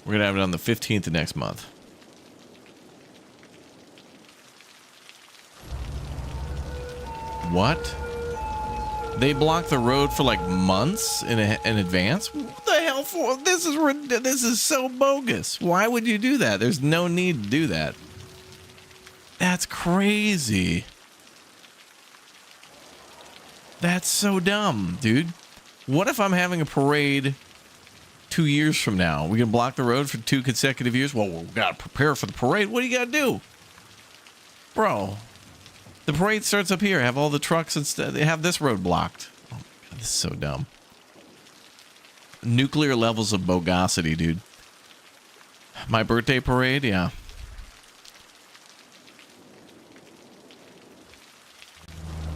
We're going to have it on the 15th of next month. What? They block the road for like months in advance? What the hell for? This is so bogus. Why would you do that? There's no need to do that. That's crazy. That's so dumb, dude. What if I'm having a parade 2 years from now? We can block the road for 2 consecutive years? Well, we got to prepare for the parade. What do you got to do? Bro. The parade starts up here. Have all the trucks instead. They have this road blocked. Oh my God, this is so dumb. Nuclear levels of bogosity, dude. My birthday parade, yeah.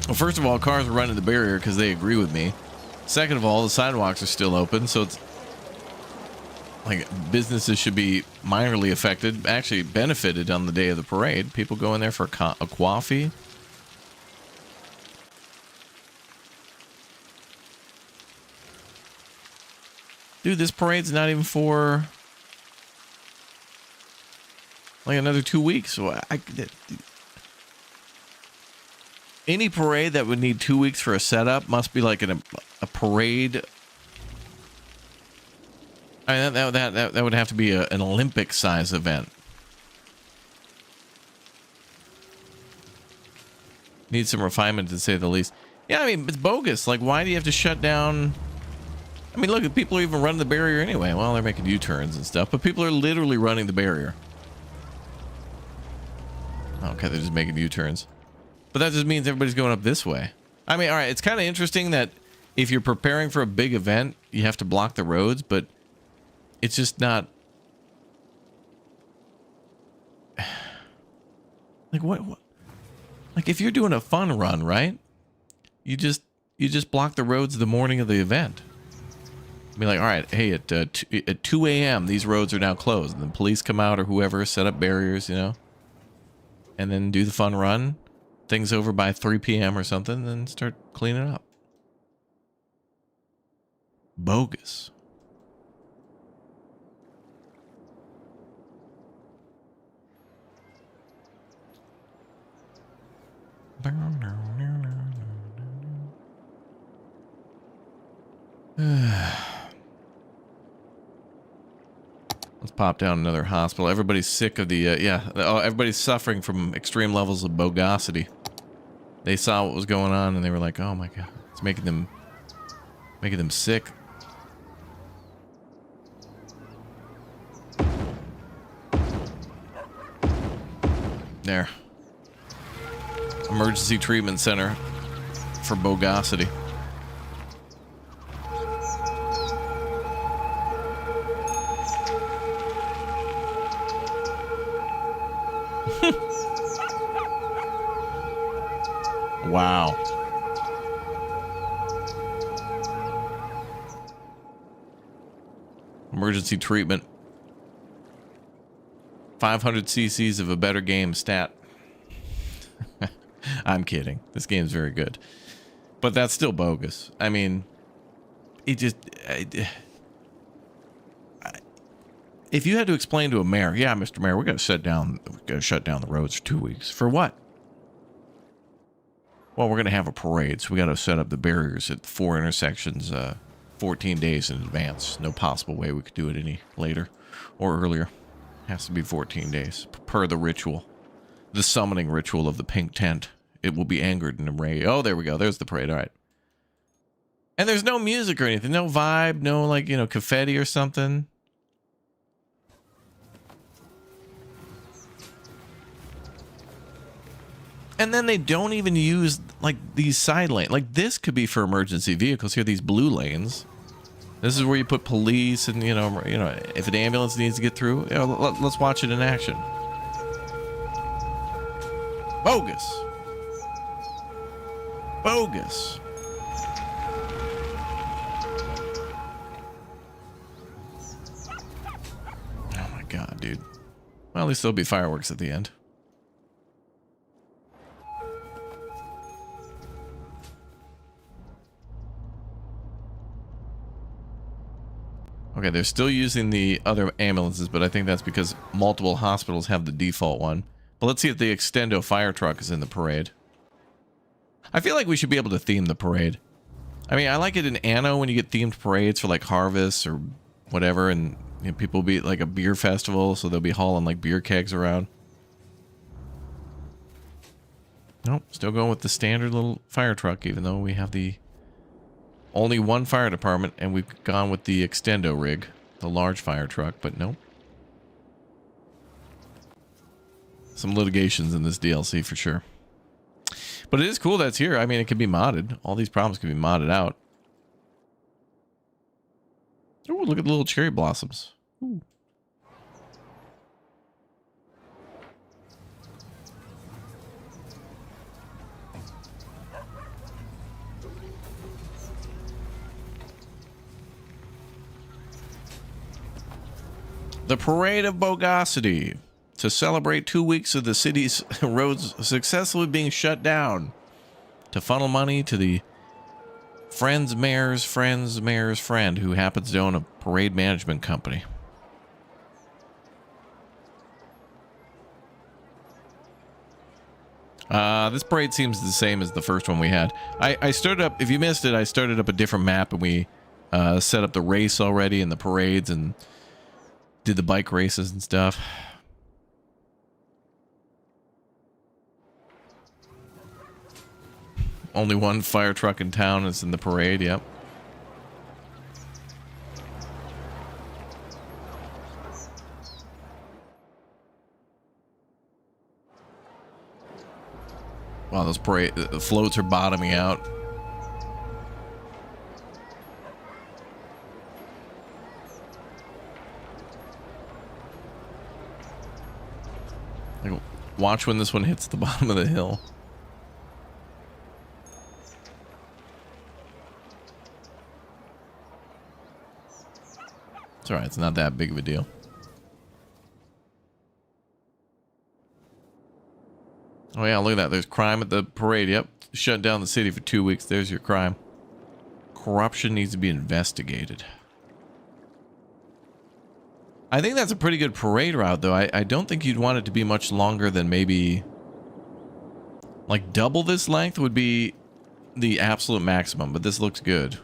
Well, first of all, cars are running the barrier because they agree with me. Second of all, the sidewalks are still open, so it's like businesses should be minorly affected, actually benefited on the day of the parade. People go in there for a coffee. Dude, this parade's not even for like another 2 weeks. So any parade that would need 2 weeks for a setup must be like a parade. I mean, that would have to be an Olympic size event. Need some refinement, to say the least. Yeah, I mean, it's bogus. Like, why do you have to shut down? I mean, look, people are even running the barrier anyway. Well, they're making U-turns and stuff, but people are literally running the barrier. Okay, they're just making U-turns. But that just means everybody's going up this way. I mean, all right, it's kind of interesting that if you're preparing for a big event, you have to block the roads, but it's just not... Like, what? Like, if you're doing a fun run, right? You just block the roads the morning of the event. I mean, like, all right, hey, at 2 a.m., these roads are now closed. And then police come out or whoever, set up barriers, you know? And then do the fun run. Things over by 3 p.m. or something, then start cleaning up. Bogus. Let's pop down another hospital. Everybody's sick of the, everybody's suffering from extreme levels of bogosity. They saw what was going on and they were like, oh my God, it's making them sick. There. Emergency treatment center for bogosity. Wow. Emergency treatment. 500 cc's of a better game stat. I'm kidding. This game's very good. But that's still bogus. I mean, it just... if you had to explain to a mayor, yeah, Mr. Mayor, we're going to shut down the roads for 2 weeks. For what? Well, we're going to have a parade, so we got to set up the barriers at 4 intersections 14 days in advance. No possible way we could do it any later or earlier. Has to be 14 days, per the ritual. The summoning ritual of the pink tent. It will be angered in a ray. Oh, there we go. There's the parade. All right. And there's no music or anything. No vibe. No, like, you know, confetti or something. And then they don't even use, like, these side lanes. Like, this could be for emergency vehicles. Here, these blue lanes. This is where you put police and, you know, if an ambulance needs to get through, you know, let's watch it in action. Bogus. Bogus. Oh my God, dude. Well, at least there'll be fireworks at the end. Okay, they're still using the other ambulances, but I think that's because multiple hospitals have the default one. But let's see if the Extendo fire truck is in the parade. I feel like we should be able to theme the parade. I mean, I like it in Anno when you get themed parades for like harvests or whatever, and you know, people will be at like a beer festival, so they'll be hauling like beer kegs around. Nope, still going with the standard little fire truck, even though we have the only one fire department, and we've gone with the Extendo rig, the large fire truck, but nope. Some litigations in this DLC for sure. But it is cool that it's here. I mean, it can be modded. All these problems can be modded out. Oh, look at the little cherry blossoms. Ooh. The Parade of Bogosity. To celebrate 2 weeks of the city's roads successfully being shut down. To funnel money to the friend's mayor's friend who happens to own a parade management company. This parade seems the same as the first one we had. I started up, if you missed it, I started up a different map and we set up the race already and the parades and did the bike races and stuff. Only one fire truck in town is in the parade, yep. Wow, those parade the floats are bottoming out. Like, watch when this one hits the bottom of the hill. It's alright, it's not that big of a deal. Oh yeah, look at that. There's crime at the parade. Yep. Shut down the city for 2 weeks. There's your crime. Corruption needs to be investigated. I think that's a pretty good parade route, though. I don't think you'd want it to be much longer than maybe... like double this length would be the absolute maximum, but this looks good.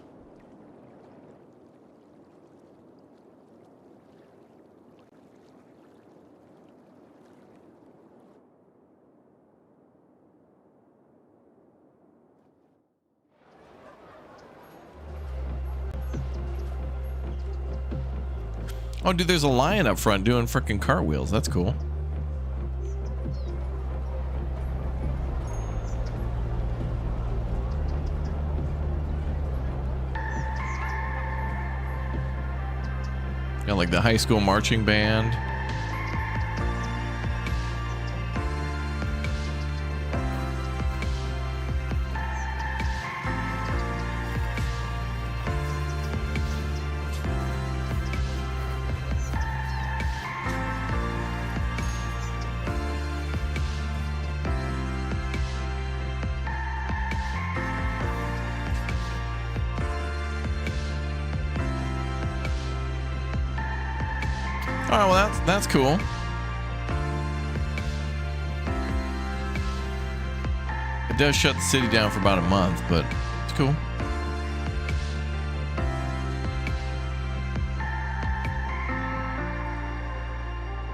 Oh, dude, there's a lion up front doing frickin' cartwheels. That's cool. Got like the high school marching band. Oh, well, that's cool. does shut the city down for about a month, but it's cool.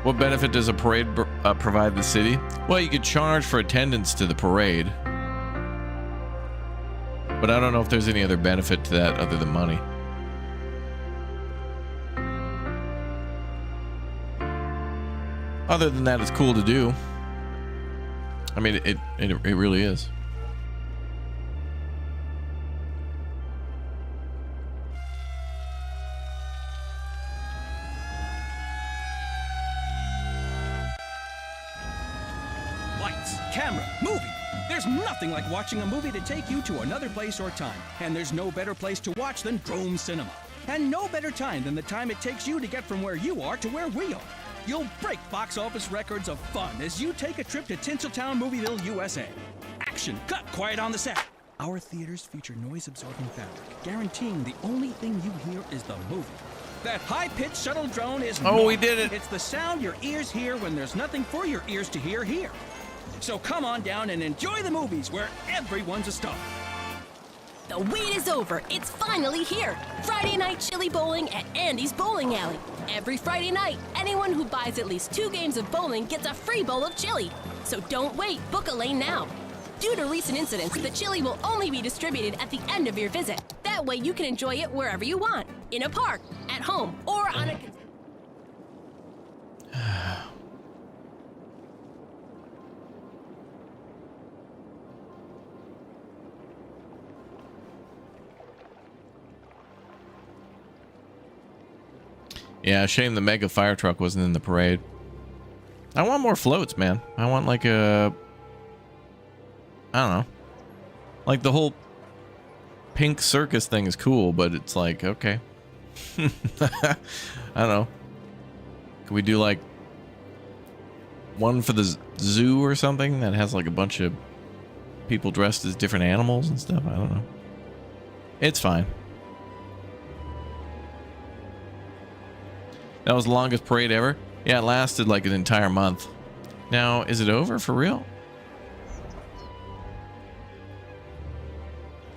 What benefit does a parade provide the city? Well, you could charge for attendance to the parade. But I don't know if there's any other benefit to that other than money. Other than that, it's cool to do. I mean, it really is. Lights, camera, movie. There's nothing like watching a movie to take you to another place or time. And there's no better place to watch than Drome Cinema. And no better time than the time it takes you to get from where you are to where we are. You'll break box office records of fun as you take a trip to Tinseltown Movieville, USA. Action, cut, quiet on the set. Our theaters feature noise-absorbing fabric, guaranteeing the only thing you hear is the movie. That high-pitched shuttle drone is we did it. It's the sound your ears hear when there's nothing for your ears to hear here. So come on down and enjoy the movies where everyone's a star. The wait is over. It's finally here. Friday night chili bowling at Andy's Bowling Alley. Every Friday night, anyone who buys at least 2 games of bowling gets a free bowl of chili. So don't wait. Book a lane now. Due to recent incidents, the chili will only be distributed at the end of your visit. That way you can enjoy it wherever you want. In a park, at home, or on a... Yeah, shame the mega fire truck wasn't in the parade. I want more floats, man. I want like a... I don't know. Like the whole pink circus thing is cool, but it's like, okay. I don't know. Can we do like one for the zoo or something that has like a bunch of people dressed as different animals and stuff? I don't know. It's fine. That was the longest parade ever? Yeah, it lasted like an entire month. Now, is it over for real?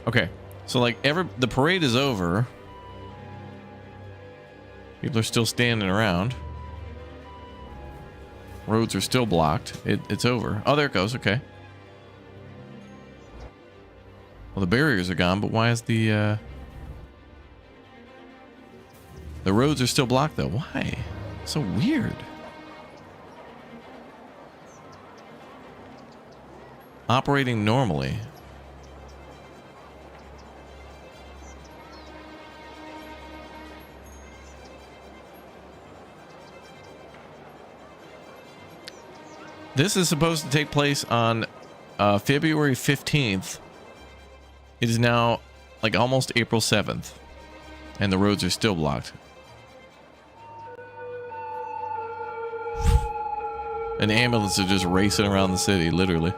Okay, so like the parade is over. People are still standing around. Roads are still blocked. It's over. Oh, there it goes. Okay. Well, the barriers are gone, but why is the roads are still blocked though? Why? So weird. Operating normally. This is supposed to take place on February 15th. It is now like almost April 7th. And the roads are still blocked. An ambulance is just racing around the city, literally.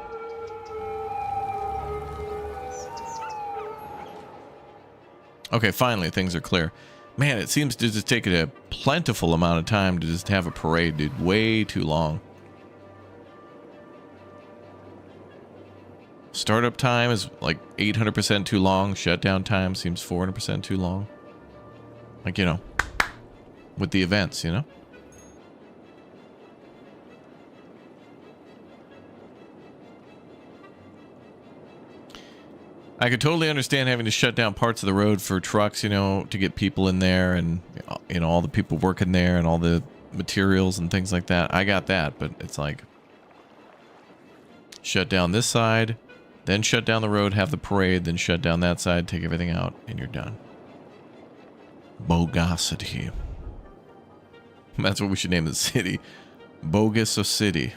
Okay, finally, things are clear. Man, it seems to just take a plentiful amount of time to just have a parade, dude. Way too long. Startup time is like 800% too long. Shutdown time seems 400% too long. Like, you know, with the events, you know? I could totally understand having to shut down parts of the road for trucks, you know, to get people in there and, you know, all the people working there and all the materials and things like that. I got that, but it's like shut down this side, then shut down the road, have the parade, then shut down that side, take everything out, and you're done. Bogosity. That's what we should name the city. Bogus City.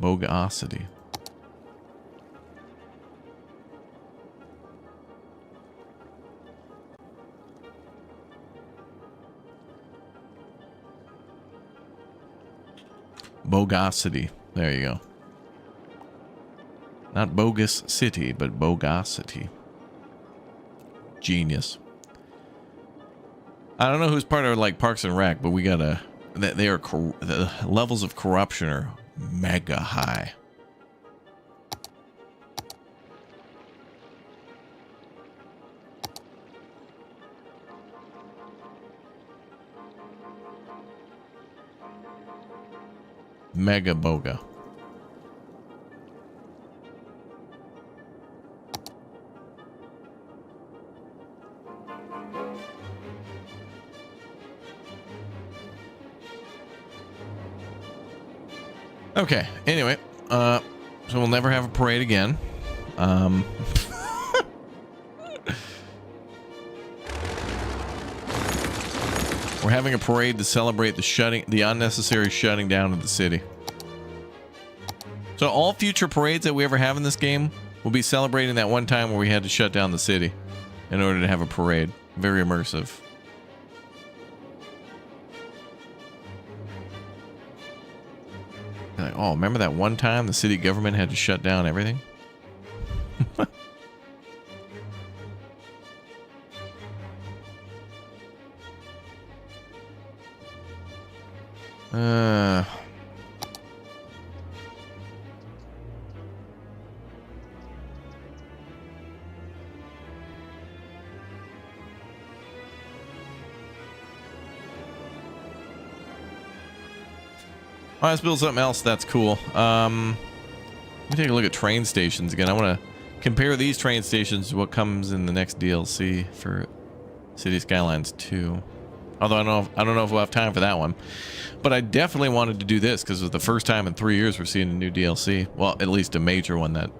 Bogosity. Bogosity. There you go. Not bogus city, but bogosity. Genius. I don't know who's part of like Parks and Rec, but we gotta. The levels of corruption are mega high. Mega Boga. Okay, anyway, so we'll never have a parade again. We're having a parade to celebrate the unnecessary shutting down of the city. So all future parades that we ever have in this game will be celebrating that one time where we had to shut down the city in order to have a parade. Very immersive. Like, oh, remember that one time the city government had to shut down everything? Let's build something else that's cool. Let me take a look at train stations again. I want to compare these train stations to what comes in the next DLC for City Skylines 2. Although I don't know if we'll have time for that one. But I definitely wanted to do this because it was the first time in 3 years we're seeing a new DLC. Well, at least a major one that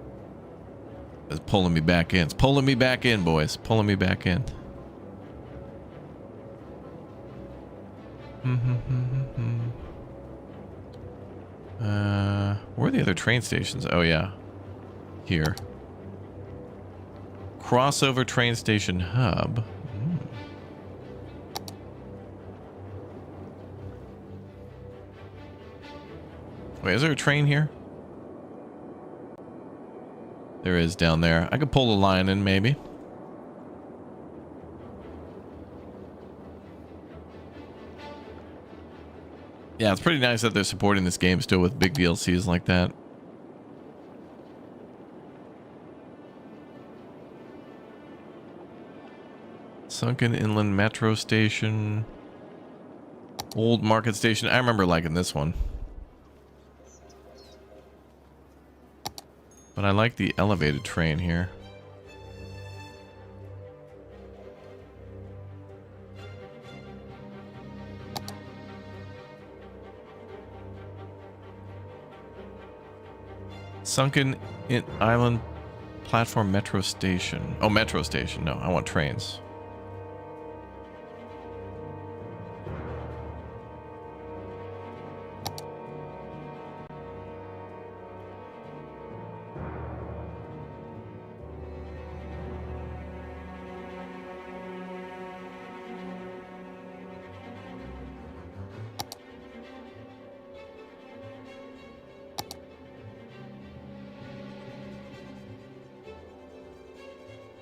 is pulling me back in. It's pulling me back in, boys. Pulling me back in. Where are the other train stations? Oh, yeah. Here. Crossover train station hub. Wait, is there a train here? There is down there. I could pull the line in, maybe. Yeah, it's pretty nice that they're supporting this game still with big DLCs like that. Sunken Inland Metro Station. Old Market Station. I remember liking this one. But I like the elevated train here. Sunken Island Platform Metro Station. Oh, Metro Station. No, I want trains.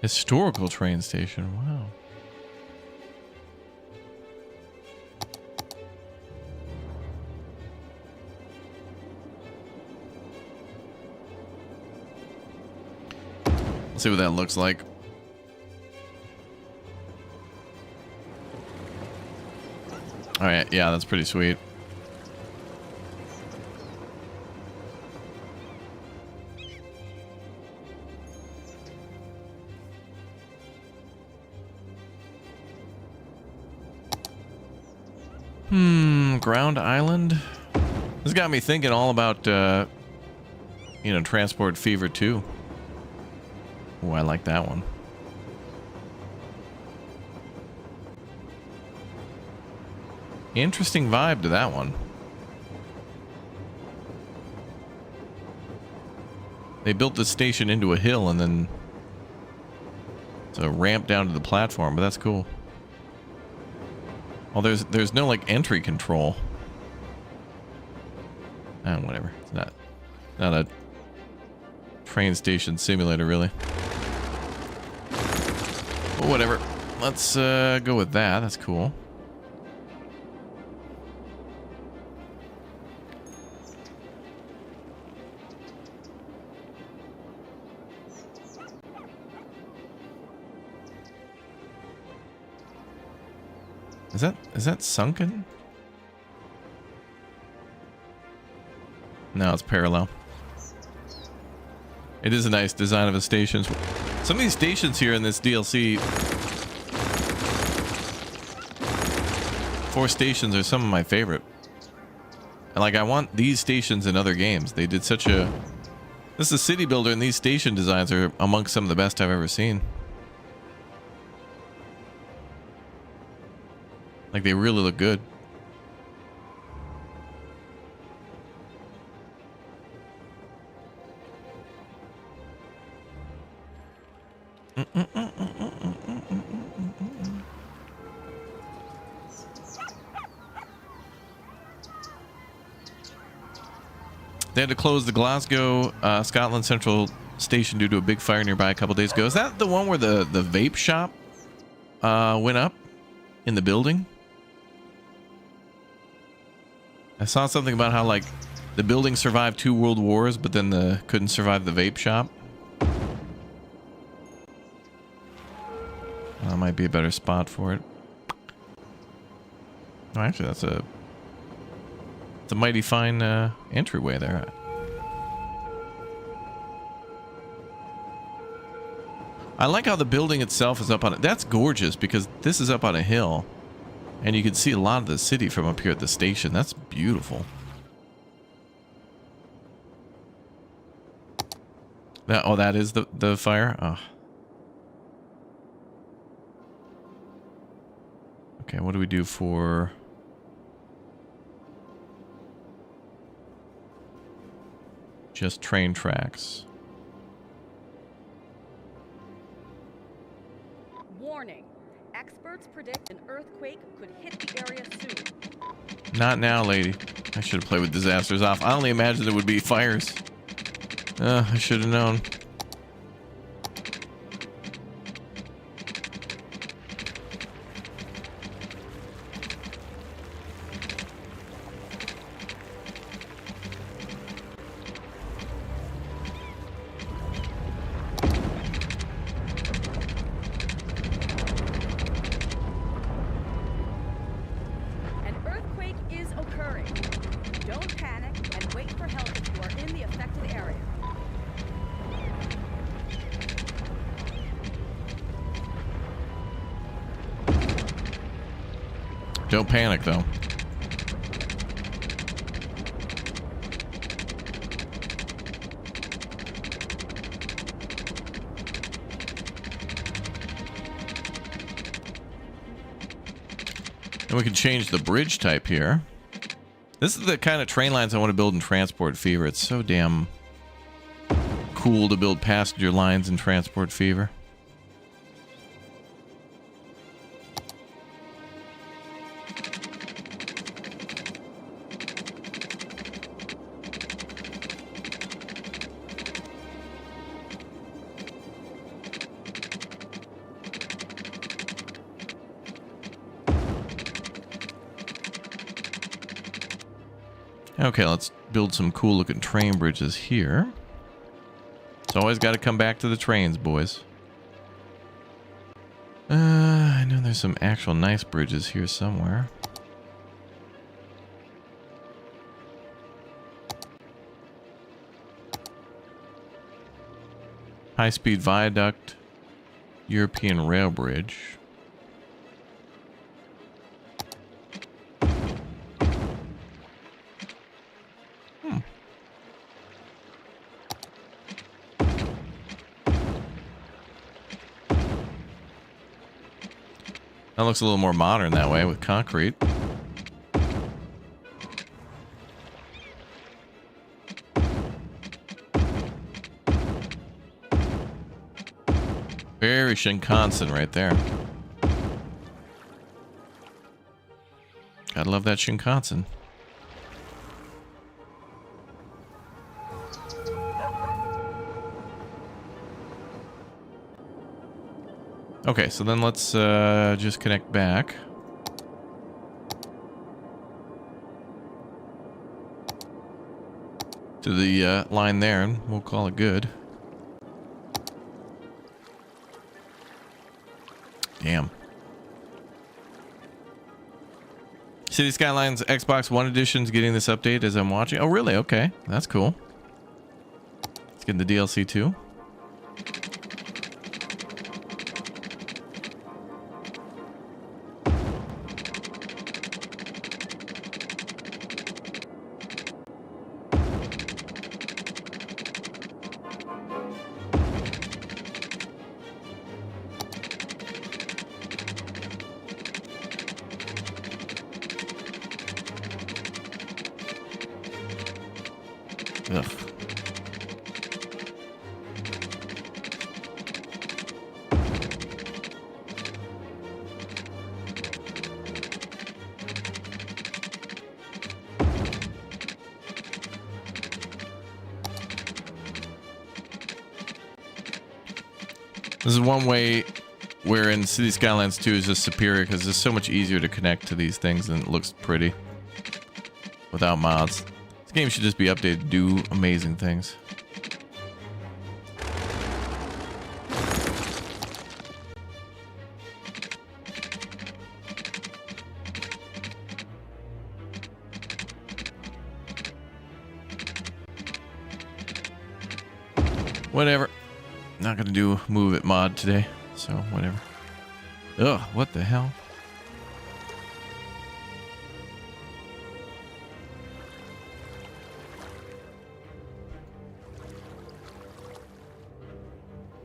Historical train station. Wow. Let's see what that looks like. All right. Yeah, that's pretty sweet. Ground Island. This got me thinking all about, you know, Transport Fever 2. Oh, I like that one. Interesting vibe to that one. They built the station into a hill and then it's a ramp down to the platform, but that's cool. Well, there's no like entry control. Whatever. It's not a train station simulator, really. But whatever. Let's go with that. That's cool. Is that sunken? No, it's parallel. It is a nice design of a station. Some of these stations here in this DLC, 4 stations are some of my favorite. And like, I want these stations in other games. They did such a... This is a city builder, and these station designs are amongst some of the best I've ever seen. Like, they really look good. They had to close the Glasgow, Scotland Central Station due to a big fire nearby a couple days ago. Is that the one where the vape shop went up in the building? I saw something about how, like, the building survived 2 world wars, but then couldn't survive the vape shop. That might be a better spot for it. Oh, actually, it's a mighty fine entryway there. I like how the building itself is up on it. That's gorgeous because this is up on a hill, and you can see a lot of the city from up here at the station. That's beautiful. That is the fire. Oh. Okay, what do we do for... just train tracks? Warning. Experts predict an earthquake could hit the area soon. Not now, lady. I should have played with disasters off. I only imagined there would be fires. I should have known. Don't panic, though. And we can change the bridge type here. This is the kind of train lines I want to build in Transport Fever. It's so damn cool to build passenger lines in Transport Fever. Okay, let's build some cool looking train bridges here. It's always got to come back to the trains, boys. I know there's some actual nice bridges here somewhere. High-speed viaduct, European rail bridge. That looks a little more modern that way with concrete. Very Shinkansen right there. Gotta love that Shinkansen. Okay, so then let's just connect back. To the line there, and we'll call it good. Damn. City Skylines Xbox One Edition is getting this update as I'm watching. Oh, really? Okay, that's cool. It's getting the DLC too. Ugh. This is one way wherein City Skylines 2 is just superior because it's so much easier to connect to these things and it looks pretty without mods. This game should just be updated to do amazing things. Whatever. Not gonna do Move It mod today, so whatever. Ugh, what the hell?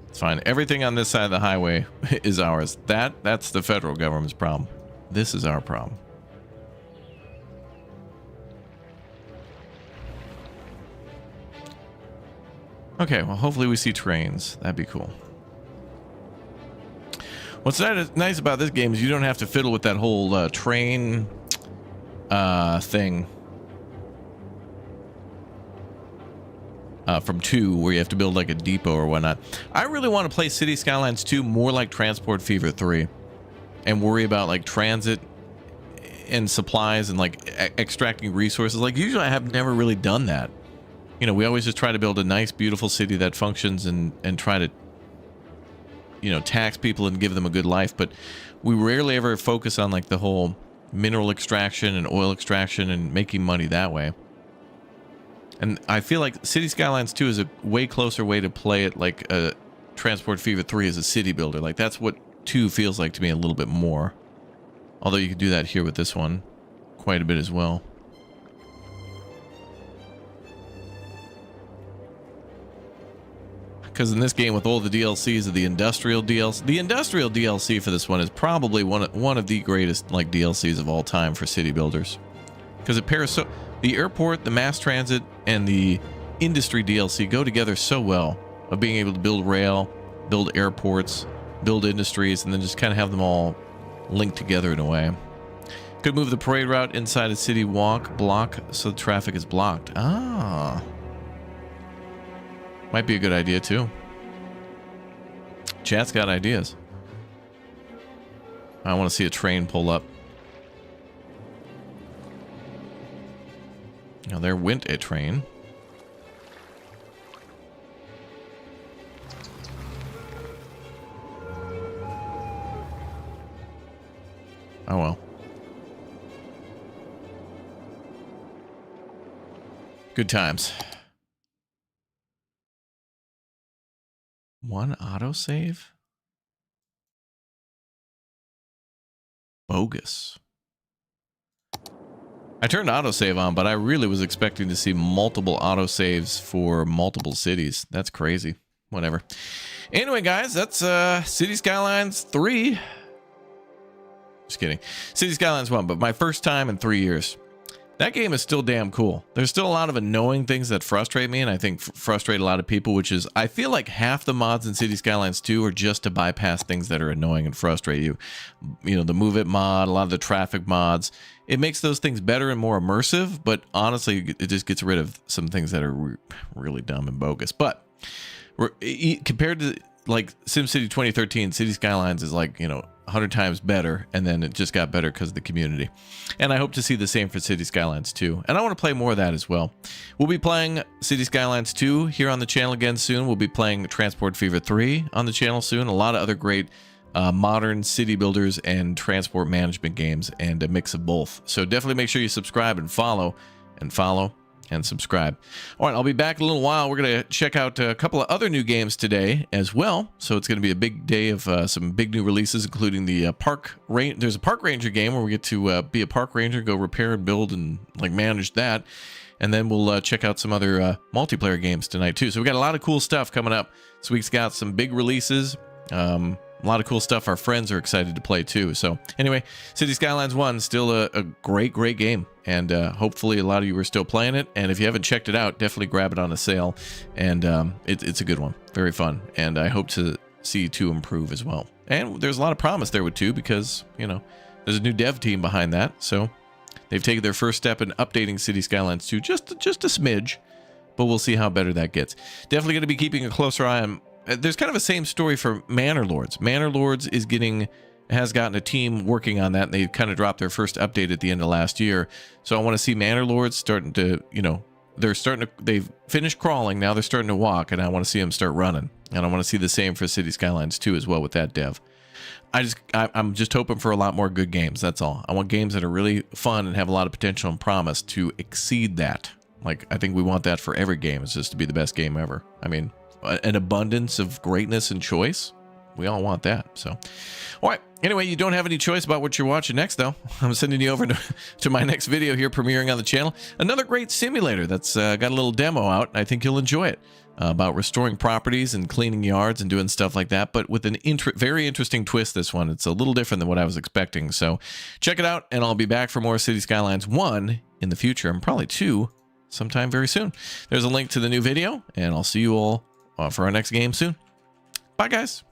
It's fine. Everything on this side of the highway is ours. That's the federal government's problem. This is our problem. Okay, well, hopefully we see trains. That'd be cool. What's nice about this game is you don't have to fiddle with that whole train thing from 2, where you have to build like a depot or whatnot. I really want to play City Skylines 2 more like Transport Fever 3 and worry about like transit and supplies and like extracting resources. Like usually I have never really done that. You know, we always just try to build a nice, beautiful city that functions and try to, you know, tax people and give them a good life. But we rarely ever focus on like the whole mineral extraction and oil extraction and making money that way. And I feel like City Skylines 2 is a way closer way to play it like Transport Fever 3 as a city builder. Like that's what 2 feels like to me a little bit more. Although you could do that here with this one quite a bit as well. Because in this game, with all the DLCs of the industrial DLC for this one is probably one of the greatest like DLCs of all time for city builders. Because it pairs so the airport, the mass transit, and the industry DLC go together so well. Of being able to build rail, build airports, build industries, and then just kind of have them all linked together in a way. Could move the parade route inside a city block so the traffic is blocked. Ah. Might be a good idea too. Chat's got ideas. I want to see a train pull up. Now there went a train. Oh well. Good times. One autosave? Bogus. I turned autosave on, but I really was expecting to see multiple autosaves for multiple cities. That's crazy. Whatever. Anyway, guys, that's City Skylines 3. Just kidding. City Skylines 1, but my first time in 3 years. That game is still damn cool. There's still a lot of annoying things that frustrate me and I think frustrate a lot of people, which is I feel like half the mods in City Skylines 2 are just to bypass things that are annoying and frustrate you. You know, the Move It mod, a lot of the traffic mods. It makes those things better and more immersive, but honestly, it just gets rid of some things that are really dumb and bogus. But compared to like SimCity 2013, City Skylines is like, you know, 100 times better, and then it just got better because of the community. And I hope to see the same for City Skylines 2. And I want to play more of that as well. We'll be playing City Skylines 2 here on the channel again soon. We'll be playing Transport Fever 3 on the channel soon. A lot of other great modern city builders and transport management games, and a mix of both. So definitely make sure you subscribe and follow and subscribe. All right, I'll be back in a little while. We're going to check out a couple of other new games today as well. So it's going to be a big day of some big new releases, including the there's a park ranger game where we get to be a park ranger, go repair and build and like manage that. And then we'll check out some other multiplayer games tonight too. So we got a lot of cool stuff coming up. This week's got some big releases. A lot of cool stuff our friends are excited to play too. So anyway, City Skylines 1 still a great game, and hopefully a lot of you are still playing it. And if you haven't checked it out, definitely grab it on a sale. And it's a good one, very fun, and I hope to see 2 improve as well. And there's a lot of promise there with 2 because, you know, there's a new dev team behind that, so they've taken their first step in updating City Skylines 2 just a smidge, but we'll see how better that gets. Definitely going to be keeping a closer eye on. There's kind of a same story for Manor Lords. Manor Lords has gotten a team working on that, and they kind of dropped their first update at the end of last year. So I want to see Manor Lords starting to, you know, they've finished crawling, now they're starting to walk, and I want to see them start running. And I want to see the same for City Skylines 2 as well with that dev. I'm just hoping for a lot more good games, that's all. I want games that are really fun and have a lot of potential and promise to exceed that. Like, I think we want that for every game, is just to be the best game ever. I mean, an abundance of greatness and choice. We all want that. So, all right. Anyway, you don't have any choice about what you're watching next, though. I'm sending you over to my next video here premiering on the channel. Another great simulator that's got a little demo out. I think you'll enjoy it. About restoring properties and cleaning yards and doing stuff like that, but with an very interesting twist. This one, it's a little different than what I was expecting. So check it out, and I'll be back for more City Skylines 1 in the future, and probably 2 sometime very soon. There's a link to the new video, and I'll see you all for our next game soon. Bye, guys.